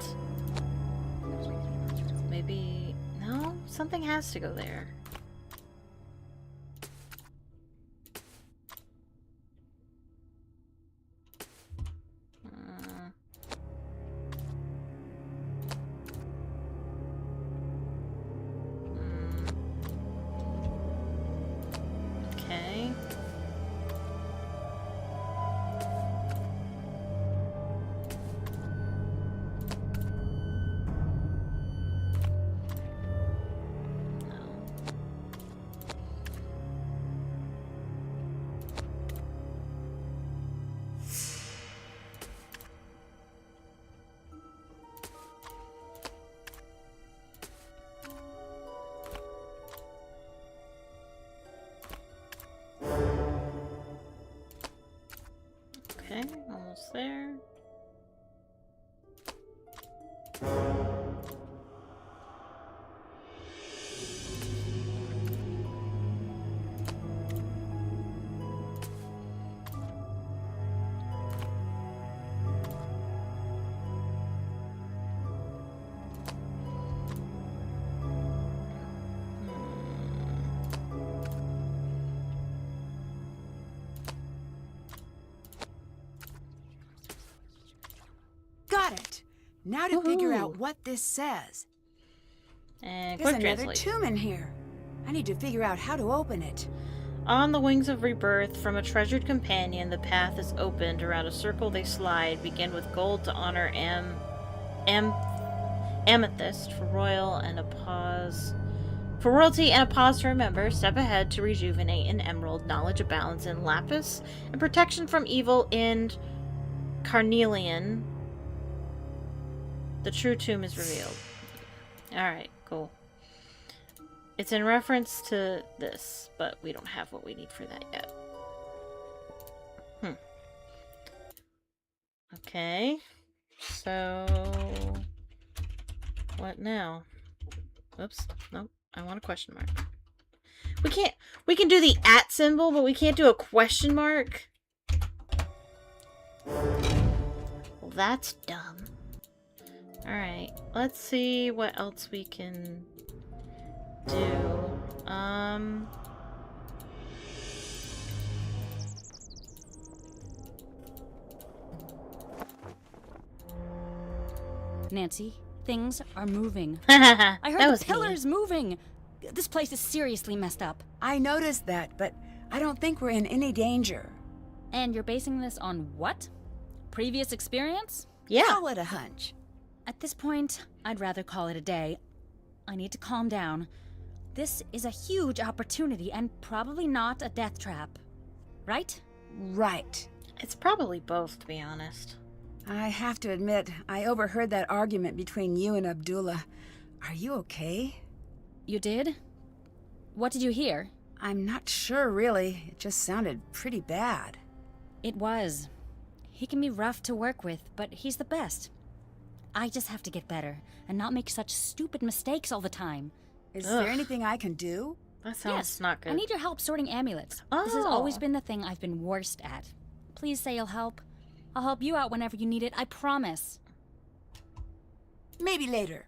Maybe... No? Something has to go there. Okay. No. Okay, almost there. Got it. Now to figure out Woohoo. what this says. And There's quick another translation. tomb in here. I need to figure out how to open it. On the wings of rebirth, from a treasured companion, the path is opened. Around a circle they slide. Begin with gold to honor amethyst for royalty and a pause to remember. Step ahead to rejuvenate in emerald. Knowledge abounds in lapis, and protection from evil in carnelian. The true tomb is revealed. Alright, cool. It's in reference to this, but we don't have what we need for that yet. Okay. So... what now? Oops. Nope. I want a question mark. We can do the @ symbol, but we can't do a question mark? Well, that's dumb. Alright. Let's see what else we can do. Nancy, things are moving. I I heard the pillars moving. This place is seriously messed up. I noticed that, but I don't think we're in any danger. And you're basing this on what? Previous experience? Yeah. Call it a hunch. At this point, I'd rather call it a day. I need to calm down. This is a huge opportunity and probably not a death trap. Right? Right. It's probably both, to be honest. I have to admit, I overheard that argument between you and Abdullah. Are you okay? You did? What did you hear? I'm not sure, really. It just sounded pretty bad. It was. He can be rough to work with, but he's the best. I just have to get better and not make such stupid mistakes all the time. Is Ugh. there anything I can do? That sounds Yes, not good. I need your help sorting amulets. This has Oh. always been the thing I've been worst at. Please say you'll help. I'll help you out whenever you need it, I promise. Maybe later.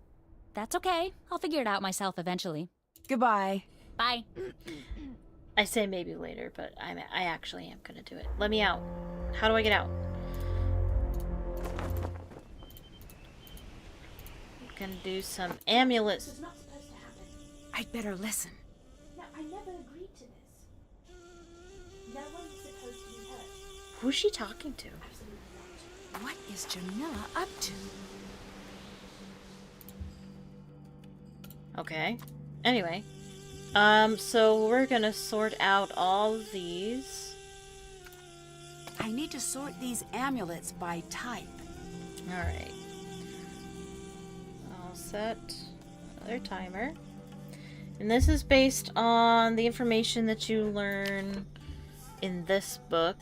That's okay. I'll figure it out myself eventually. Goodbye. Bye. I say maybe later, but I actually am gonna do it. Let me out. How do I get out? I'm gonna do some amulets. It's not supposed to happen. I'd better listen. No, I never agreed to this. No one's supposed to be hurt. Who's she talking to? Absolutely not. What is Jamila up to? Okay. Anyway. So we're gonna sort out all of these. I need to sort these amulets by type. Alright. I'll set another timer. And this is based on the information that you learn in this book.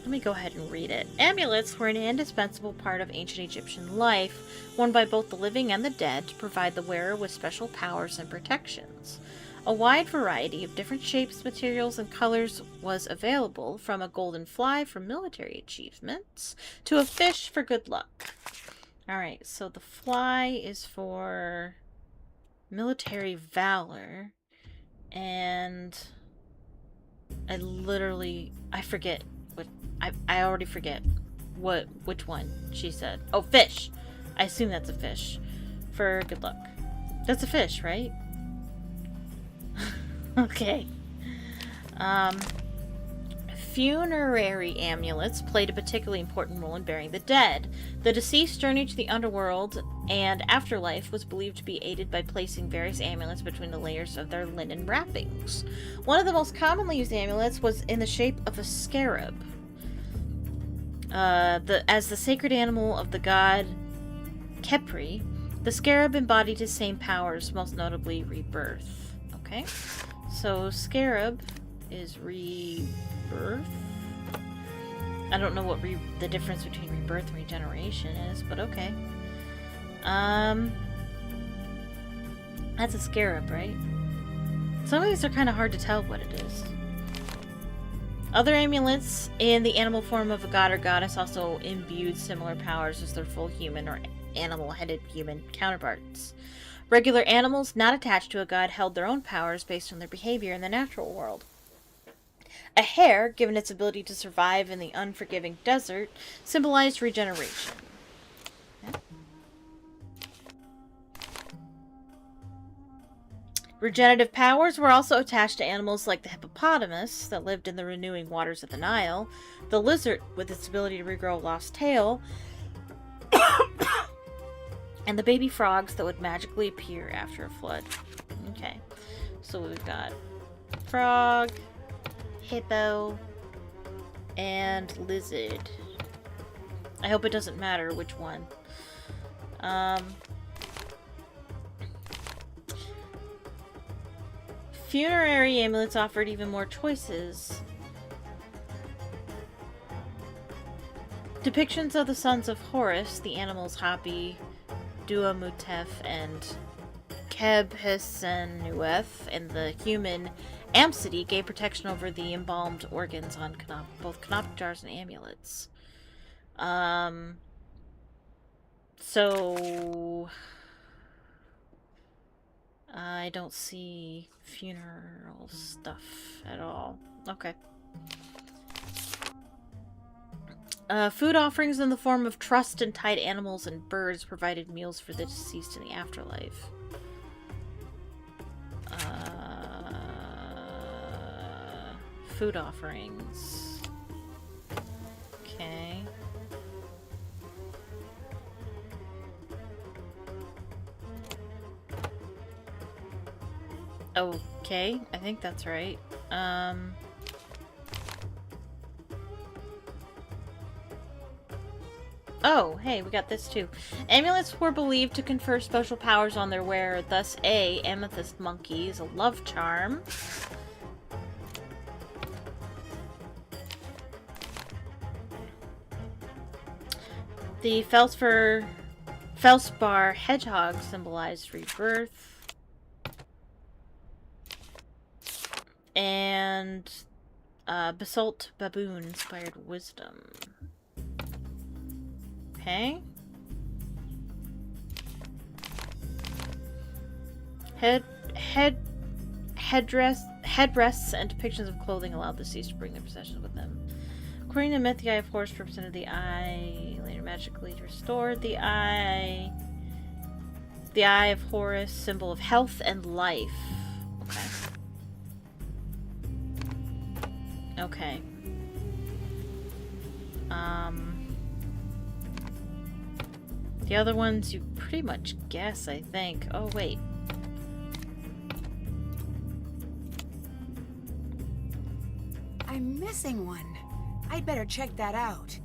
Let me go ahead and read it. Amulets were an indispensable part of ancient Egyptian life, worn by both the living and the dead to provide the wearer with special powers and protections. A wide variety of different shapes, materials, and colors was available, from a golden fly for military achievements to a fish for good luck. Alright, so the fly is for military valor, and I forget what, I already forget which one she said. Oh, fish! I assume that's a fish. For good luck. That's a fish, right? Okay. Funerary amulets played a particularly important role in burying the dead. The deceased journey to the underworld and afterlife was believed to be aided by placing various amulets between the layers of their linen wrappings. One of the most commonly used amulets was in the shape of a scarab. As the sacred animal of the god Khepri, the scarab embodied his same powers, most notably rebirth. Okay, so scarab is rebirth. I don't know what the difference between rebirth and regeneration is, but okay. That's a scarab, right? Some of these are kind of hard to tell what it is. Other amulets in the animal form of a god or goddess also imbued similar powers as their full human or animal-headed human counterparts. Regular animals not attached to a god held their own powers based on their behavior in the natural world. A hare, given its ability to survive in the unforgiving desert, symbolized regeneration. Okay. Regenerative powers were also attached to animals like the hippopotamus that lived in the renewing waters of the Nile, the lizard with its ability to regrow a lost tail, and the baby frogs that would magically appear after a flood. Okay, so we've got frog, hippo, and lizard. I hope it doesn't matter which one. Funerary amulets offered even more choices. Depictions of the sons of Horus, the animals Hapi, Duamutef, and Kebhessenueth, and the human Amsidy gave protection over the embalmed organs on both canopic jars and amulets. So I don't see funeral stuff at all. Okay. Food offerings in the form of trussed and tied animals and birds provided meals for the deceased in the afterlife. Food offerings. Okay. Okay, I think that's right. Oh, hey, we got this too. Amulets were believed to confer special powers on their wearer, thus a amethyst monkey is a love charm. The Felspar hedgehog symbolized rebirth. And basalt baboon inspired wisdom. Okay. Headrests and depictions of clothing allowed the deceased to bring their possessions with them. According to myth, the Eye of Horus represented the eye, later magically restored the eye. The Eye of Horus, symbol of health and life. Okay. Okay. The other ones you pretty much guess, I think. Oh, wait. I'm missing one. I'd better check that out.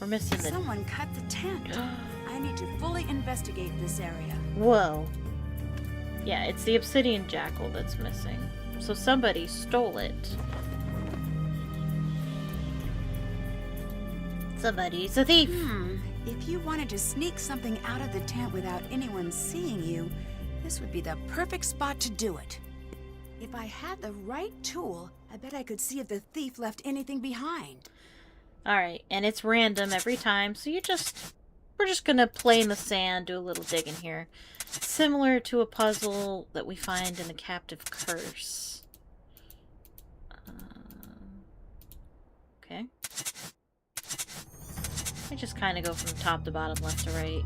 We're missing the... Someone cut the tent. I need to fully investigate this area. Whoa. Yeah, it's the obsidian jackal that's missing. So somebody stole it. Somebody's a thief. If you wanted to sneak something out of the tent without anyone seeing you, this would be the perfect spot to do it. If I had the right tool, I bet I could see if the thief left anything behind. Alright, and it's random every time, so we're just gonna play in the sand, do a little digging here. Similar to a puzzle that we find in the Captive Curse. Okay. I just kind of go from top to bottom, left to right,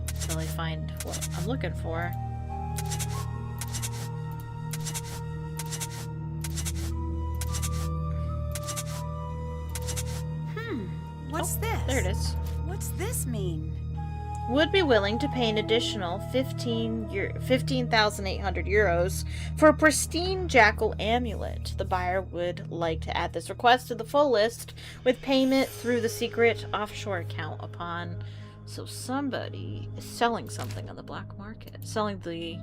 until I find what I'm looking for. What's this? There it is. What's this mean? Would be willing to pay an additional 15,800 euros for a pristine jackal amulet. The buyer would like to add this request to the full list with payment through the secret offshore account upon. So somebody is selling something on the black market. Selling the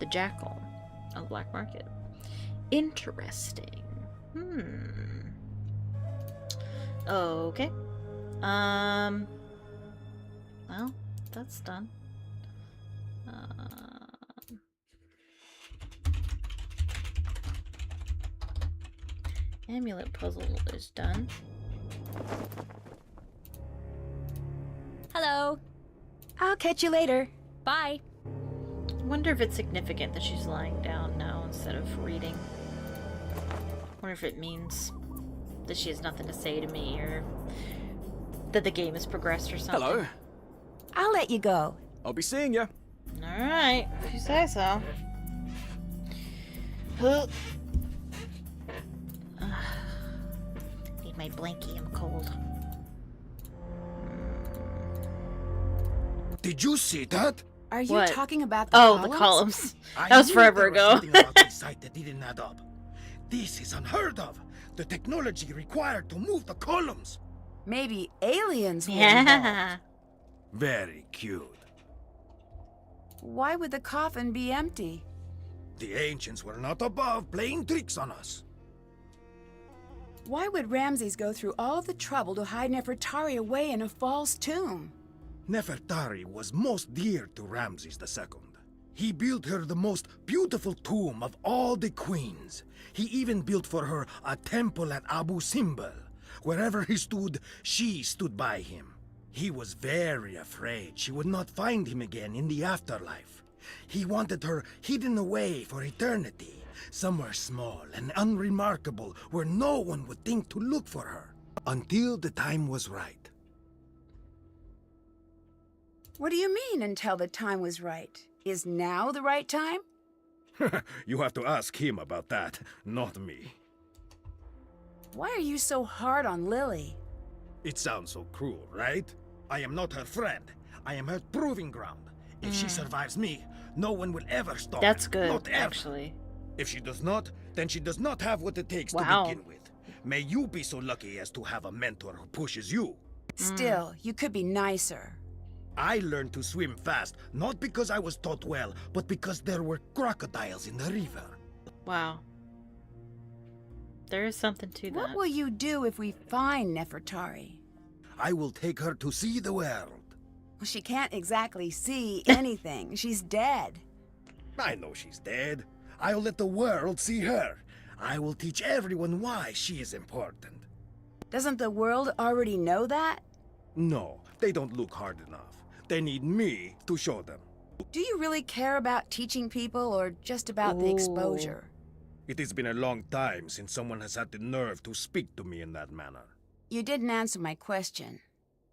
jackal on the black market. Interesting. Okay. Well, that's done. Amulet puzzle is done. Hello. I'll catch you later. Bye. Wonder if it's significant that she's lying down now instead of reading. Wonder if it means that she has nothing to say to me, or that the game has progressed or something. Hello. I'll let you go. I'll be seeing you. Alright, if you say so. Huh. Need my blankie, I'm cold. Did you see that? Are you What? talking about the Oh, columns? the columns. I That was knew forever there was ago. something about this site that didn't add up. This is unheard of. The technology required to move the columns. Maybe aliens were involved. Yeah. Very cute. Why would the coffin be empty? The ancients were not above playing tricks on us. Why would Ramses go through all the trouble to hide Nefertari away in a false tomb? Nefertari was most dear to Ramses II. He built her the most beautiful tomb of all the queens. He even built for her a temple at Abu Simbel. Wherever he stood, she stood by him. He was very afraid she would not find him again in the afterlife. He wanted her hidden away for eternity, somewhere small and unremarkable where no one would think to look for her, until the time was right. What do you mean, until the time was right? Is now the right time? You have to ask him about that, not me. Why are you so hard on Lily? It sounds so cruel, right? I am not her friend. I am her proving ground. If she survives me, no one will ever stop That's her. good, Not ever. actually. If she does not, then she does not have what it takes Wow. to begin with. May you be so lucky as to have a mentor who pushes you. Still, you could be nicer. I learned to swim fast, not because I was taught well, but because there were crocodiles in the river. Wow. There is something to that. What will you do if we find Nefertari? I will take her to see the world. Well, she can't exactly see anything. She's dead. I know she's dead. I'll let the world see her. I will teach everyone why she is important. Doesn't the world already know that? No, they don't look hard enough. They need me to show them. Do you really care about teaching people or just about the Ooh. exposure? It has been a long time since someone has had the nerve to speak to me in that manner. You didn't answer my question.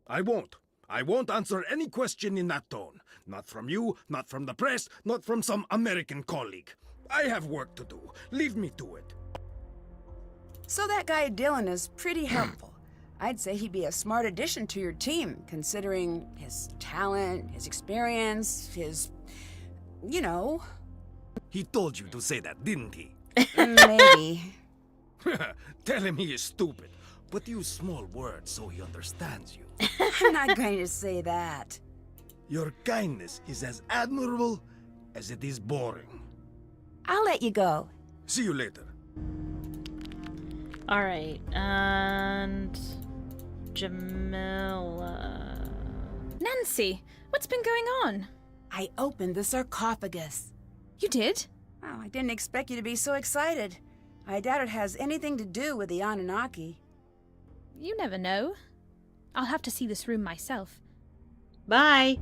I won't. I won't answer any question in that tone. Not from you, not from the press, not from some American colleague. I have work to do. Leave me to it. So that guy Dylan is pretty helpful. I'd say he'd be a smart addition to your team, considering his talent, his experience, his... you know... He told you to say that, didn't he? Maybe. Tell him he is stupid, but use small words so he understands you. I'm not going to say that. Your kindness is as admirable as it is boring. I'll let you go. See you later. Alright, and... Jamila... Nancy, what's been going on? I opened the sarcophagus. You did? Oh, I didn't expect you to be so excited. I doubt it has anything to do with the Anunnaki. You never know. I'll have to see this room myself. Bye!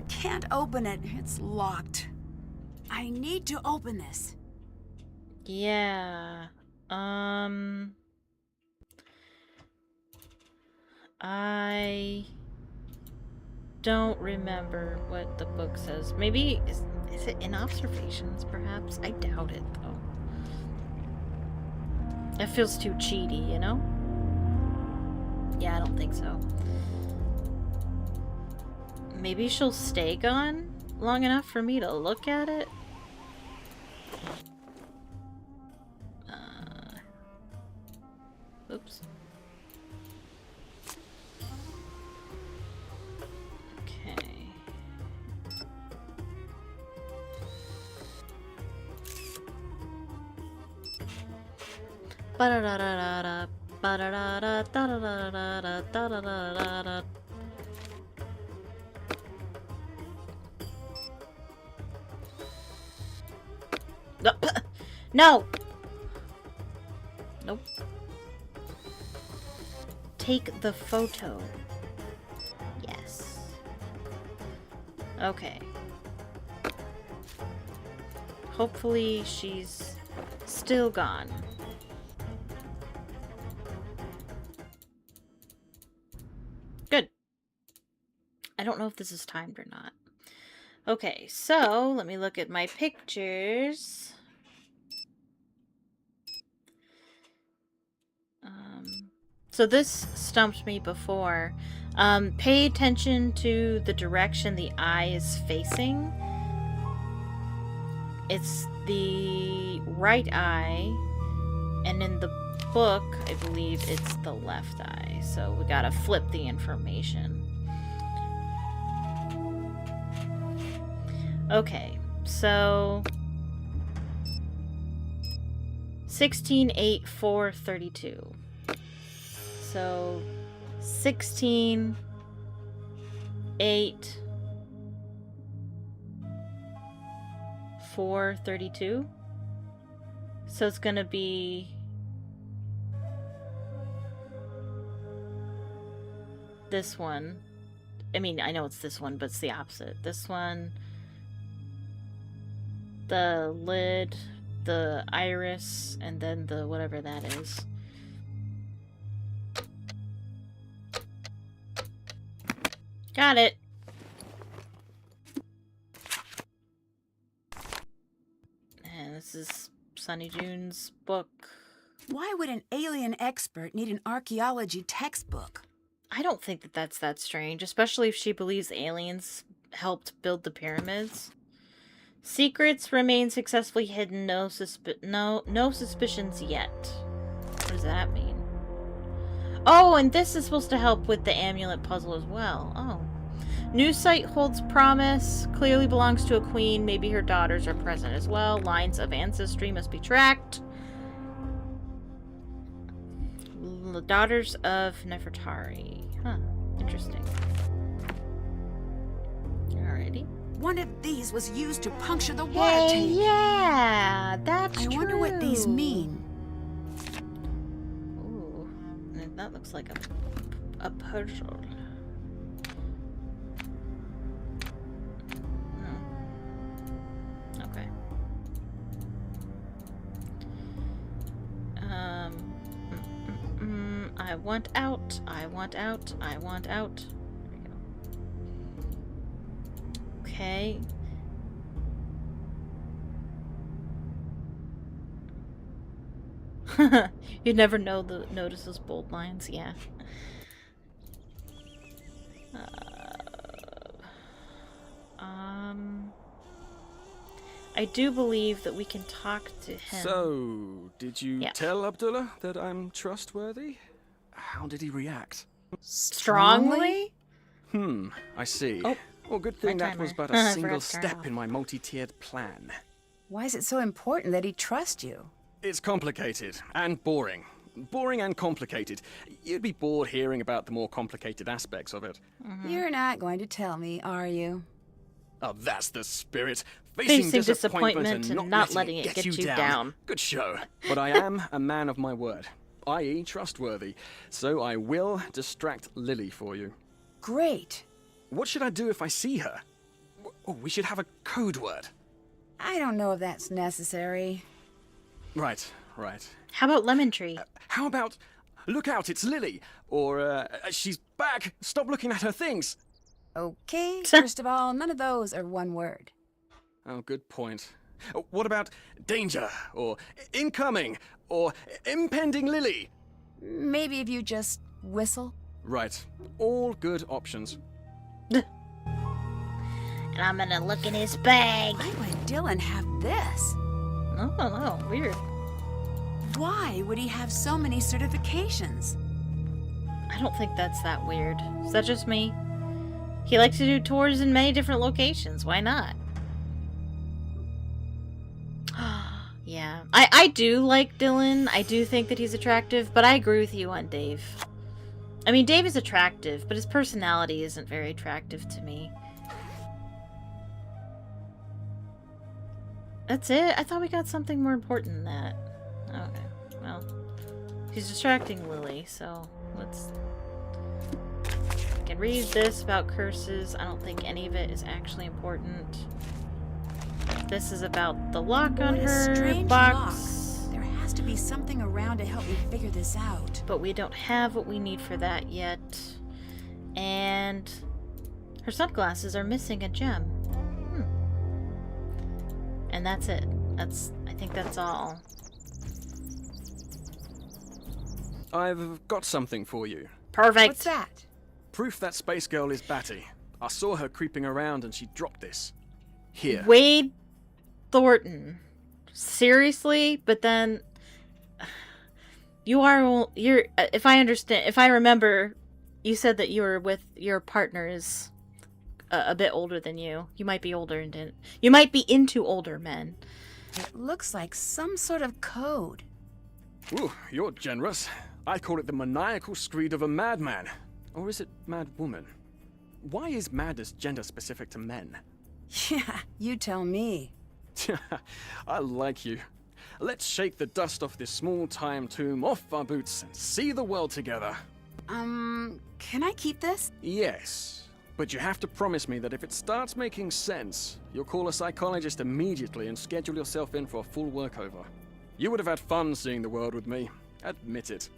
Can't open it. It's locked. I need to open this. Yeah. I don't remember what the book says. Maybe is it in observations, perhaps? I doubt it, though. It feels too cheaty, you know? Yeah, I don't think so. Maybe she'll stay gone long enough for me to look at it? Oops. Okay. Ba-da-da-da-da-da. Ba-da-da-da-da-da-da-da-da-da-da-da. No! Nope. Take the photo. Yes. Okay. Hopefully she's still gone. Good. I don't know if this is timed or not. Okay, so let me look at my pictures. So this stumped me before. Pay attention to the direction the eye is facing. It's the right eye, and in the book, I believe it's the left eye. So we gotta flip the information. Okay, so 16/8/4/32. So 16/8/4/32. So it's gonna be this one. I mean, I know it's this one, but it's the opposite. This one, the lid, the iris, and then the whatever that is. Got it. And this is Sunny June's book. Why would an alien expert need an archaeology textbook? I don't think that that's that strange, especially if she believes aliens helped build the pyramids. Secrets remain successfully hidden. No suspicions yet. What does that mean? Oh, and this is supposed to help with the amulet puzzle as well. Oh. New site holds promise. Clearly belongs to a queen. Maybe her daughters are present as well. Lines of ancestry must be tracked. The daughters of Nefertari. Huh. Interesting. Alrighty. One of these was used to puncture the water Hey, tank. yeah, that's I true. wonder what these mean. Ooh, that looks like a puzzle. Okay. I want out. I want out. I want out. There we go. Okay. You'd never notice those bold lines, yeah. I do believe that we can talk to him. So, did you Yeah. tell Abdullah that I'm trustworthy? How did he react? Strongly? I see. Oh, Well, good thing my that was timer. but I a forgot single to turn it step off. in my multi-tiered plan. Why is it so important that he trusts you? It's complicated and boring. Boring and complicated. You'd be bored hearing about the more complicated aspects of it. You're not going to tell me, are you? Oh, that's the spirit. Facing disappointment disappointment and not letting it get you down. Good show. But I am a man of my word, i.e. trustworthy. So I will distract Lily for you. Great. What should I do if I see her? Oh, we should have a code word. I don't know if that's necessary. Right. How about Lemon Tree? How about, look out, it's Lily. Or, she's back. Stop looking at her things. Okay, first of all, none of those are one word. Oh, good point. What about danger, or incoming, or impending Lily? Maybe if you just whistle. Right. All good options. And I'm gonna look in his bag. Why would Dylan have this? Oh, no, weird. Why would he have so many certifications? I don't think that's that weird. Is that just me? He likes to do tours in many different locations. Why not? Yeah. I do like Dylan. I do think that he's attractive, but I agree with you on Dave. I mean, Dave is attractive, but his personality isn't very attractive to me. That's it? I thought we got something more important than that. Okay, well. He's distracting Lily, so let's... I can read this about curses. I don't think any of it is actually important. This is about the lock on What a her strange box. lock. There has to be something around to help me figure this out. But we don't have what we need for that yet. And her sunglasses are missing a gem. And that's it. I think that's all. I've got something for you. Perfect. What's that? Proof that space girl is Batty. I saw her creeping around and she dropped this. Here. Wade Thornton. Seriously? But then you're if I remember, you said that you were with your partner is a bit older than you. You might be older and you might be into older men. It looks like some sort of code. Ooh, you're generous. I call it the maniacal screed of a madman. Or is it mad woman? Why is madness gender specific to men? Yeah, you tell me. I like you. Let's shake the dust off this small-time tomb off our boots and see the world together. Can I keep this? Yes, but you have to promise me that if it starts making sense, you'll call a psychologist immediately and schedule yourself in for a full workover. You would have had fun seeing the world with me. Admit it.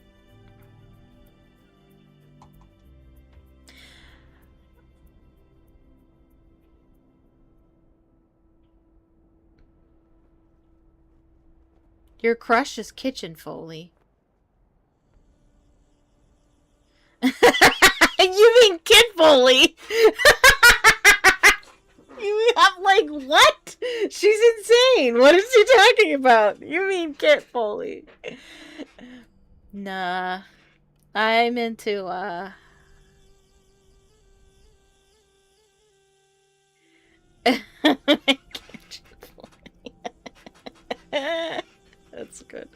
Your crush is Kitchen Foley. You mean Kid Foley? I'm like, what? She's insane. What is she talking about? You mean Kit Foley? Nah. I'm into, That's good.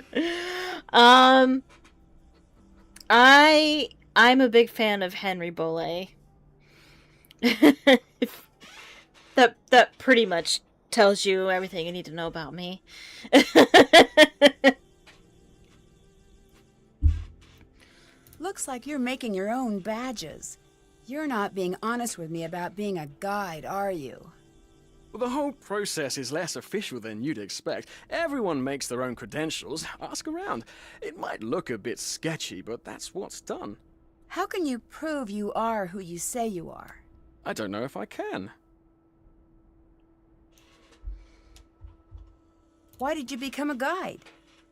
I'm a big fan of Henry Bolle. That pretty much tells you everything you need to know about me. Looks like you're making your own badges. You're not being honest with me about being a guide, are you? Well, the whole process is less official than you'd expect. Everyone makes their own credentials. Ask around. It might look a bit sketchy, but that's what's done. How can you prove you are who you say you are? I don't know if I can. Why did you become a guide?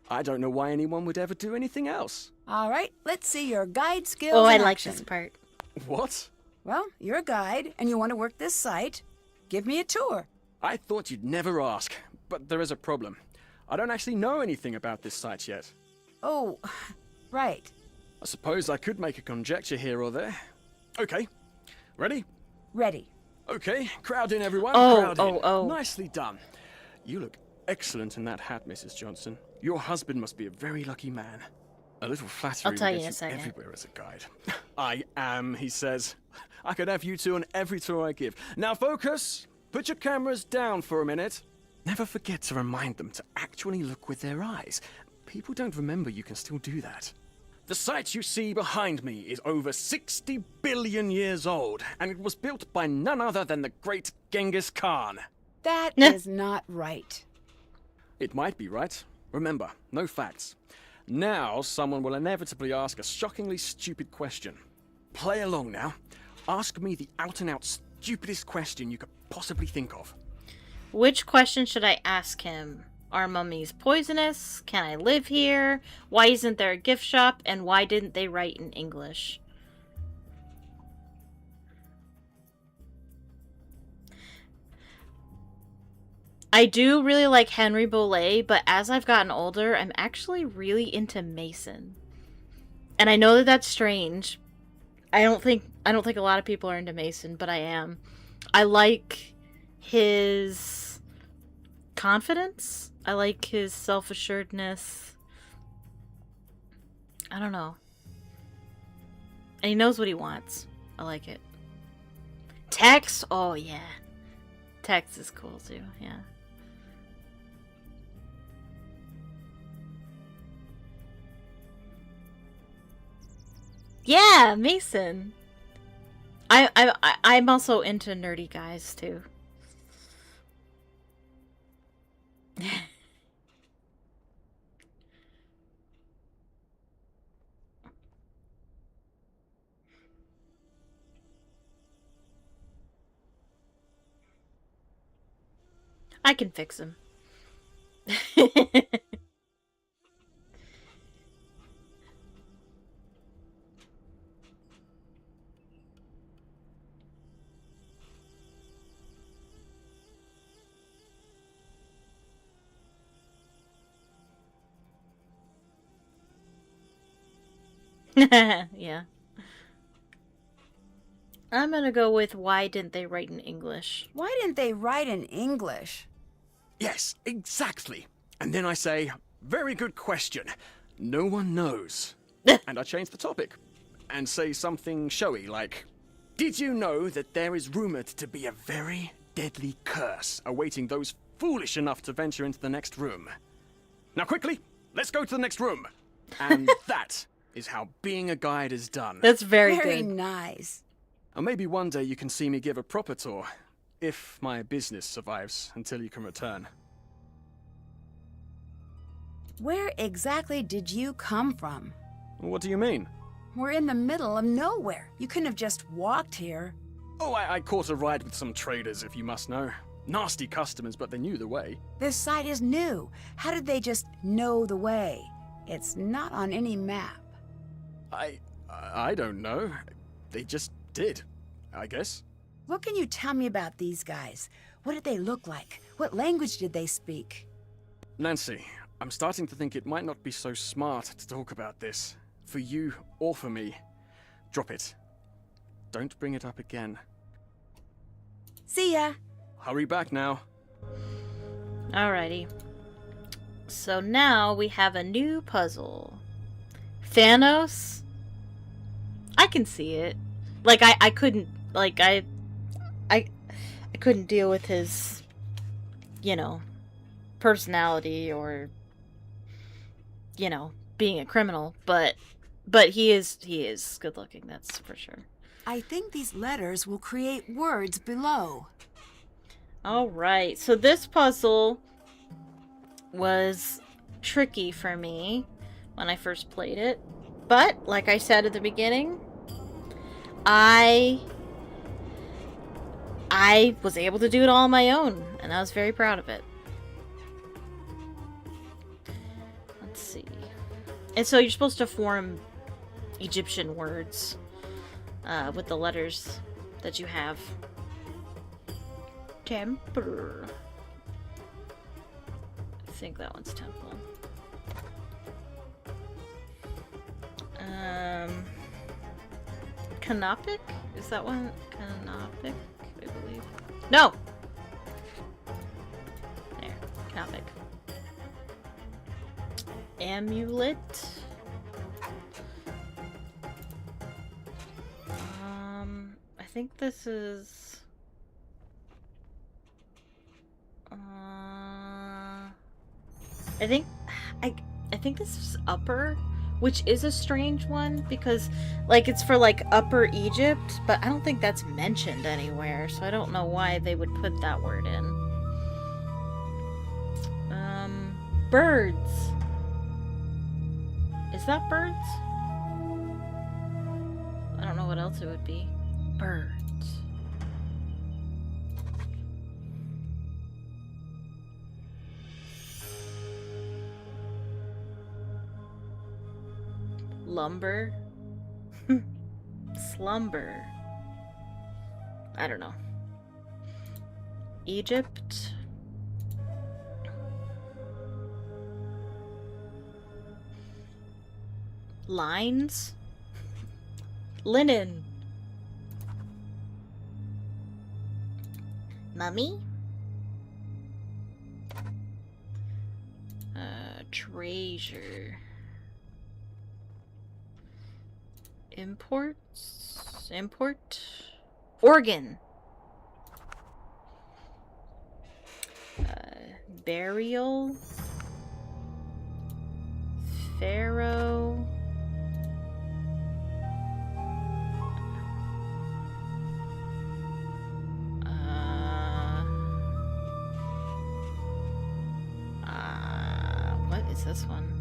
I don't know why anyone would ever do anything else. All right, let's see your guide skills Oh, I in like action. this part. What? Well, you're a guide, and you want to work this site. Give me a tour. I thought you'd never ask, but there is a problem. I don't actually know anything about this site yet. Oh, right. I suppose I could make a conjecture here or there. Okay. Ready? Ready. Okay, crowd in, everyone. Oh, crowd in. oh. Nicely done. You look excellent in that hat, Mrs. Johnson. Your husband must be a very lucky man. A little flattery I'll tell will you get in a second. everywhere as a guide. I am, he says. I could have you two on every tour I give. Now focus. Put your cameras down for a minute. Never forget to remind them to actually look with their eyes. People don't remember you can still do that. The site you see behind me is over 60 billion years old, and it was built by none other than the great Genghis Khan. That is not right. It might be right. Remember, no facts. Now, someone will inevitably ask a shockingly stupid question. Play along now. Ask me the out-and-out stupidest question you could possibly think of. Which question should I ask him? Are mummies poisonous? Can I live here? Why isn't there a gift shop? And why didn't they write in English? I do really like Henry Bolle, but as I've gotten older, I'm actually really into Mason. And I know that that's strange. I don't think a lot of people are into Mason, but I am. I like his confidence. I like his self-assuredness. I don't know. And he knows what he wants. I like it. Tex? Oh, yeah. Tex is cool, too. Yeah. Yeah, Mason. I'm also into nerdy guys, too. I can fix him. Yeah. I'm gonna go with why didn't they write in English? Why didn't they write in English? Yes, exactly. And then I say, very good question. No one knows. And I change the topic and say something showy like, did you know that there is rumored to be a very deadly curse awaiting those foolish enough to venture into the next room? Now quickly, let's go to the next room. And that is how being a guide is done. That's very Very good. nice. Or maybe one day you can see me give a proper tour, if my business survives until you can return. Where exactly did you come from? What do you mean? We're in the middle of nowhere. You couldn't have just walked here. Oh, I caught a ride with some traders, if you must know. Nasty customers, but they knew the way. This site is new. How did they just know the way? It's not on any map. I don't know. They just did, I guess. What can you tell me about these guys? What did they look like? What language did they speak? Nancy, I'm starting to think it might not be so smart to talk about this. For you or for me. Drop it. Don't bring it up again. See ya! Hurry back now. Alrighty. So now we have a new puzzle. Thanos? I can see it. Like, I couldn't, like, I couldn't deal with his, you know, personality or, you know, being a criminal, but he is good looking, that's for sure. I think these letters will create words below. Alright, so this puzzle was tricky for me when I first played it. But, like I said at the beginning, I was able to do it all on my own, and I was very proud of it. Let's see. And so you're supposed to form Egyptian words with the letters that you have. Temper. I think that one's temple. Canopic? Is that one? Canopic, I believe. No! There. Canopic. Amulet. I think this is... I think this is upper, which is a strange one because, like, it's for, like, Upper Egypt, but I don't think that's mentioned anywhere, so I don't know why they would put that word in. Birds. Is that birds? I don't know what else it would be. Birds. Lumber. Slumber. I don't know. Egypt. Lines. Linen. Mummy? treasure. Import. Organ. Burial. Pharaoh. What is this one?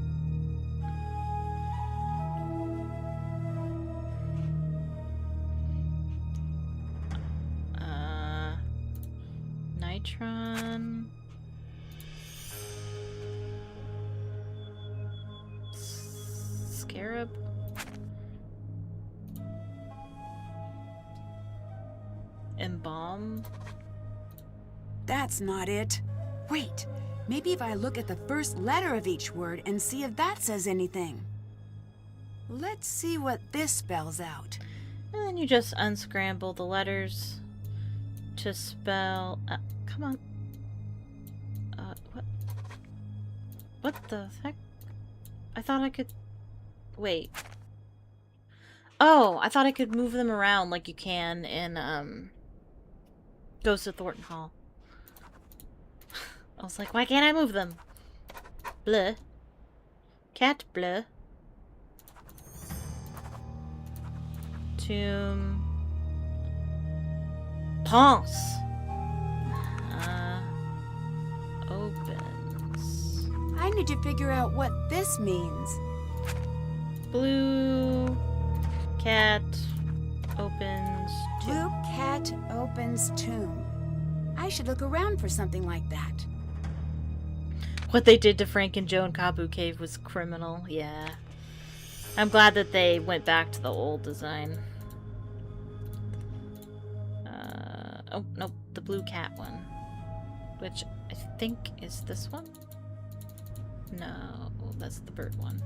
Nitron. Scarab. Embalm. That's not it. Wait, maybe if I look at the first letter of each word and see if that says anything. Let's see what this spells out. And then you just unscramble the letters to spell. Come on. What? What the heck? I thought I could. Wait. Oh, I thought I could move them around like you can in Ghost of Thornton Hall. I was like, why can't I move them? Bleh. Cat bleh. Tomb. Ponce. Opens. I need to figure out what this means. Blue cat opens. Blue cat opens tomb. I should look around for something like that. What they did to Frank and Joe in Kabu Cave was criminal, yeah. I'm glad that they went back to the old design. Oh, nope, the blue cat one. Which I think is this one? No, that's the bird one.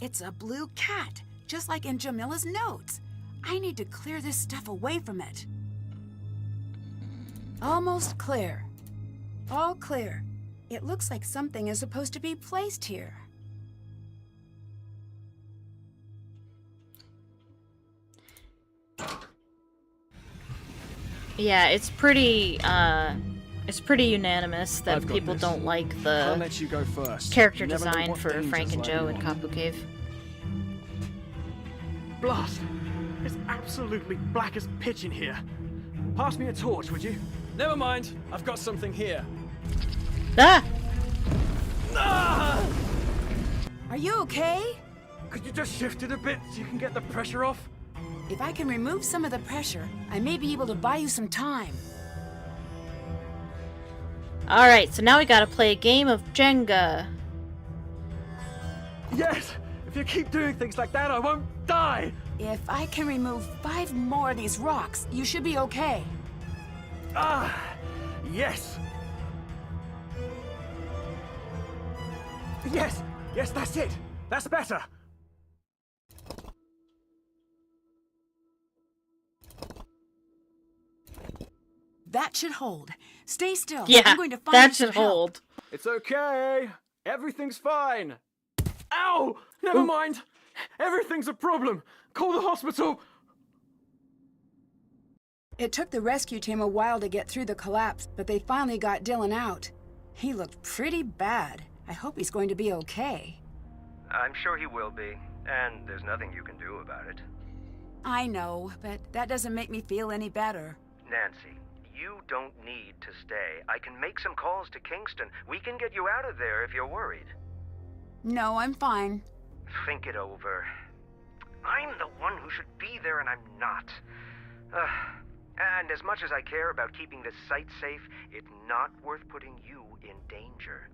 It's a blue cat, just like in Jamila's notes. I need to clear this stuff away from it. Almost clear. All clear. It looks like something is supposed to be placed here. Yeah, it's pretty unanimous that I've got people this. don't like I'll the let you go first. character You never know design what for dangers Frank and lie Joe in beyond. Kapu Cave. Blast! It's absolutely black as pitch in here. Pass me a torch, would you? Never mind. I've got something here. Ah! Ah! Are you okay? Could you just shift it a bit so you can get the pressure off? If I can remove some of the pressure, I may be able to buy you some time. Alright, so now we gotta play a game of Jenga. Yes! If you keep doing things like that, I won't die! If I can remove 5 more of these rocks, you should be okay. Ah! Yes! Yes! Yes, that's it! That's better! That should hold. Stay still. Yeah, I'm going to find that you some should help. hold. It's okay! Everything's fine! Ow! Never mind! Everything's a problem! Call the hospital! It took the rescue team a while to get through the collapse, but they finally got Dylan out. He looked pretty bad. I hope he's going to be okay. I'm sure he will be, and there's nothing you can do about it. I know, but that doesn't make me feel any better. Nancy, you don't need to stay. I can make some calls to Kingston. We can get you out of there if you're worried. No, I'm fine. Think it over. I'm the one who should be there, and I'm not. And as much as I care about keeping this site safe, it's not worth putting you in danger.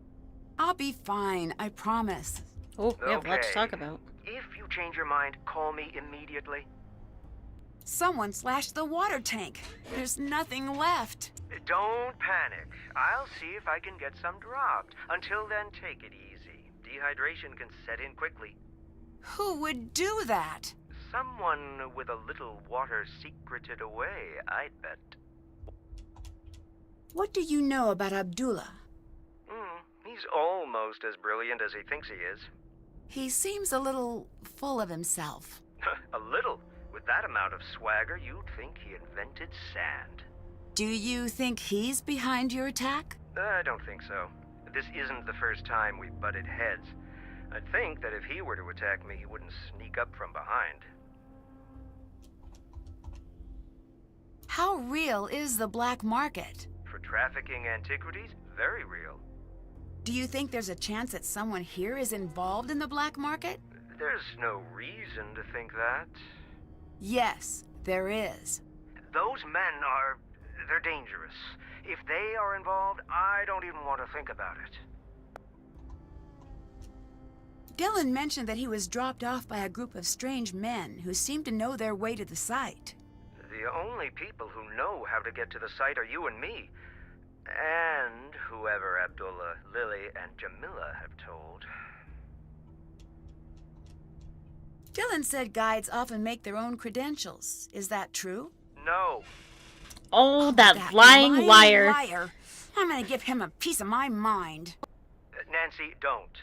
I'll be fine, I promise. Oh, we have a lot to Okay. talk about. If you change your mind, call me immediately. Someone slashed the water tank. There's nothing left. Don't panic. I'll see if I can get some dropped. Until then, take it easy. Dehydration can set in quickly. Who would do that? Someone with a little water secreted away, I'd bet. What do you know about Abdullah? He's almost as brilliant as he thinks he is. He seems a little full of himself. A little. With that amount of swagger, you'd think he invented sand. Do you think he's behind your attack? I don't think so. This isn't the first time we've butted heads. I'd think that if he were to attack me, he wouldn't sneak up from behind. How real is the black market? For trafficking antiquities, very real. Do you think there's a chance that someone here is involved in the black market? There's no reason to think that. Yes, there is. Those men they're dangerous. If they are involved, I don't even want to think about it. Dylan mentioned that he was dropped off by a group of strange men who seemed to know their way to the site. The only people who know how to get to the site are you and me. And whoever Abdullah, Lily, and Jamila have told. Dylan said guides often make their own credentials. Is that true? No. Oh, that lying liar. I'm gonna give him a piece of my mind. Nancy, don't.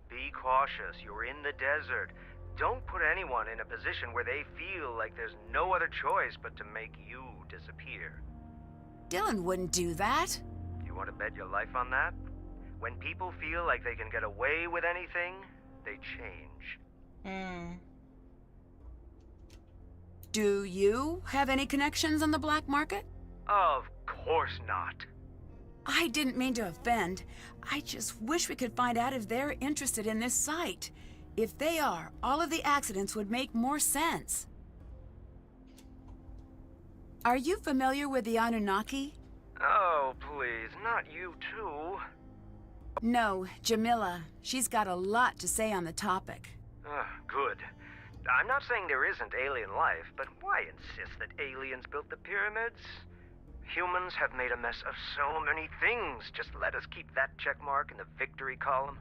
Be cautious. You're in the desert. Don't put anyone in a position where they feel like there's no other choice but to make you disappear. Dylan wouldn't do that. You want to bet your life on that? When people feel like they can get away with anything, they change. Do you have any connections on the black market? Of course not. I didn't mean to offend. I just wish we could find out if they're interested in this site. If they are, all of the accidents would make more sense. Are you familiar with the Anunnaki? Oh, please, not you too. No, Jamila. She's got a lot to say on the topic. Good. I'm not saying there isn't alien life, but why insist that aliens built the pyramids? Humans have made a mess of so many things. Just let us keep that check mark in the victory column.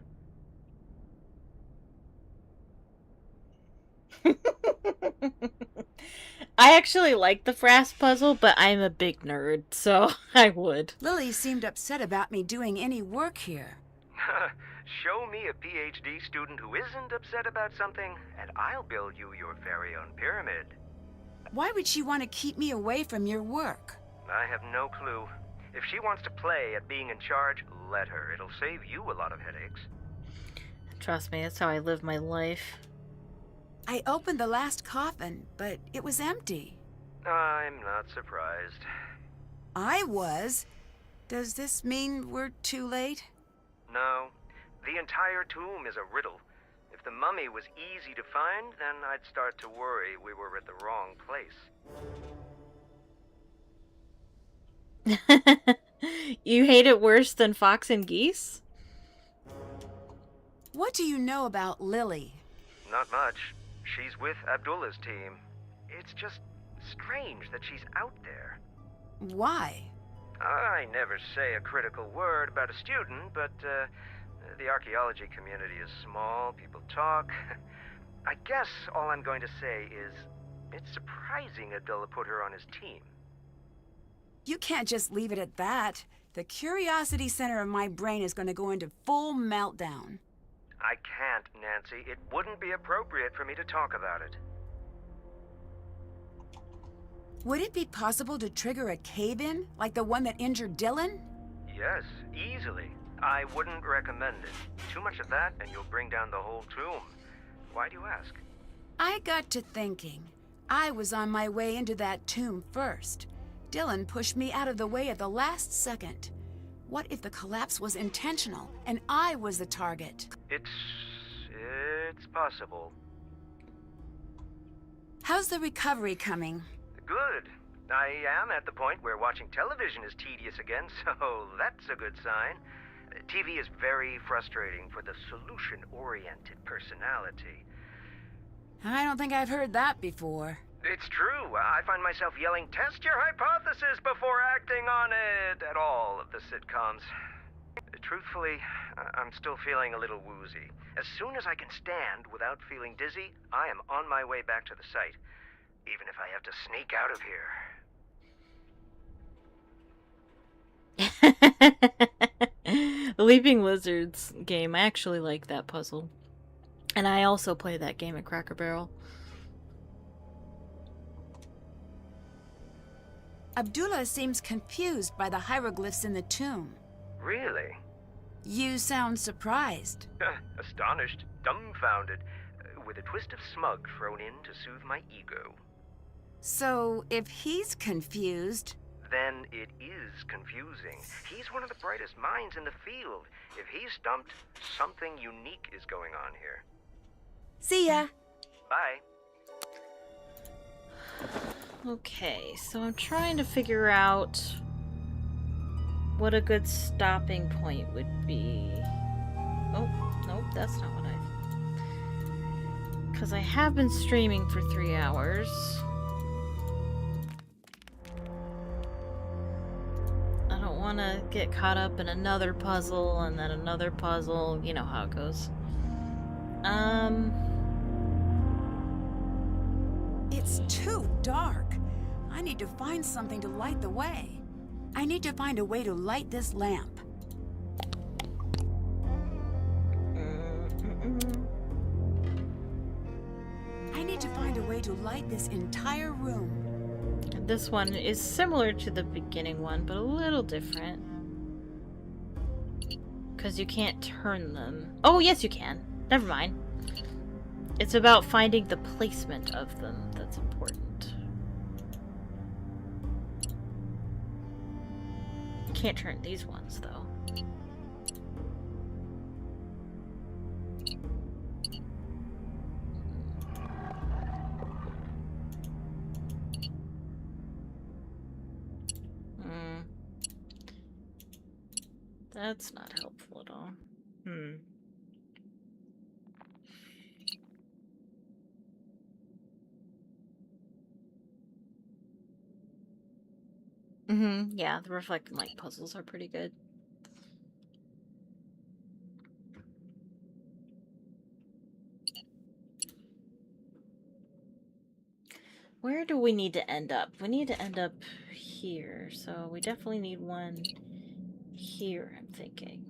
I actually like the Frass puzzle, but I'm a big nerd, so I would. Lily seemed upset about me doing any work here. Show me a PhD student who isn't upset about something, and I'll build you your very own pyramid. Why would she want to keep me away from your work? I have no clue. If she wants to play at being in charge, let her. It'll save you a lot of headaches. Trust me, that's how I live my life. I opened the last coffin, but it was empty. I'm not surprised. I was. Does this mean we're too late? No. The entire tomb is a riddle. If the mummy was easy to find, then I'd start to worry we were at the wrong place. You hate it worse than Fox and Geese? What do you know about Lily? Not much. She's with Abdullah's team. It's just strange that she's out there. Why? I never say a critical word about a student, but the archaeology community is small, people talk. I guess all I'm going to say is it's surprising Abdullah put her on his team. You can't just leave it at that. The curiosity center of my brain is going to go into full meltdown. I can't, Nancy. It wouldn't be appropriate for me to talk about it. Would it be possible to trigger a cave-in, like the one that injured Dylan? Yes, easily. I wouldn't recommend it. Too much of that, and you'll bring down the whole tomb. Why do you ask? I got to thinking. I was on my way into that tomb first. Dylan pushed me out of the way at the last second. What if the collapse was intentional, and I was the target? It's possible. How's the recovery coming? Good. I am at the point where watching television is tedious again, so that's a good sign. TV is very frustrating for the solution-oriented personality. I don't think I've heard that before. It's true. I find myself yelling, "Test your hypothesis before acting on it," at all of the sitcoms. Truthfully, I'm still feeling a little woozy. As soon as I can stand without feeling dizzy, I am on my way back to the site, even if I have to sneak out of here. The Leaping Lizards game, I actually like that puzzle. And I also play that game at Cracker Barrel. Abdullah seems confused by the hieroglyphs in the tomb. Really? You sound surprised. Astonished, dumbfounded, with a twist of smug thrown in to soothe my ego. So, if he's confused... Then it is confusing. He's one of the brightest minds in the field. If he's stumped, something unique is going on here. See ya! Bye. Okay, so I'm trying to figure out what a good stopping point would be. Oh, nope, that's not what because I have been streaming for 3 hours. I don't want to get caught up in another puzzle and then another puzzle. You know how it goes. It's too dark. I need to find something to light the way. I need to find a way to light this lamp. I need to find a way to light this entire room. This one is similar to the beginning one, but a little different. Because you can't turn them. Oh, yes you can. Never mind. It's about finding the placement of them that's important. Can't turn these ones, though. That's not helpful at all. Yeah, the reflecting light puzzles are pretty good. Where do we need to end up? We need to end up here, so we definitely need one here, I'm thinking.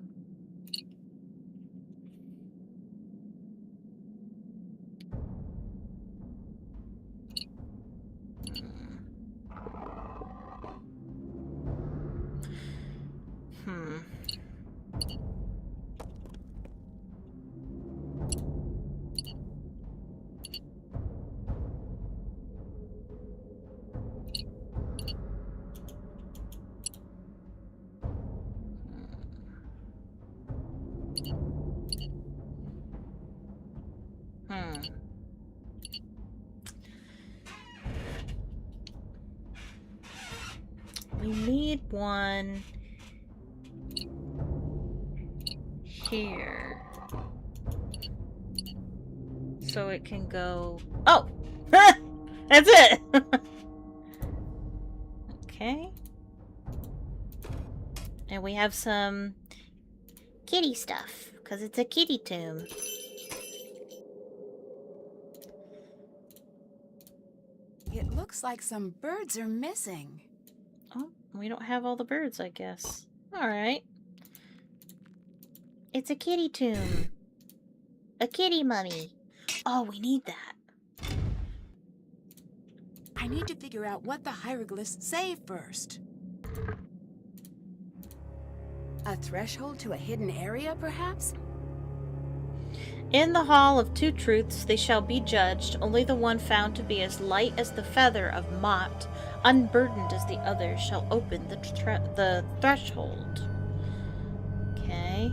We need one here. So it can go... Oh! That's it! Okay. And we have some kitty stuff, because it's a kitty tomb. It looks like some birds are missing. Oh, we don't have all the birds, I guess. Alright. It's a kitty tomb. A kitty mummy. Oh, we need that. I need to figure out what the hieroglyphs say first. A threshold to a hidden area, perhaps? In the Hall of Two Truths they shall be judged, only the one found to be as light as the feather of Mott, unburdened as the other, shall open the threshold. Okay.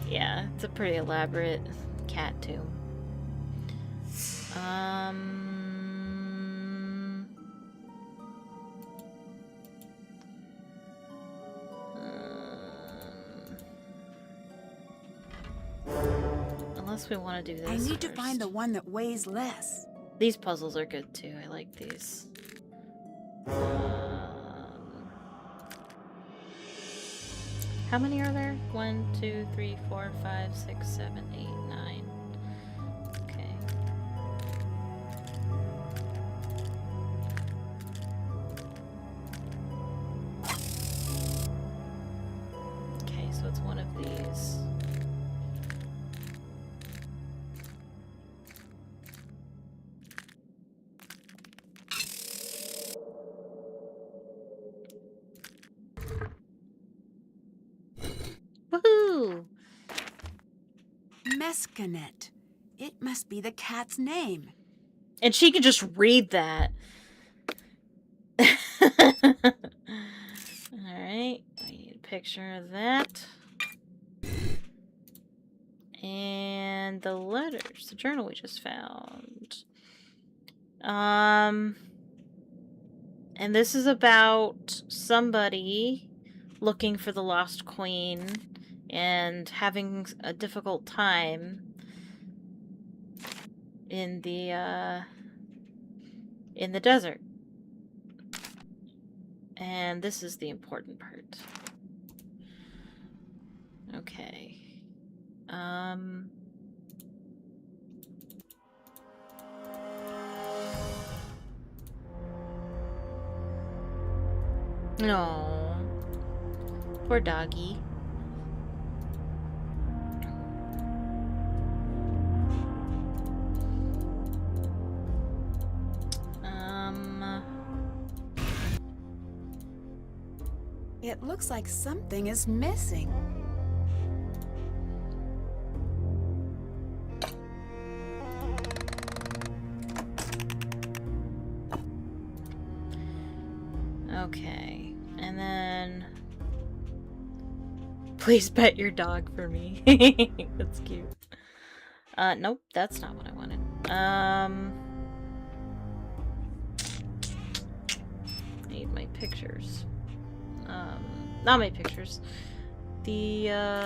Yeah, it's a pretty elaborate cat tomb. Unless we want to do this I need to first. find the one that weighs less. These puzzles are good too. I like these. How many are there? 1, 2, 3, 4, 5, 6, 7, 8, 9. Okay. Mescanet. It must be the cat's name. And she can just read that. Alright, I need a picture of that. And the letters, the journal we just found. And this is about somebody looking for the lost queen and having a difficult time in the desert. And this is the important part. Okay. No. Poor doggy. It looks like something is missing. Okay. And then... Please pet your dog for me. That's cute. Nope, that's not what I wanted. I need my pictures. Not my pictures. The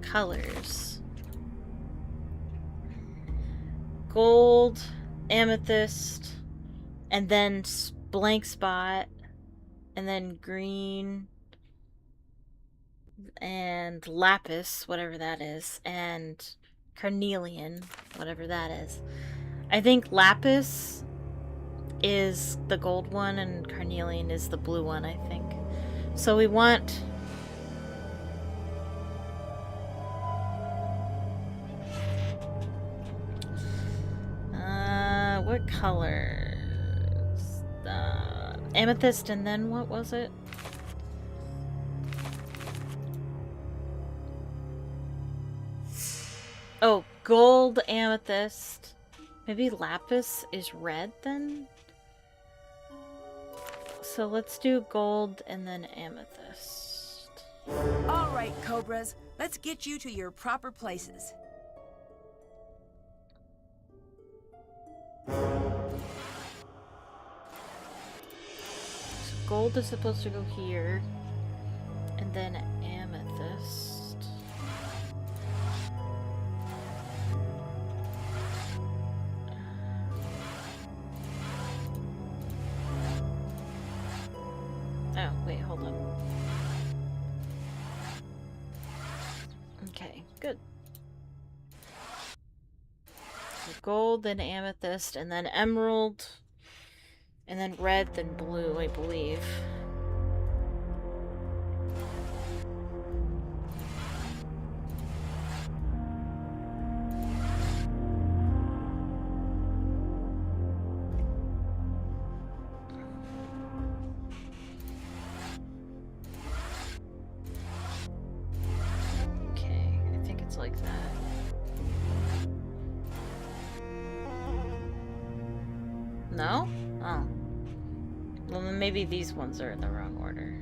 colors. Gold, amethyst, and then blank spot, and then green, and lapis, whatever that is, and carnelian, whatever that is. I think lapis is the gold one and carnelian is the blue one, I think. So we want... what colors? Amethyst and then what was it? Oh, gold, amethyst. Maybe lapis is red then? So let's do gold and then amethyst. All right, Cobras. Let's get you to your proper places. So gold is supposed to go here. And then amethyst. Oh, wait, hold on. Okay, good. So gold, then amethyst, and then emerald, and then red, then blue, I believe. Like that. No? Oh. Well, then maybe these ones are in the wrong order.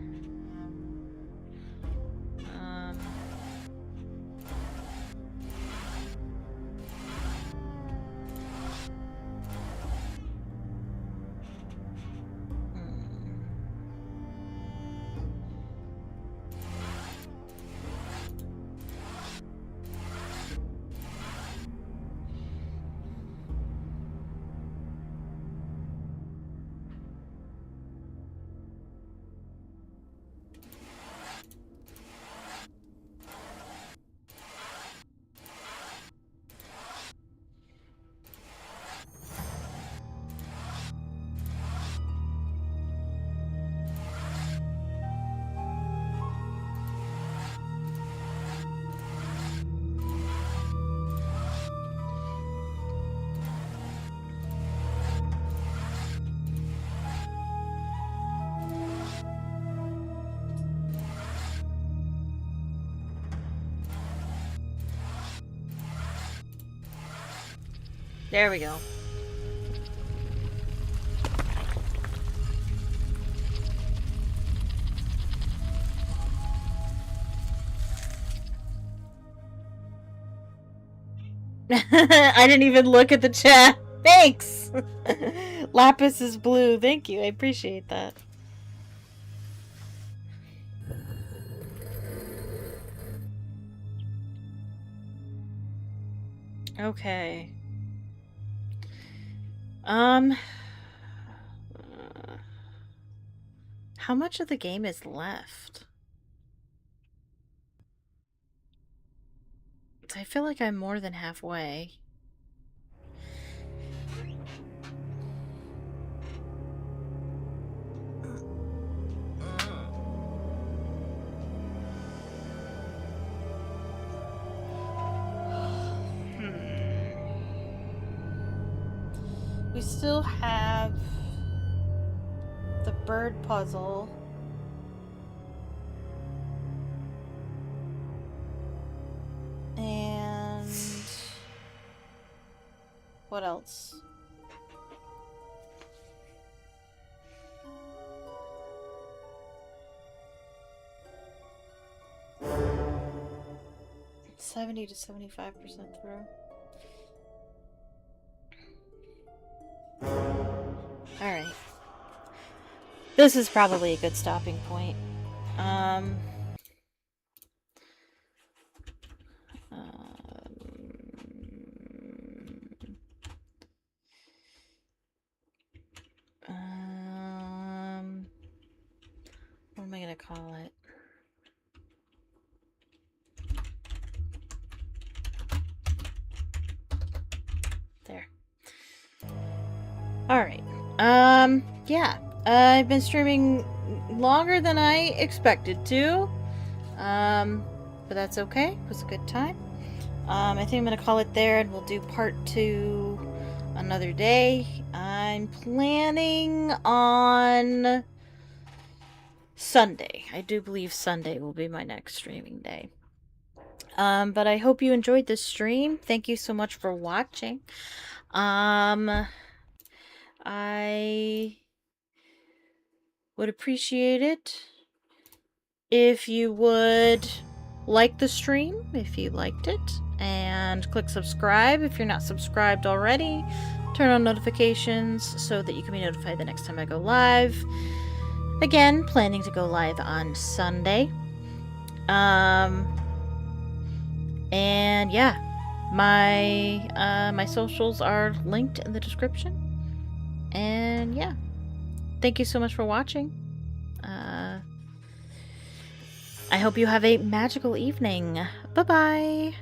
There we go. I didn't even look at the chat. Thanks! Lapis is blue. Thank you. I appreciate that. Okay. How much of the game is left? I feel like I'm more than halfway. We still have the bird puzzle. And what else? It's 70 to 75% through. Alright. This is probably a good stopping point. What am I gonna call it? There. Alright. Yeah. I've been streaming longer than I expected to. But that's okay. It was a good time. I think I'm gonna call it there, and we'll do part 2 another day. I'm planning on Sunday. I do believe Sunday will be my next streaming day. But I hope you enjoyed this stream. Thank you so much for watching. I would appreciate it if you would like the stream if you liked it, and click subscribe if you're not subscribed already. Turn on notifications so that you can be notified the next time I go live. Again, planning to go live on Sunday. And yeah, my socials are linked in the description. And yeah, thank you so much for watching. I hope you have a magical evening. Bye-bye.